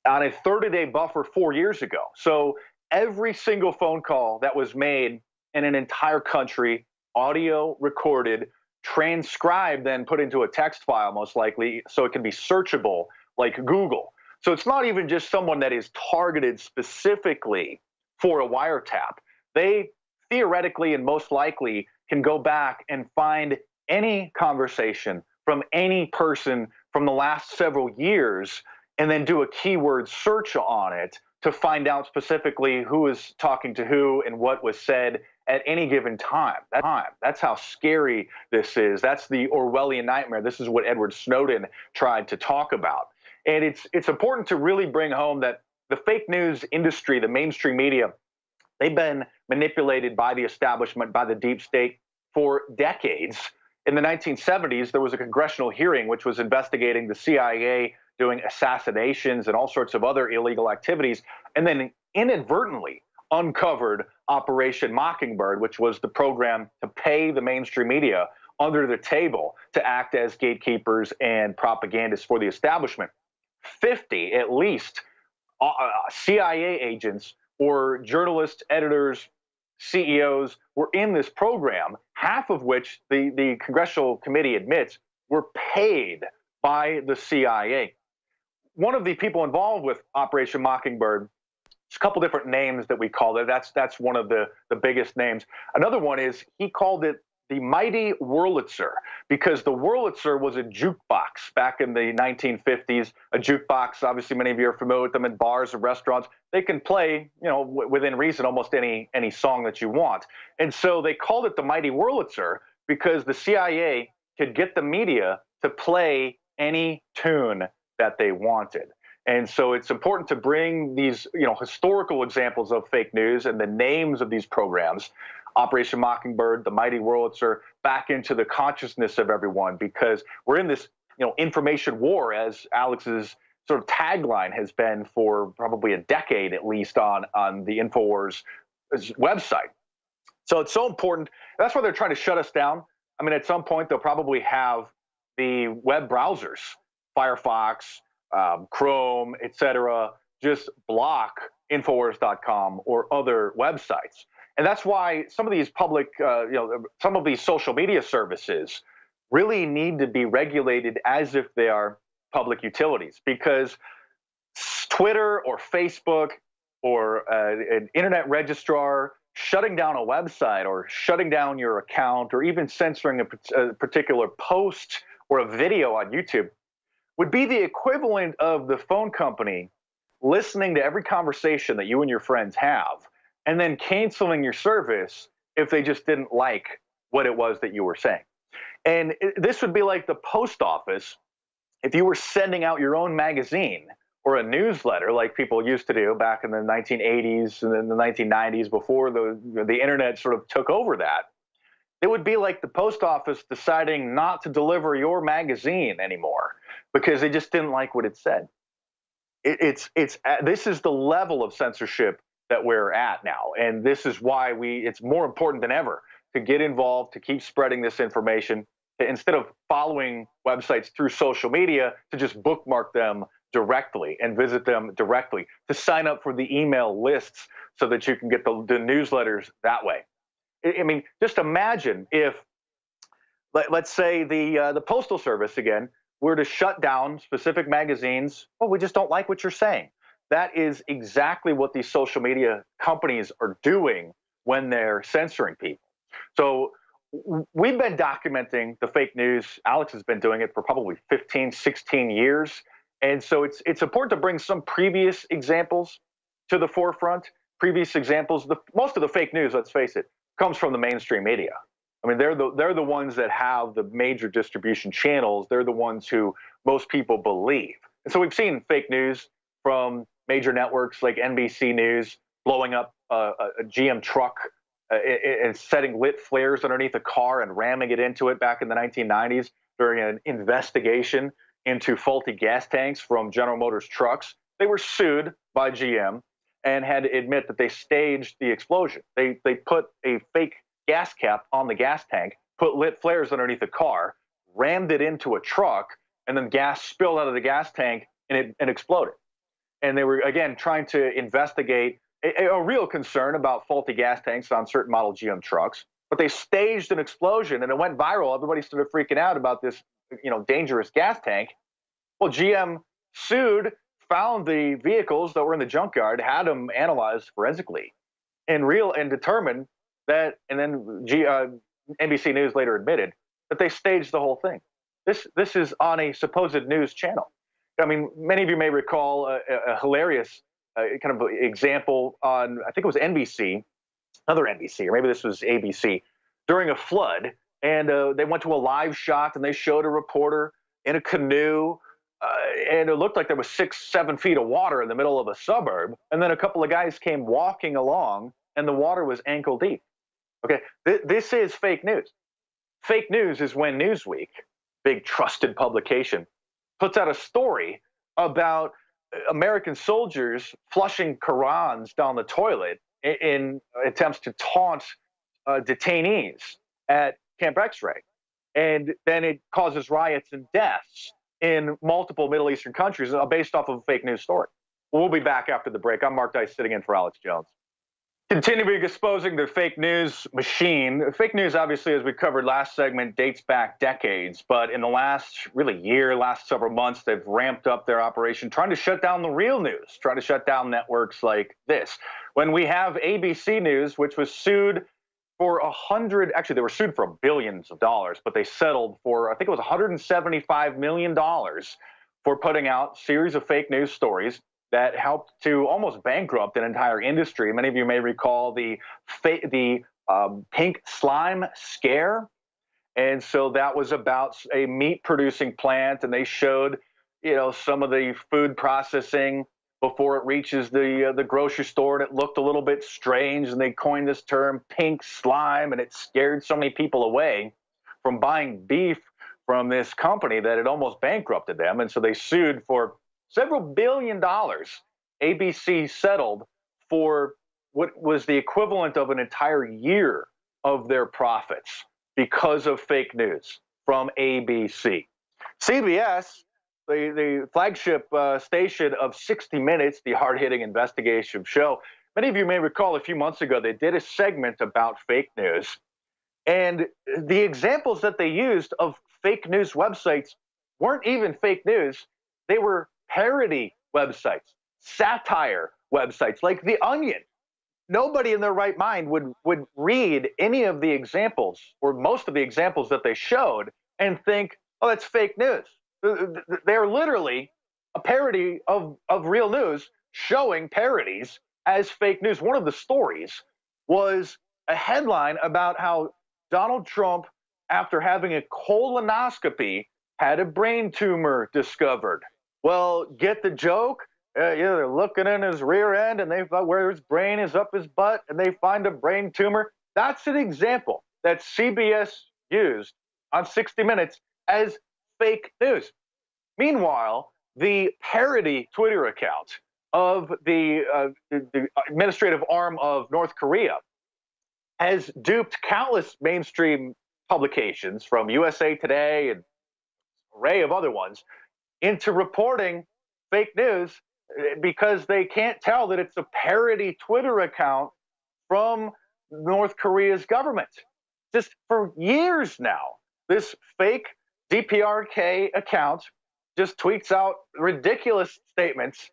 on a 30-day buffer 4 years ago. So every single phone call that was made in an entire country, audio recorded, transcribed, then put into a text file, most likely, so it can be searchable like Google. So it's not even just someone that is targeted specifically for a wiretap. They theoretically and most likely can go back and find any conversation from any person from the last several years and then do a keyword search on it to find out specifically who is talking to who and what was said at any given time. That's how scary this is. That's the Orwellian nightmare. This is what Edward Snowden tried to talk about. And it's important to really bring home that the fake news industry, the mainstream media, they've been manipulated by the establishment, by the deep state for decades. In the 1970s, there was a congressional hearing which was investigating the CIA doing assassinations and all sorts of other illegal activities, and then inadvertently uncovered Operation Mockingbird, which was the program to pay the mainstream media under the table to act as gatekeepers and propagandists for the establishment. 50, at least, CIA agents or journalists, editors, CEOs were in this program, half of which the Congressional Committee admits were paid by the CIA. One of the people involved with Operation Mockingbird, there's a couple different names that we called it. That's one of the biggest names. Another one is he called it the Mighty Wurlitzer, because the Wurlitzer was a jukebox back in the 1950s. A jukebox, obviously many of you are familiar with them in bars and restaurants. They can play, within reason, almost any song that you want. And so they called it the Mighty Wurlitzer because the CIA could get the media to play any tune that they wanted. And so it's important to bring these, historical examples of fake news and the names of these programs, Operation Mockingbird, the Mighty Wurlitzer, back into the consciousness of everyone, because we're in this, information war, as Alex's sort of tagline has been for probably a decade at least on the InfoWars website. So it's so important. That's why they're trying to shut us down. I mean, at some point, they'll probably have the web browsers, Firefox, Chrome, etc., just block Infowars.com or other websites. And that's why some of these public, some of these social media services really need to be regulated as if they are public utilities, because Twitter or Facebook or an internet registrar shutting down a website or shutting down your account or even censoring a particular post or a video on YouTube would be the equivalent of the phone company listening to every conversation that you and your friends have and then canceling your service if they just didn't like what it was that you were saying. And this would be like the post office if you were sending out your own magazine or a newsletter like people used to do back in the 1980s and then the 1990s before the internet sort of took over that. It would be like the post office deciding not to deliver your magazine anymore because they just didn't like what it said. This is the level of censorship that we're at now, and this is why it's more important than ever to get involved, to keep spreading this information, instead of following websites through social media, to just bookmark them directly and visit them directly, to sign up for the email lists so that you can get the newsletters that way. I mean, just imagine if, let's say, the Postal Service, again, were to shut down specific magazines. Well, we just don't like what you're saying. That is exactly what these social media companies are doing when they're censoring people. So we've been documenting the fake news. Alex has been doing it for probably 15, 16 years. And so it's important to bring some previous examples to the forefront. Previous examples, most of the fake news, let's face it, comes from the mainstream media. I mean, they're the ones that have the major distribution channels. They're the ones who most people believe. And so we've seen fake news from major networks like NBC News blowing up a GM truck and setting lit flares underneath a car and ramming it into it back in the 1990s during an investigation into faulty gas tanks from General Motors trucks. They were sued by GM. and had to admit that they staged the explosion. They put a fake gas cap on the gas tank, put lit flares underneath the car, rammed it into a truck, and then gas spilled out of the gas tank and it exploded. And they were, again, trying to investigate a real concern about faulty gas tanks on certain model GM trucks. But they staged an explosion and it went viral. Everybody started freaking out about this, dangerous gas tank. Well, GM sued, found the vehicles that were in the junkyard, had them analyzed forensically, and determined that, and then NBC News later admitted that they staged the whole thing. This is on a supposed news channel. I mean, many of you may recall a hilarious kind of example on, I think it was NBC, another NBC, or maybe this was ABC, during a flood, and they went to a live shot and they showed a reporter in a canoe, and it looked like there was 6-7 feet of water in the middle of a suburb, and then a couple of guys came walking along and the water was ankle deep. Okay, this is fake news. Fake news is when Newsweek, big trusted publication, puts out a story about American soldiers flushing Qurans down the toilet in attempts to taunt detainees at Camp X-Ray. And then it causes riots and deaths in multiple Middle Eastern countries based off of a fake news story. We'll be back after the break. I'm Mark Dice, sitting in for Alex Jones. Continuing exposing the fake news machine. Fake news, obviously, as we covered last segment, dates back decades. But in the last last several months, they've ramped up their operation, trying to shut down the real news, trying to shut down networks like this. When we have ABC News, which was sued for actually, they were sued for billions of dollars, but they settled for, I think it was $175 million for putting out a series of fake news stories that helped to almost bankrupt an entire industry. Many of you may recall the pink slime scare. And so that was about a meat producing plant, and they showed, some of the food processing before it reaches the grocery store, and it looked a little bit strange, and they coined this term pink slime, and it scared so many people away from buying beef from this company that it almost bankrupted them. And so they sued for several $1 billion. ABC settled for what was the equivalent of an entire year of their profits because of fake news from ABC. CBS, the flagship station of 60 Minutes, the hard-hitting investigation show, many of you may recall a few months ago they did a segment about fake news. And the examples that they used of fake news websites weren't even fake news. They were parody websites, satire websites like The Onion. Nobody in their right mind would read any of the examples or most of the examples that they showed and think, oh, that's fake news. They're literally a parody of real news, showing parodies as fake news. One of the stories was a headline about how Donald Trump, after having a colonoscopy, had a brain tumor discovered. Well, get the joke? They're looking in his rear end and they find where his brain is up his butt and they find a brain tumor. That's an example that CBS used on 60 Minutes as fake news. Meanwhile, the parody Twitter account of the administrative arm of North Korea has duped countless mainstream publications from USA Today and an array of other ones into reporting fake news because they can't tell that it's a parody Twitter account from North Korea's government. Just for years now, this fake DPRK account just tweets out ridiculous statements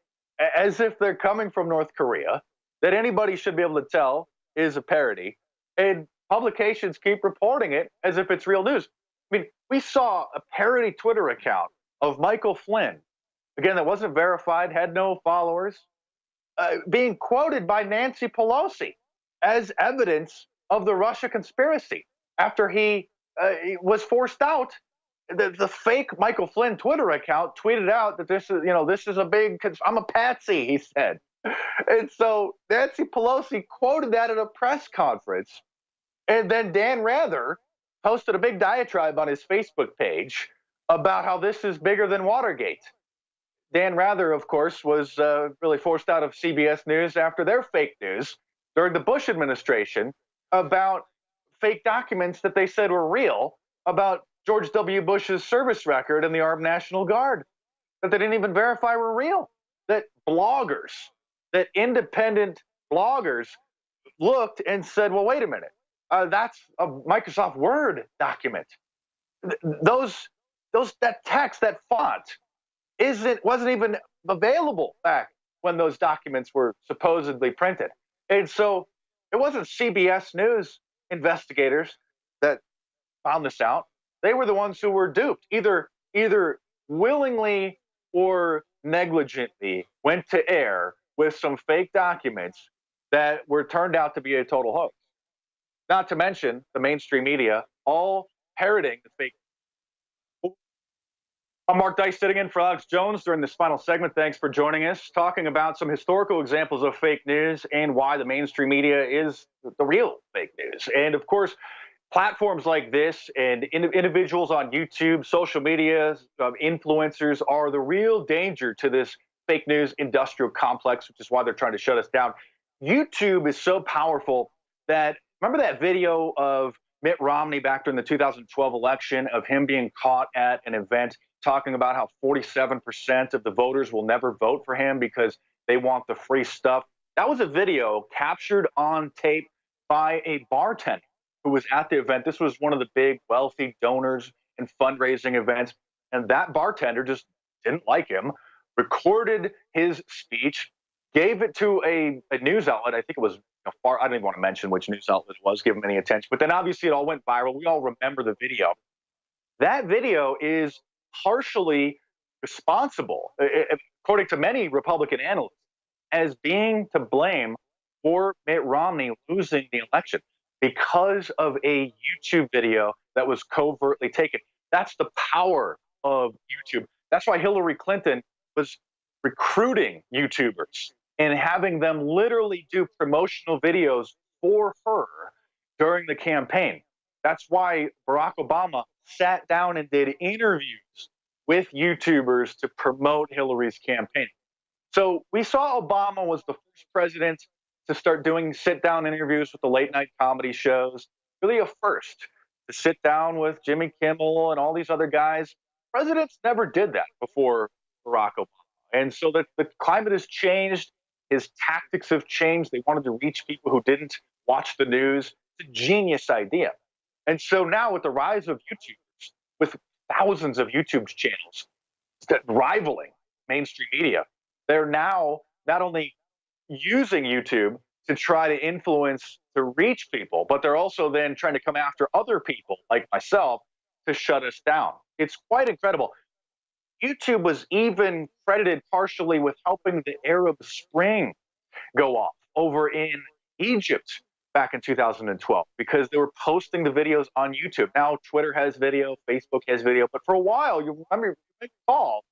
as if they're coming from North Korea that anybody should be able to tell is a parody. And publications keep reporting it as if it's real news. I mean, we saw a parody Twitter account of Michael Flynn, again, that wasn't verified, had no followers, being quoted by Nancy Pelosi as evidence of the Russia conspiracy after he was forced out. The fake Michael Flynn Twitter account tweeted out that this is a big, I'm a patsy, he said. And so Nancy Pelosi quoted that at a press conference. And then Dan Rather posted a big diatribe on his Facebook page about how this is bigger than Watergate. Dan Rather, of course, was really forced out of CBS News after their fake news during the Bush administration about fake documents that they said were real about George W. Bush's service record in the Armed National Guard that they didn't even verify were real. That bloggers, that independent bloggers looked and said, well, wait a minute, that's a Microsoft Word document. That text, that font, wasn't even available back when those documents were supposedly printed. And so it wasn't CBS News investigators that found this out. They were the ones who were duped, either willingly or negligently went to air with some fake documents that were turned out to be a total hoax. Not to mention the mainstream media all parroting the fake. I'm Mark Dice, sitting in for Alex Jones during this final segment. Thanks for joining us, talking about some historical examples of fake news and why the mainstream media is the real fake news. And of course, platforms like this and individuals on YouTube, social media, influencers are the real danger to this fake news industrial complex, which is why they're trying to shut us down. YouTube is so powerful that, remember that video of Mitt Romney back during the 2012 election of him being caught at an event talking about how 47% of the voters will never vote for him because they want the free stuff? That was a video captured on tape by a bartender who was at the event. This was one of the big wealthy donors and fundraising events. And that bartender just didn't like him, recorded his speech, gave it to a news outlet. I think it was I don't even want to mention which news outlet it was, give him any attention. But then obviously it all went viral. We all remember the video. That video is partially responsible, according to many Republican analysts, as being to blame for Mitt Romney losing the election because of a YouTube video that was covertly taken. That's the power of YouTube. That's why Hillary Clinton was recruiting YouTubers and having them literally do promotional videos for her during the campaign. That's why Barack Obama sat down and did interviews with YouTubers to promote Hillary's campaign. So we saw Obama was the first president to start doing sit-down interviews with the late-night comedy shows. Really a first to sit down with Jimmy Kimmel and all these other guys. Presidents never did that before Barack Obama. And so the climate has changed. His tactics have changed. They wanted to reach people who didn't watch the news. It's a genius idea. And so now with the rise of YouTubers, with thousands of YouTube channels rivaling mainstream media, they're now not only using YouTube to try to influence, to reach people, but they're also then trying to come after other people like myself to shut us down. It's quite incredible. YouTube was even credited partially with helping the Arab Spring go off over in Egypt back in 2012 because they were posting the videos on YouTube. Now Twitter has video, Facebook has video, but for a while, you recall,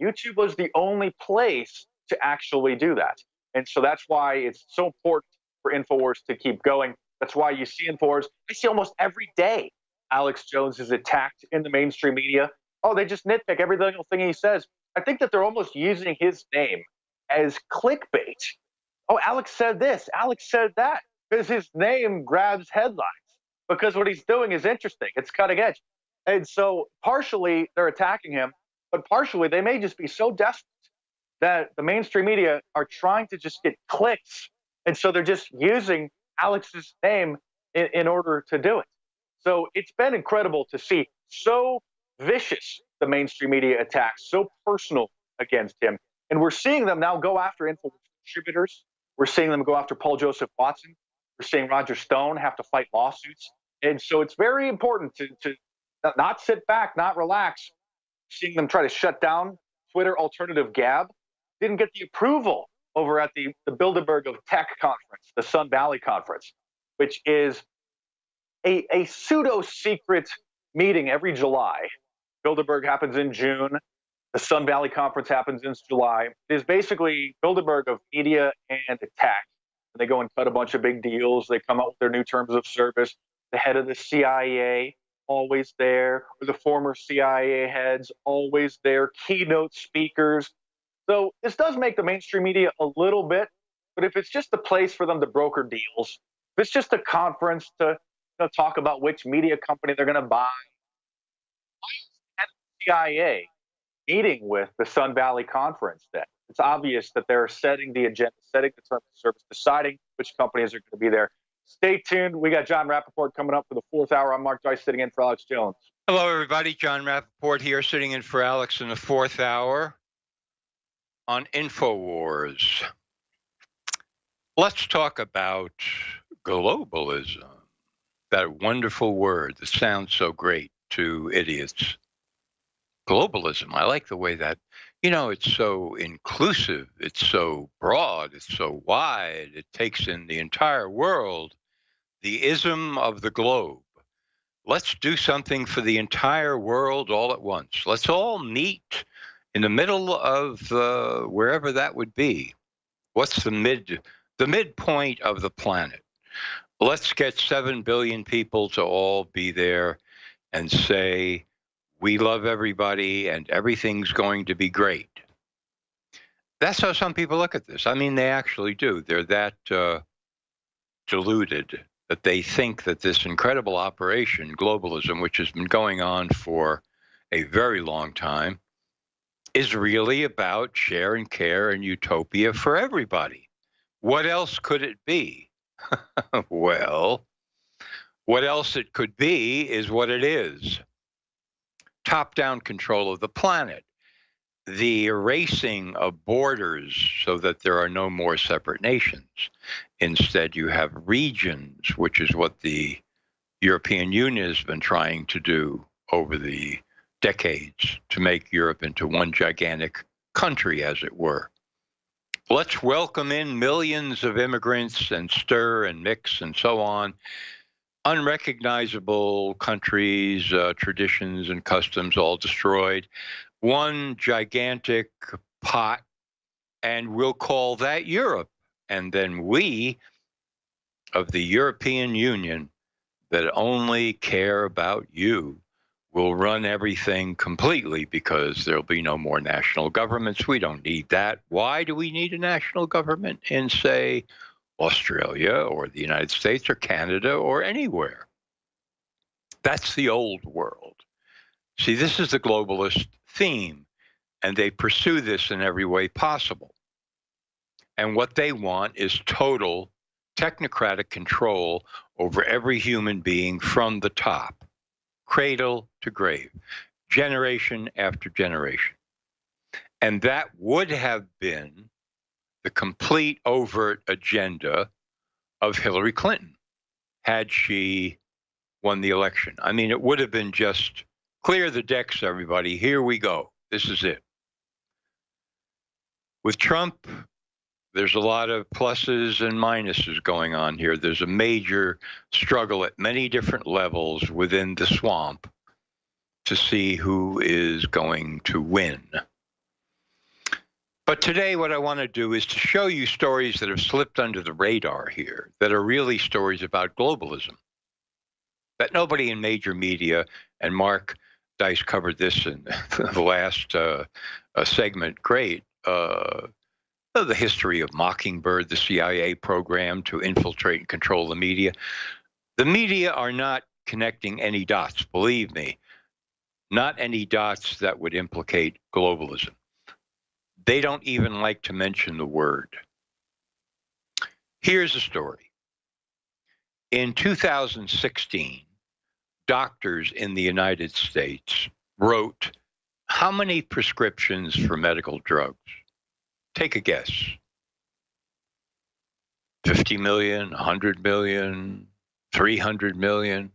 YouTube was the only place to actually do that. And so that's why it's so important for InfoWars to keep going. That's why you see InfoWars. I see almost every day Alex Jones is attacked in the mainstream media. Oh, they just nitpick every single thing he says. I think that they're almost using his name as clickbait. Oh, Alex said this, Alex said that, because his name grabs headlines, because what he's doing is interesting. It's cutting edge. And so partially they're attacking him, but partially they may just be so desperate that the mainstream media are trying to just get clicks. And so they're just using Alex's name in order to do it. So it's been incredible to see so vicious the mainstream media attacks, so personal against him. And we're seeing them now go after InfoWars contributors. We're seeing them go after Paul Joseph Watson. We're seeing Roger Stone have to fight lawsuits. And so it's very important to not sit back, not relax. Seeing them try to shut down Twitter alternative Gab. Didn't get the approval over at the Bilderberg of Tech conference, the Sun Valley conference, which is a pseudo-secret meeting every July. Bilderberg happens in June. The Sun Valley conference happens in July. It is basically Bilderberg of media and tech. They go and cut a bunch of big deals. They come up with their new terms of service. The head of the CIA, always there, or the former CIA heads, always there. Keynote speakers. So this does make the mainstream media a little bit, but if it's just a place for them to broker deals, if it's just a conference to talk about which media company they're going to buy, why is the head of the CIA meeting with the Sun Valley Conference then? It's obvious that they're setting the agenda, setting the terms of service, deciding which companies are going to be there. Stay tuned. We got John Rappaport coming up for the 4th hour. I'm Mark Dice sitting in for Alex Jones. Hello, everybody. John Rappaport here, sitting in for Alex in the 4th hour on InfoWars. Let's talk about globalism, that wonderful word that sounds so great to idiots. Globalism, I like the way that, it's so inclusive, it's so broad, it's so wide, it takes in the entire world, the ism of the globe. Let's do something for the entire world all at once. Let's all meet in the middle of wherever that would be. What's the midpoint of the planet? Let's get 7 billion people to all be there and say, we love everybody and everything's going to be great. That's how some people look at this. I mean, they actually do. They're that deluded that they think that this incredible operation, globalism, which has been going on for a very long time, is really about share and care and utopia for everybody. What else could it be? Well, what else it could be is what it is. Top-down control of the planet, the erasing of borders so that there are no more separate nations. Instead, you have regions, which is what the European Union has been trying to do over the decades, to make Europe into one gigantic country, as it were. Let's welcome in millions of immigrants and stir and mix and so on. Unrecognizable countries, traditions and customs all destroyed. One gigantic pot, and we'll call that Europe. And then we, of the European Union, that only care about you, will run everything completely because there'll be no more national governments. We don't need that. Why do we need a national government in, say, Australia or the United States or Canada or anywhere? That's the old world. See, this is the globalist theme, and they pursue this in every way possible. And what they want is total technocratic control over every human being from the top, cradle to grave, generation after generation. And that would have been the complete overt agenda of Hillary Clinton had she won the election. I mean, it would have been just clear the decks, everybody. Here we go. This is it. With Trump, there's a lot of pluses and minuses going on here. There's a major struggle at many different levels within the swamp to see who is going to win. But today what I want to do is to show you stories that have slipped under the radar here, that are really stories about globalism, that nobody in major media, and Mark Dice covered this in the last segment, great, the history of Mockingbird, the CIA program to infiltrate and control the media. The media are not connecting any dots, believe me, not any dots that would implicate globalism. They don't even like to mention the word. Here's a story. In 2016, doctors in the United States wrote how many prescriptions for medical drugs? Take a guess. 50 million, 100 million, 300 million.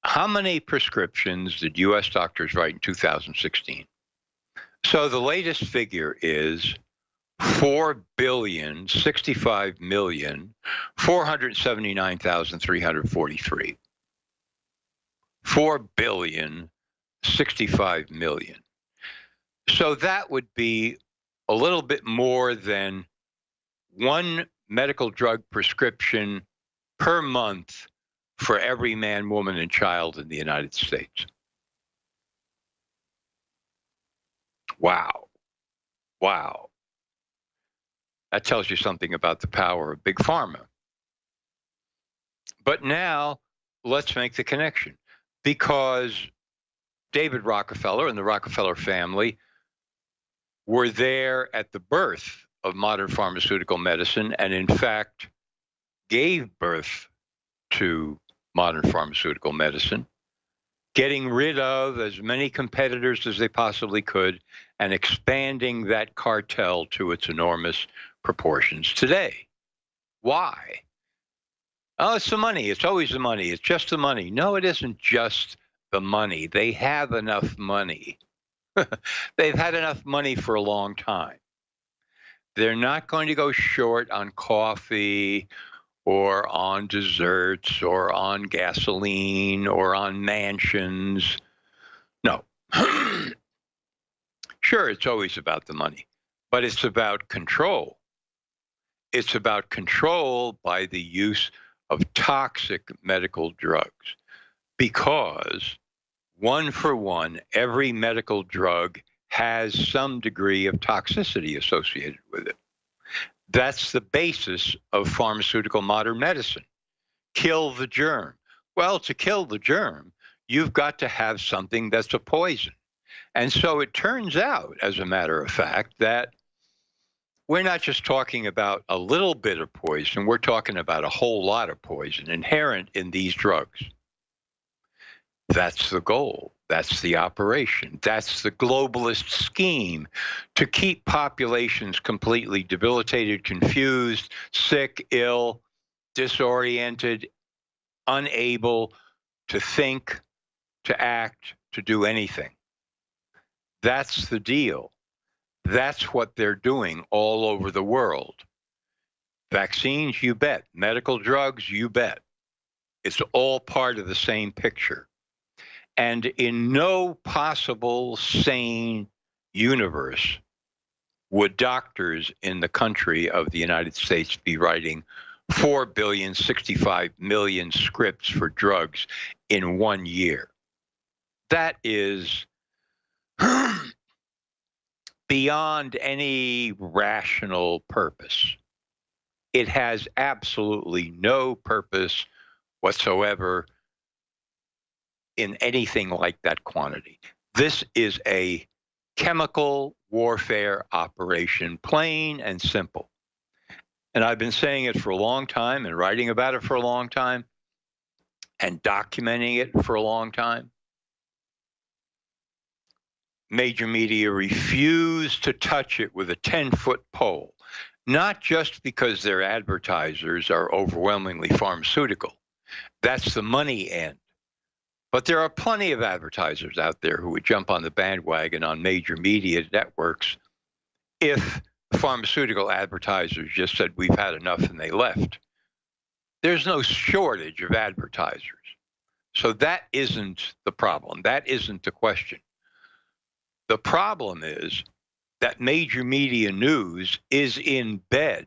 How many prescriptions did U.S. doctors write in 2016? So the latest figure is 4,065,479,343. 4,065,000,000. So that would be a little bit more than one medical drug prescription per month for every man, woman, and child in the United States. Wow. Wow. That tells you something about the power of Big Pharma. But now, let's make the connection. Because David Rockefeller and the Rockefeller family were there at the birth of modern pharmaceutical medicine and, in fact, gave birth to modern pharmaceutical medicine, getting rid of as many competitors as they possibly could and expanding that cartel to its enormous proportions today. Why? Oh, it's the money. It's always the money. It's just the money. No, it isn't just the money. They have enough money. They've had enough money for a long time. They're not going to go short on coffee or on desserts or on gasoline or on mansions. No. Sure, it's always about the money, but it's about control. It's about control by the use of toxic medical drugs, because one for one, every medical drug has some degree of toxicity associated with it. That's the basis of pharmaceutical modern medicine. Kill the germ. Well, to kill the germ, you've got to have something that's a poison. And so it turns out, as a matter of fact, that we're not just talking about a little bit of poison, we're talking about a whole lot of poison inherent in these drugs. That's the goal. That's the operation. That's the globalist scheme, to keep populations completely debilitated, confused, sick, ill, disoriented, unable to think, to act, to do anything. That's the deal. That's what they're doing all over the world. Vaccines, you bet. Medical drugs, you bet. It's all part of the same picture. And in no possible sane universe would doctors in the country of the United States be writing 4,065 million scripts for drugs in 1 year. That is beyond any rational purpose. It has absolutely no purpose whatsoever in anything like that quantity. This is a chemical warfare operation, plain and simple. And I've been saying it for a long time and writing about it for a long time and documenting it for a long time. Major media refuse to touch it with a 10-foot pole, not just because their advertisers are overwhelmingly pharmaceutical. That's the money end. But there are plenty of advertisers out there who would jump on the bandwagon on major media networks if the pharmaceutical advertisers just said, we've had enough, and they left. There's no shortage of advertisers. So that isn't the problem. That isn't the question. The problem is that major media news is in bed,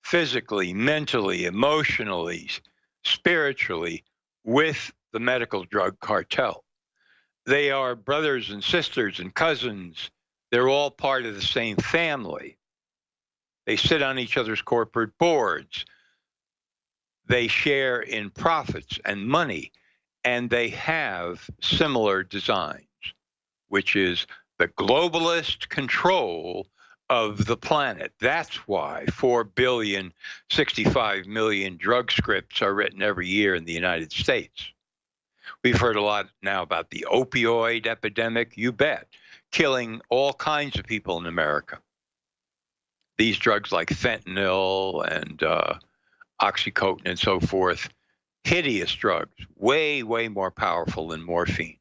physically, mentally, emotionally, spiritually, with the medical drug cartel. They are brothers and sisters and cousins. They're all part of the same family. They sit on each other's corporate boards. They share in profits and money, and they have similar designs, which is the globalist control of the planet. That's why 4,065 million drug scripts are written every year in the United States. We've heard a lot now about the opioid epidemic, you bet, killing all kinds of people in America. These drugs like fentanyl and oxycodone and so forth, hideous drugs, way, way more powerful than morphine.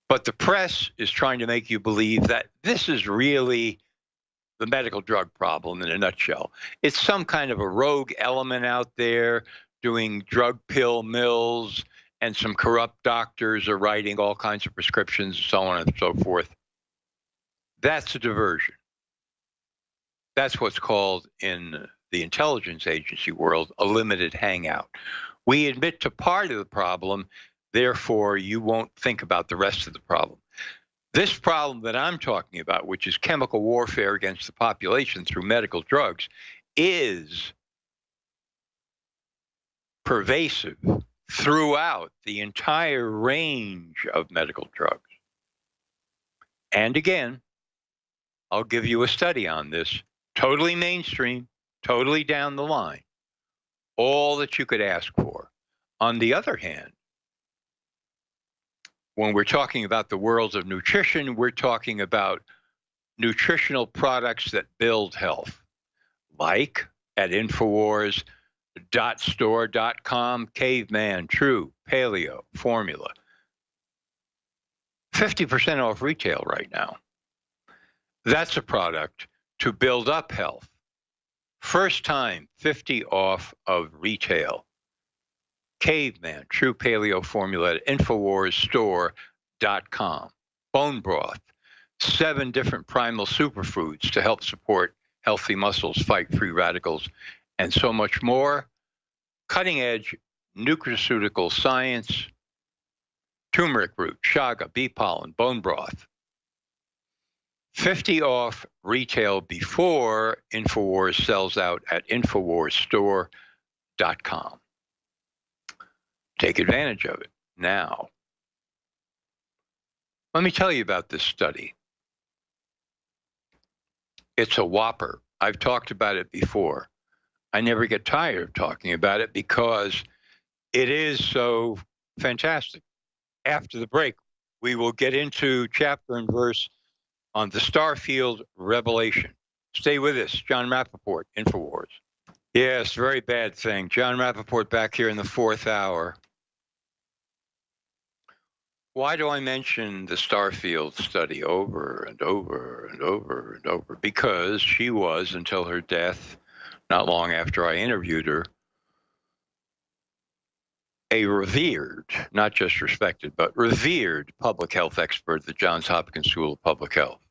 But the press is trying to make you believe that this is really the medical drug problem in a nutshell. It's some kind of a rogue element out there doing drug pill mills, and some corrupt doctors are writing all kinds of prescriptions and so on and so forth. That's a diversion. That's what's called in the intelligence agency world a limited hangout. We admit to part of the problem, therefore you won't think about the rest of the problem. This problem that I'm talking about, which is chemical warfare against the population through medical drugs, is pervasive throughout the entire range of medical drugs. And again, I'll give you a study on this, totally mainstream, totally down the line, all that you could ask for. On the other hand, when we're talking about the world of nutrition, we're talking about nutritional products that build health, like at Infowars.store.com, Caveman, True, Paleo, Formula. 50% off retail right now. That's a product to build up health. First time, 50 off of retail. Caveman, True Paleo Formula at InfoWarsStore.com. Bone broth, 7 different primal superfoods to help support healthy muscles, fight free radicals, and so much more. Cutting edge nutraceutical science, turmeric root, chaga, bee pollen, bone broth. 50 off retail before InfoWars sells out at InfoWarsStore.com. Take advantage of it now. Let me tell you about this study. It's a whopper. I've talked about it before. I never get tired of talking about it because it is so fantastic. After the break, we will get into chapter and verse on the Starfield revelation. Stay with us. John Rappaport, InfoWars. Yes, very bad thing. John Rappaport back here in the 4th hour. Why do I mention the Starfield study over and over and over and over? Because she was, until her death, not long after I interviewed her, a revered, not just respected, but revered public health expert at the Johns Hopkins School of Public Health.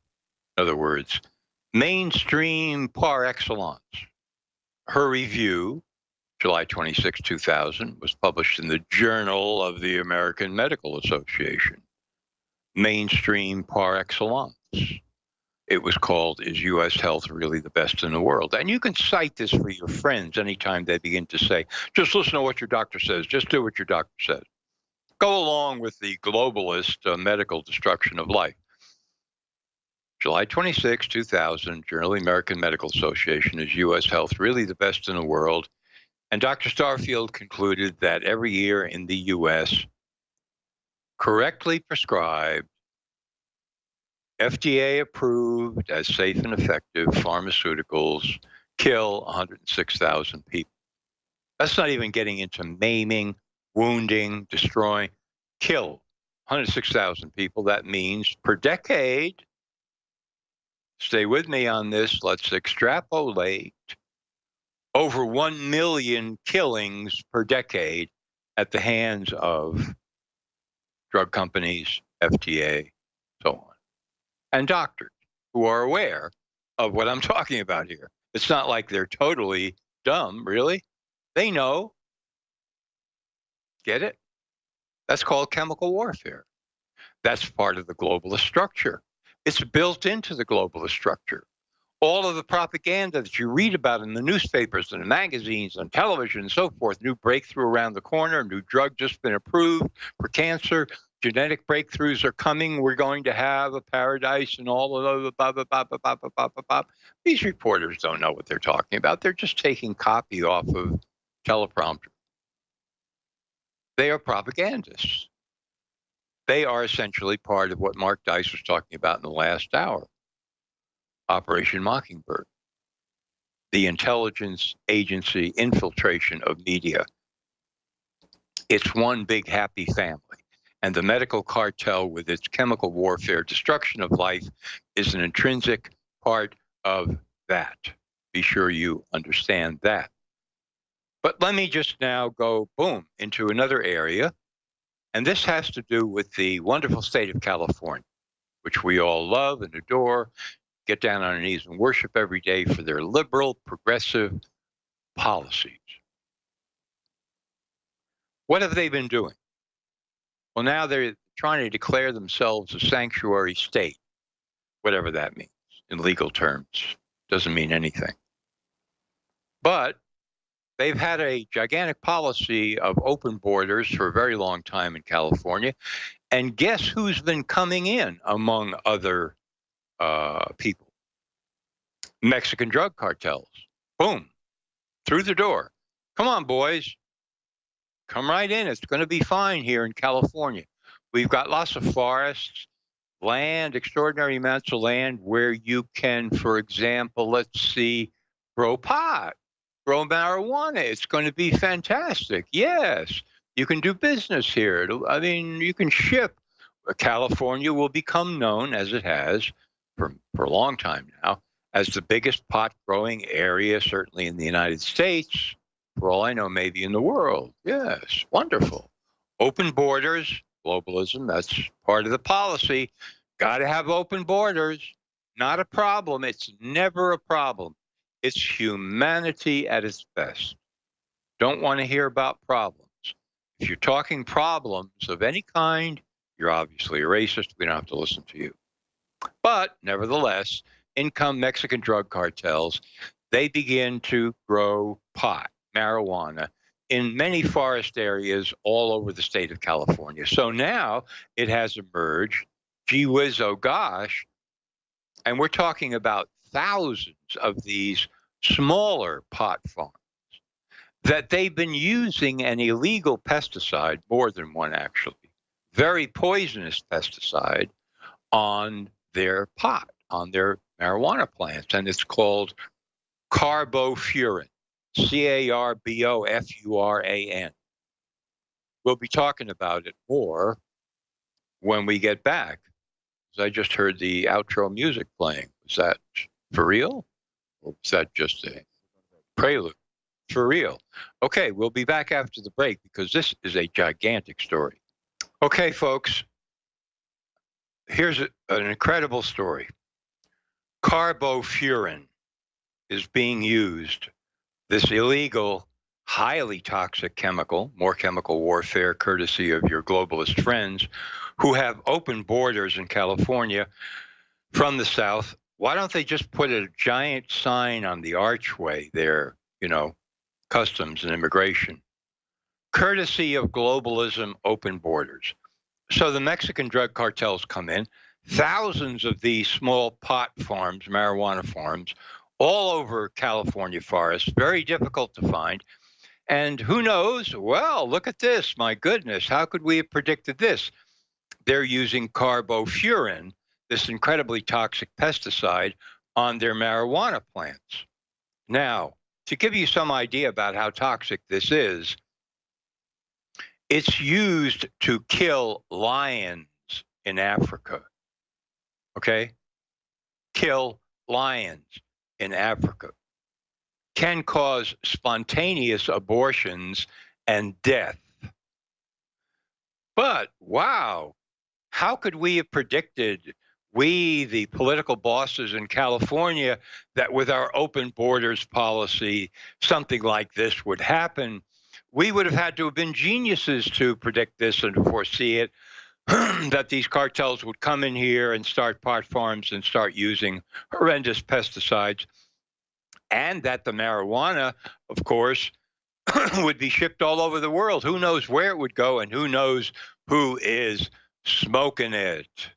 In other words, mainstream par excellence. Her review, July 26, 2000, was published in the Journal of the American Medical Association. Mainstream par excellence. It was called, Is U.S. Health Really the Best in the World? And you can cite this for your friends anytime they begin to say, just listen to what your doctor says. Just do what your doctor says. Go along with the globalist medical destruction of life. July 26, 2000, Journal of the American Medical Association, Is U.S. Health Really the Best in the World? And Dr. Starfield concluded that every year in the U.S., correctly prescribed, FDA-approved as safe and effective pharmaceuticals kill 106,000 people. That's not even getting into maiming, wounding, destroying. Kill 106,000 people. That means per decade, stay with me on this, let's extrapolate, over 1 million killings per decade at the hands of drug companies, FDA, so on. And doctors who are aware of what I'm talking about here. It's not like they're totally dumb, really. They know. Get it? That's called chemical warfare. That's part of the globalist structure. It's built into the globalist structure. All of the propaganda that you read about in the newspapers and the magazines and television and so forth, new breakthrough around the corner, new drug just been approved for cancer, genetic breakthroughs are coming, we're going to have a paradise and all of the blah, blah, blah, blah, blah, blah, blah, blah, blah. These reporters don't know what they're talking about. They're just taking copy off of teleprompter. They are propagandists. They are essentially part of what Mark Dice was talking about in the last hour. Operation Mockingbird, the intelligence agency infiltration of media. It's one big happy family. And the medical cartel with its chemical warfare, destruction of life, is an intrinsic part of that. Be sure you understand that. But let me just now go, boom, into another area. And this has to do with the wonderful state of California, which we all love and adore, get down on our knees and worship every day for their liberal, progressive policies. What have they been doing? Well, now the trying to declare themselves a sanctuary state, whatever that means in legal terms. Doesn't mean anything. But they've had a gigantic policy of open borders for a very long time in California. And guess who's been coming in among other people? Mexican drug cartels. Boom. Through the door. Come on, boys. Come right in. It's going to be fine here in California. We've got lots of forests, land, extraordinary amounts of land where you can, for example, let's see, grow pot, grow marijuana. It's going to be fantastic. Yes, you can do business here. I mean, you can ship. California will become known, as it has for a long time now, as the biggest pot growing area, certainly in the United States, for all I know, maybe in the world. Yes, wonderful. Open borders, globalism, that's part of the policy. Got to have open borders. Not a problem. It's never a problem. It's humanity at its best. Don't want to hear about problems. If you're talking problems of any kind, you're obviously a racist. We don't have to listen to you. But nevertheless, in come Mexican drug cartels. They begin to grow pot, marijuana, in many forest areas all over the state of California. So now it has emerged, gee whiz, oh gosh, and we're talking about thousands of these smaller pot farms that they've been using an illegal pesticide, more than one actually, very poisonous pesticide on their pot, on their marijuana plants, and it's called carbofuran, C-A-R-B-O-F-U-R-A-N. We'll be talking about it more when we get back. I just heard the outro music playing. Was that for real? Or was that just a prelude? For real. Okay, we'll be back after the break because this is a gigantic story. Okay, folks, here's an incredible story. Carbofuran is being used, this illegal, highly toxic chemical, more chemical warfare courtesy of your globalist friends who have open borders in California from the south. Why don't they just put a giant sign on the archway there, you know, customs and immigration, courtesy of globalism, open borders. So the Mexican drug cartels come in, thousands of these small pot farms, marijuana farms, all over California forests, very difficult to find. And who knows? Well, look at this. My goodness, how could we have predicted this? They're using carbofuran, this incredibly toxic pesticide, on their marijuana plants. Now, to give you some idea about how toxic this is, it's used to kill lions in Africa. Okay? Kill lions in Africa. Can cause spontaneous abortions and death. But, wow, how could we have predicted, we, the political bosses in California, that with our open borders policy, something like this would happen? We would have had to have been geniuses to predict this and to foresee it, that these cartels would come in here and start pot farms and start using horrendous pesticides, and that the marijuana, of course, would be shipped all over the world. Who knows where it would go, and who knows who is smoking it?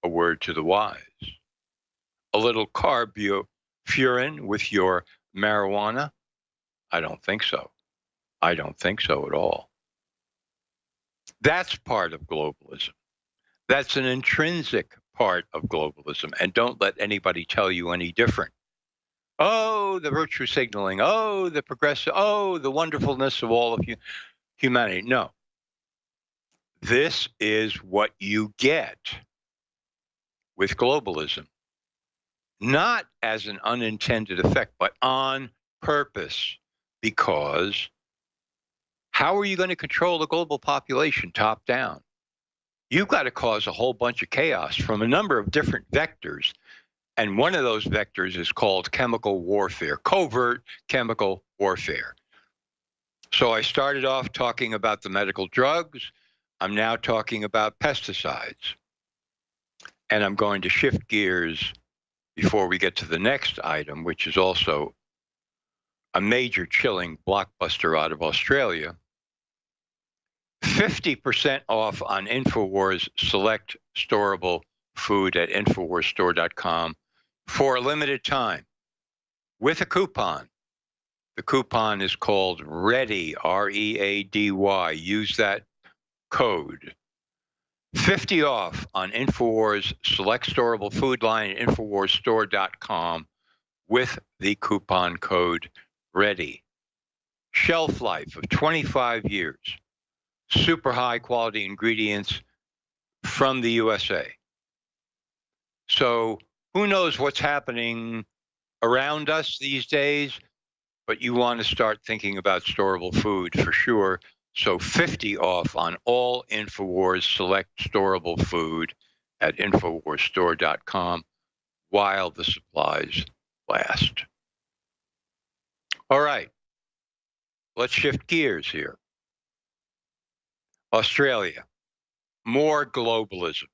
A word to the wise. A little carbofuran with your marijuana? I don't think so. I don't think so at all. That's part of globalism. That's an intrinsic part of globalism. And don't let anybody tell you any different. Oh, the virtue signaling. Oh, the progressive. Oh, the wonderfulness of all of humanity. No. This is what you get with globalism. Not as an unintended effect, but on purpose. Because how are you going to control the global population top down? You've got to cause a whole bunch of chaos from a number of different vectors. And one of those vectors is called chemical warfare, covert chemical warfare. So I started off talking about the medical drugs. I'm now talking about pesticides. And I'm going to shift gears before we get to the next item, which is also a major chilling blockbuster out of Australia. 50% off on InfoWars select storable food at InfoWarsStore.com for a limited time with a coupon. The coupon is called READY, R-E-A-D-Y. Use that code. 50 off on InfoWars select storable food line at InfoWarsStore.com with the coupon code READY. Shelf life of 25 years. Super high quality ingredients from the USA. So who knows what's happening around us these days, but you want to start thinking about storable food for sure. So 50 off on all InfoWars select storable food at InfoWarsStore.com while the supplies last. All right, let's shift gears here. Australia, more globalism.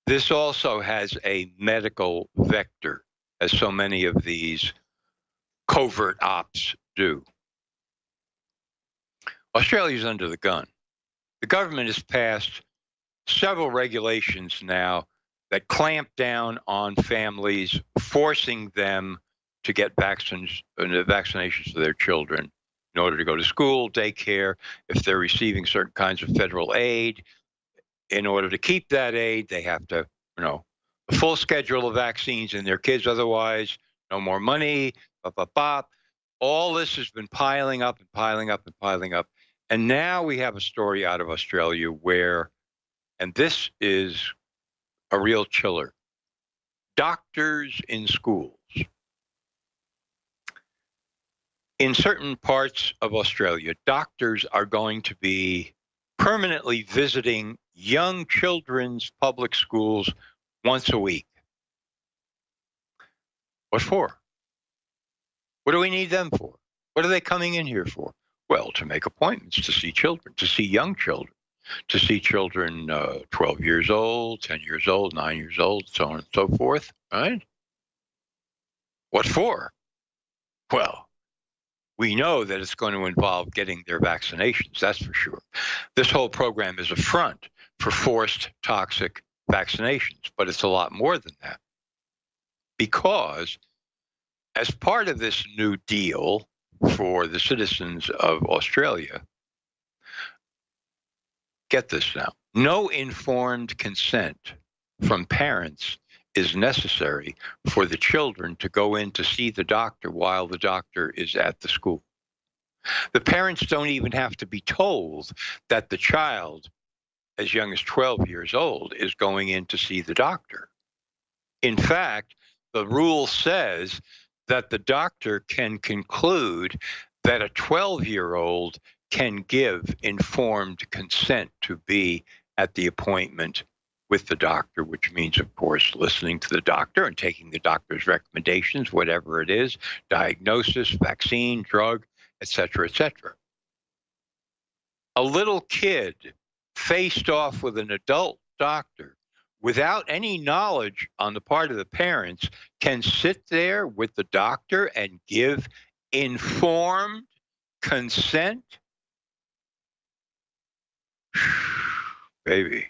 This also has a medical vector, as so many of these covert ops do. Australia's under the gun. The government has passed several regulations now that clamp down on families, forcing them to get vaccinations for their children in order to go to school, daycare, if they're receiving certain kinds of federal aid. In order to keep that aid, they have to, a full schedule of vaccines in their kids. Otherwise, no more money, All this has been piling up and piling up and piling up. And now we have a story out of Australia where, and this is a real chiller, doctors in schools. In certain parts of Australia, doctors are going to be permanently visiting young children's public schools once a week. What for? What do we need them for? What are they coming in here for? Well, to make appointments, to see children, to see young children, to see children 12 years old, 10 years old, 9 years old, so on and so forth, right? What for? Well, we know that it's going to involve getting their vaccinations, that's for sure. This whole program is a front for forced toxic vaccinations, but it's a lot more than that. Because as part of this new deal for the citizens of Australia, get this now, no informed consent from parents is necessary for the children to go in to see the doctor while the doctor is at the school. The parents don't even have to be told that the child, as young as 12 years old, is going in to see the doctor. In fact, the rule says that the doctor can conclude that a 12-year-old can give informed consent to be at the appointment with the doctor, which means, of course, listening to the doctor and taking the doctor's recommendations, whatever it is, diagnosis, vaccine, drug, etc., etc. A little kid faced off with an adult doctor without any knowledge on the part of the parents can sit there with the doctor and give informed consent? Baby.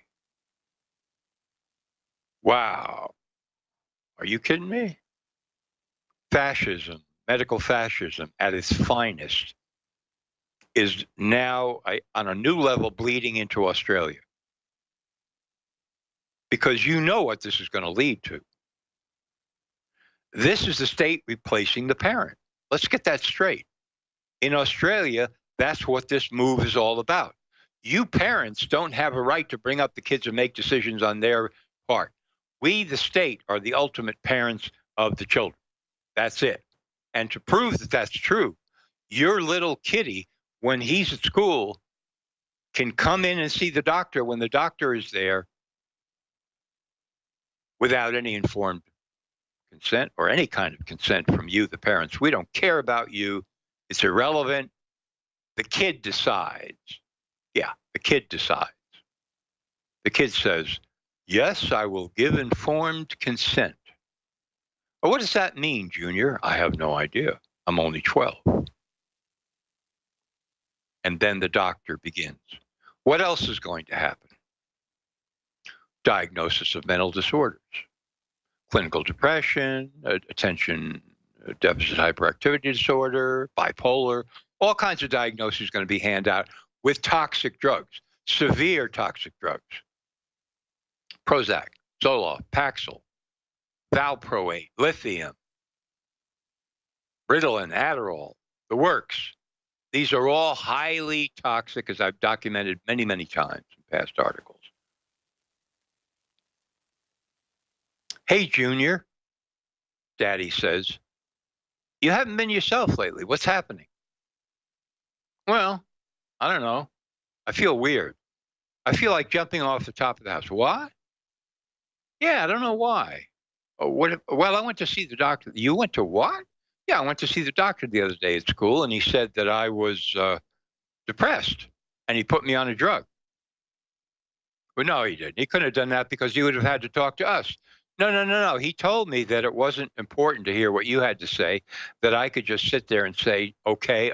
Wow. Are you kidding me? Fascism, medical fascism at its finest, is now on a new level bleeding into Australia. Because you know what this is going to lead to. This is the state replacing the parent. Let's get that straight. In Australia, that's what this move is all about. You parents don't have a right to bring up the kids and make decisions on their part. We, the state, are the ultimate parents of the children. That's it. And to prove that that's true, your little kiddie, when he's at school, can come in and see the doctor when the doctor is there without any informed consent or any kind of consent from you, the parents. We don't care about you. It's irrelevant. The kid decides. Yeah, the kid decides. The kid says, "Yes, I will give informed consent." Well, what does that mean, Junior? I have no idea. I'm only 12. And then the doctor begins. What else is going to happen? Diagnosis of mental disorders, clinical depression, attention deficit hyperactivity disorder, bipolar, all kinds of diagnoses going to be handed out with toxic drugs, severe toxic drugs. Prozac, Zoloft, Paxil, valproate, lithium, Ritalin, Adderall, the works. These are all highly toxic, as I've documented many, many times in past articles. Hey, Junior, Daddy says, you haven't been yourself lately. What's happening? Well, I don't know. I feel weird. I feel like jumping off the top of the house. What? Yeah, I don't know why. Oh, well, I went to see the doctor. You went to what? Yeah, I went to see the doctor the other day at school, and he said that I was depressed, and he put me on a drug. Well, no, he didn't. He couldn't have done that because you would have had to talk to us. No. He told me that it wasn't important to hear what you had to say, that I could just sit there and say, okay.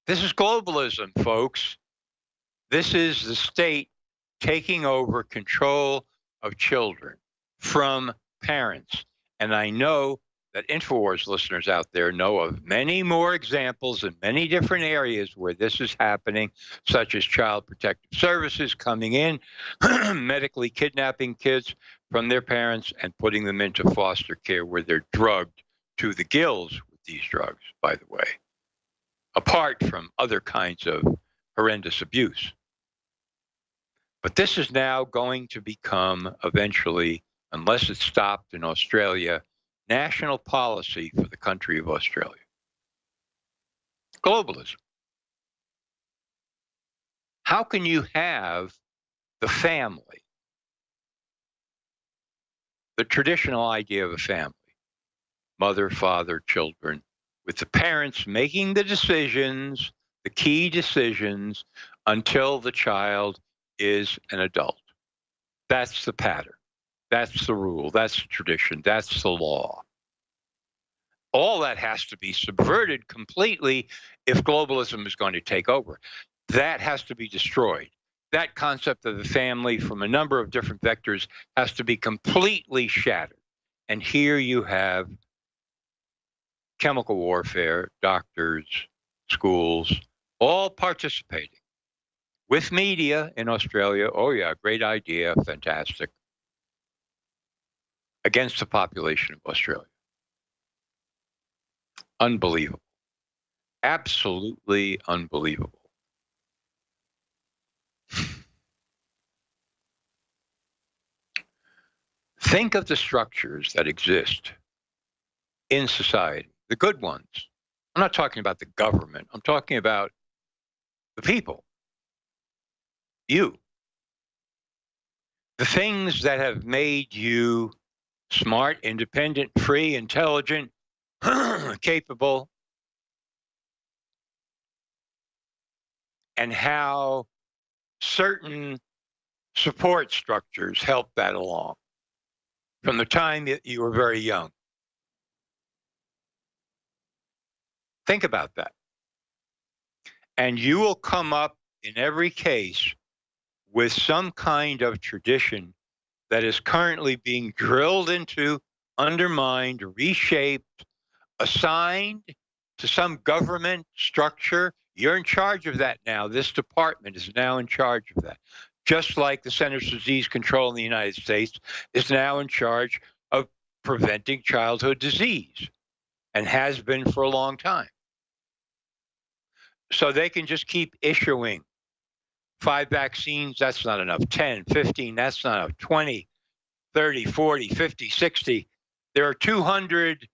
This is globalism, folks. This is the state taking over control of children from parents. And I know that InfoWars listeners out there know of many more examples in many different areas where this is happening, such as Child Protective Services coming in, medically kidnapping kids from their parents and putting them into foster care where they're drugged to the gills with these drugs, by the way, apart from other kinds of horrendous abuse. But this is now going to become eventually, unless it's stopped in Australia, national policy for the country of Australia. Globalism. How can you have the family, the traditional idea of a family, mother, father, children, with the parents making the decisions, the key decisions, until the child is an adult? That's the pattern. That's the rule. That's the tradition. That's the law. All that has to be subverted completely if globalism is going to take over. That has to be destroyed. That concept of the family from a number of different vectors has to be completely shattered. And here you have chemical warfare, doctors, schools, all participating with media in Australia. Oh, yeah, great idea, fantastic. Against the population of Australia. Unbelievable. Absolutely unbelievable. Think of the structures that exist in society, the good ones. I'm not talking about the government. I'm talking about the people. You. The things that have made you smart, independent, free, intelligent, capable, and how certain support structures help that along from the time that you were very young. Think about that. And you will come up in every case with some kind of tradition that is currently being drilled into, undermined, reshaped, assigned to some government structure. You're in charge of that now. This department is now in charge of that. Just like the Centers for Disease Control in the United States is now in charge of preventing childhood disease and has been for a long time. So they can just keep issuing 5 vaccines, that's not enough. 10, 15, that's not enough. 20, 30, 40, 50, 60. There are 200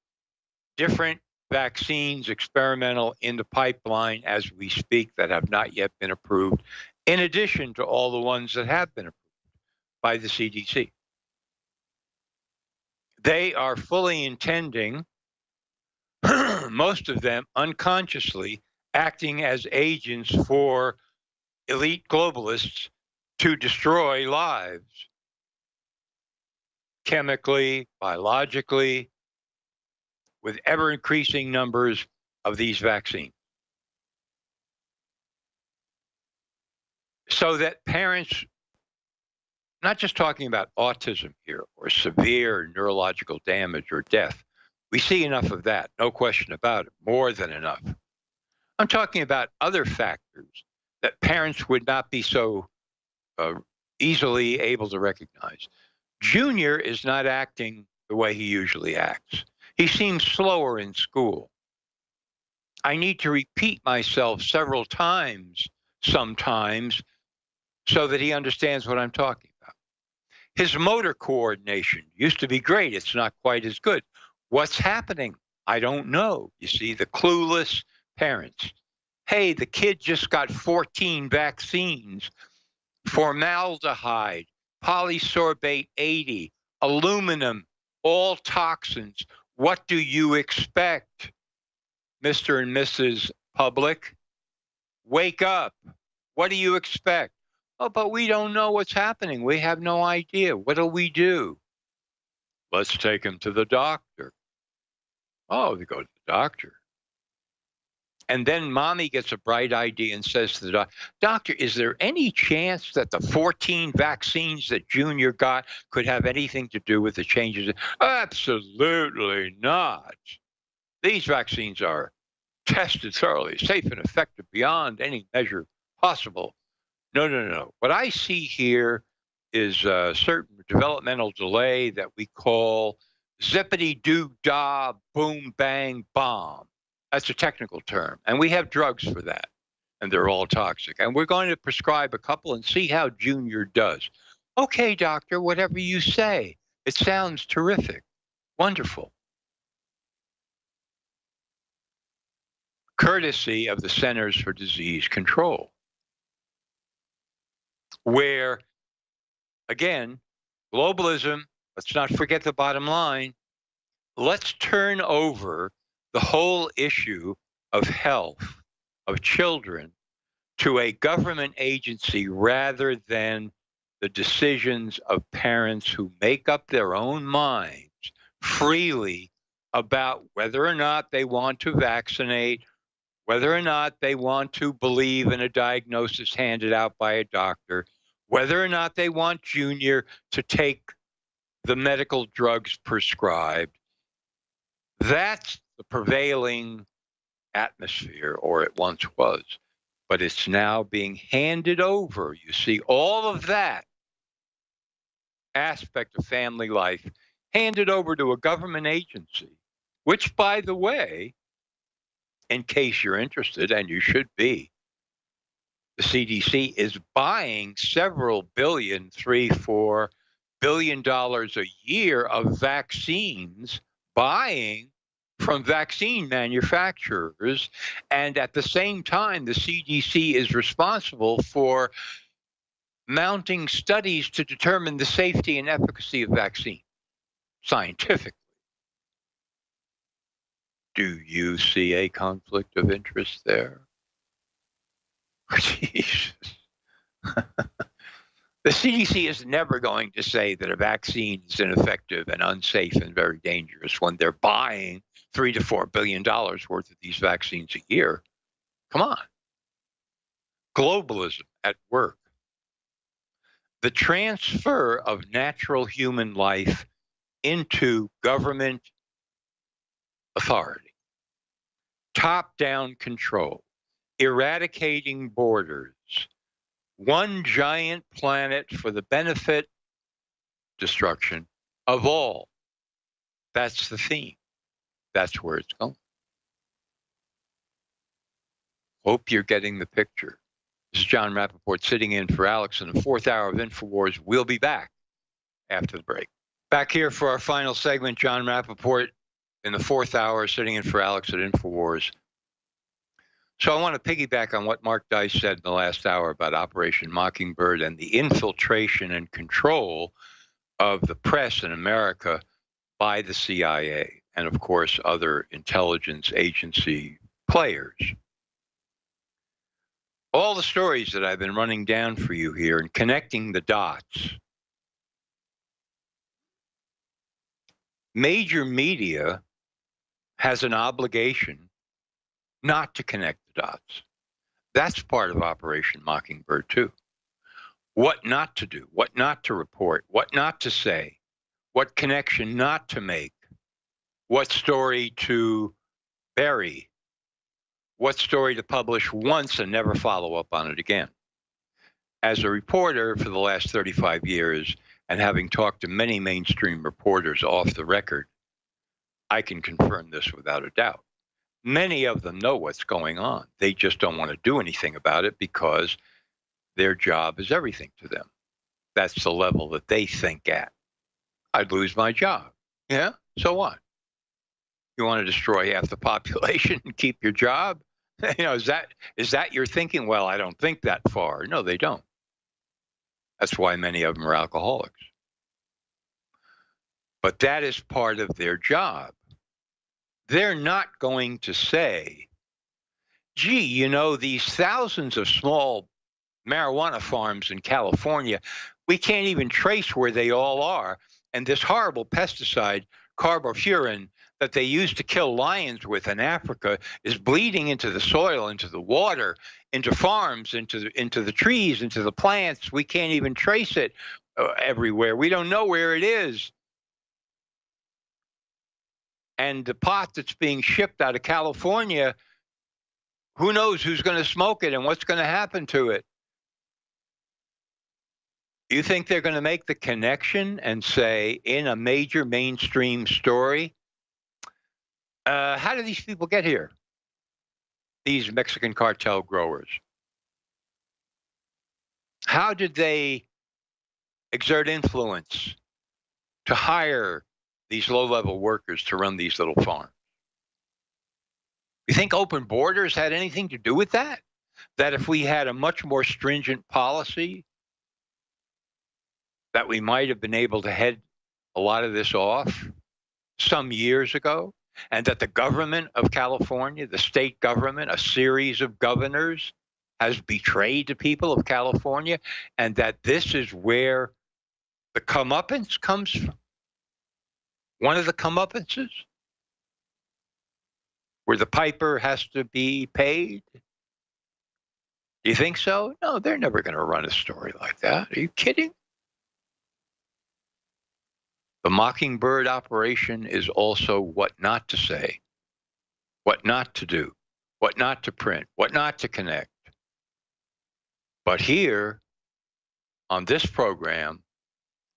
different vaccines, experimental, in the pipeline as we speak that have not yet been approved, in addition to all the ones that have been approved by the CDC. They are fully intending, most of them unconsciously, acting as agents for elite globalists to destroy lives chemically, biologically, with ever-increasing numbers of these vaccines. So that parents, not just talking about autism here or severe neurological damage or death, we see enough of that, no question about it, more than enough. I'm talking about other factors that parents would not be so easily able to recognize. Junior is not acting the way he usually acts. He seems slower in school. I need to repeat myself several times sometimes so that he understands what I'm talking about. His motor coordination used to be great. It's not quite as good. What's happening? I don't know. You see, the clueless parents. Hey, the kid just got 14 vaccines, formaldehyde, polysorbate 80, aluminum, all toxins. What do you expect, Mr. and Mrs. Public? Wake up. What do you expect? Oh, but we don't know what's happening. We have no idea. What do we do? Let's take him to the doctor. Oh, they go to the doctor. And then mommy gets a bright idea and says to the doctor, Doctor, is there any chance that the 14 vaccines that Junior got could have anything to do with the changes? Absolutely not. These vaccines are tested thoroughly, safe and effective beyond any measure possible. No. What I see here is a certain developmental delay that we call zippity-doo-dah, boom, bang, bomb. That's a technical term. And we have drugs for that. And they're all toxic. And we're going to prescribe a couple and see how Junior does. Okay, doctor, whatever you say. It sounds terrific. Wonderful. Courtesy of the Centers for Disease Control, where, again, globalism, let's not forget the bottom line. Let's turn over the whole issue of health of children to a government agency rather than the decisions of parents who make up their own minds freely about whether or not they want to vaccinate, whether or not they want to believe in a diagnosis handed out by a doctor, whether or not they want Junior to take the medical drugs prescribed. That's the prevailing atmosphere, or it once was, but it's now being handed over. You see, all of that aspect of family life handed over to a government agency, which, by the way, in case you're interested, and you should be, the CDC is buying several billion, $3-4 billion a year of vaccines, buying from vaccine manufacturers. And at the same time, the CDC is responsible for mounting studies to determine the safety and efficacy of vaccine scientifically. Do you see a conflict of interest there? Jesus. The CDC is never going to say that a vaccine is ineffective and unsafe and very dangerous when they're buying $3-4 billion worth of these vaccines a year. Come on. Globalism at work. The transfer of natural human life into government authority. Top-down control. Eradicating borders. One giant planet for the benefit, destruction of all. That's the theme. That's where it's going. Hope you're getting the picture. This is John Rappaport sitting in for Alex in the fourth hour of InfoWars. We'll be back after the break. Back here for our final segment, John Rappaport in the fourth hour sitting in for Alex at InfoWars. So I want to piggyback on what Mark Dice said in the last hour about Operation Mockingbird and the infiltration and control of the press in America by the CIA and, of course, other intelligence agency players. all the stories that I've been running down for you here and connecting the dots. Major media has an obligation not to connect the dots. That's part of Operation Mockingbird, too. What not to do, what not to report, what not to say, what connection not to make, what story to bury, what story to publish once and never follow up on it again. As a reporter for the last 35 years, and having talked to many mainstream reporters off the record, I can confirm this without a doubt. Many of them know what's going on. They just don't want to do anything about it because their job is everything to them. That's the level that they think at. I'd lose my job. Yeah, so what? You want to destroy half the population and keep your job? You know, is that your thinking? Well, I don't think that far. No, they don't. That's why many of them are alcoholics. But that is part of their job. They're not going to say, gee, you know, these thousands of small marijuana farms in California, we can't even trace where they all are. And this horrible pesticide, carbofuran, that they used to kill lions with in Africa is bleeding into the soil, into the water, into farms, into the trees, into the plants. We can't even trace it everywhere. We don't know where it is. And the pot that's being shipped out of California, who knows who's going to smoke it and what's going to happen to it? You think they're going to make the connection and say in a major mainstream story, how do these people get here? These Mexican cartel growers. How did they exert influence to hire these low-level workers to run these little farms? You think open borders had anything to do with that? That if we had a much more stringent policy, that we might have been able to head a lot of this off some years ago? And that the government of California, the state government, a series of governors, has betrayed the people of California, and that this is where the comeuppance comes from? One of the comeuppances? Where the piper has to be paid? Do you think so? No, they're never going to run a story like that. Are you kidding? The Mockingbird operation is also what not to say, what not to do, what not to print, what not to connect. But here, on this program,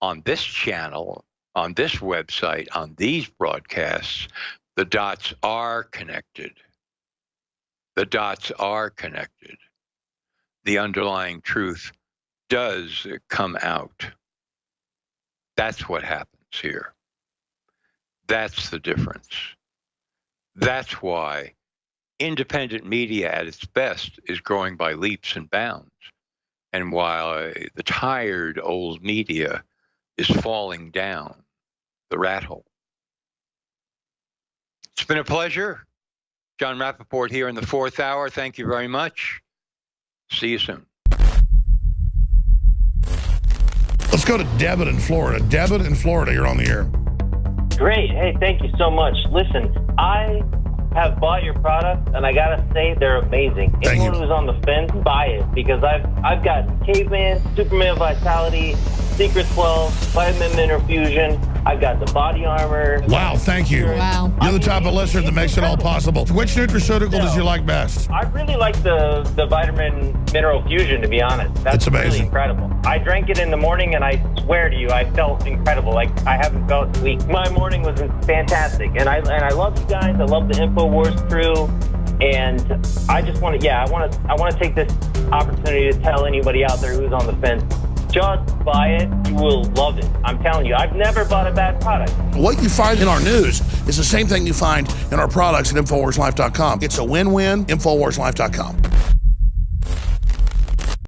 on this channel, on this website, on these broadcasts, the dots are connected. The dots are connected. The underlying truth does come out. That's what happens here. That's the difference. That's why independent media at its best is growing by leaps and bounds. And while the tired old media is falling down the rat hole. It's been a pleasure. John Rappaport here in the 4th hour. Thank you very much. See you soon. Let's go to Debit in Florida. Debit in Florida, you're on the air. Great. Hey, thank you so much. Listen, I have bought your product, and I gotta say they're amazing. Anyone who's on the fence, buy it, because I've got Caveman, Superman Vitality, Secret 12, Vitamin Mineral Fusion. I've got the body armor. Wow, thank you. Wow. You're the type of listener that makes it all possible. Which nutraceutical does you like best? I really like the Vitamin Mineral Fusion, to be honest. That's amazing. Really incredible. I drank it in the morning, and I swear to you, I felt incredible. Like I haven't felt weak. My morning was fantastic, and I love you guys. I love the InfoWars crew, and I just want to, I want to take this opportunity to tell anybody out there who's on the fence. Just buy it. You will love it. I'm telling you, I've never bought a bad product. What you find in our news is the same thing you find in our products at InfoWarsLife.com. It's a win-win. InfoWarsLife.com.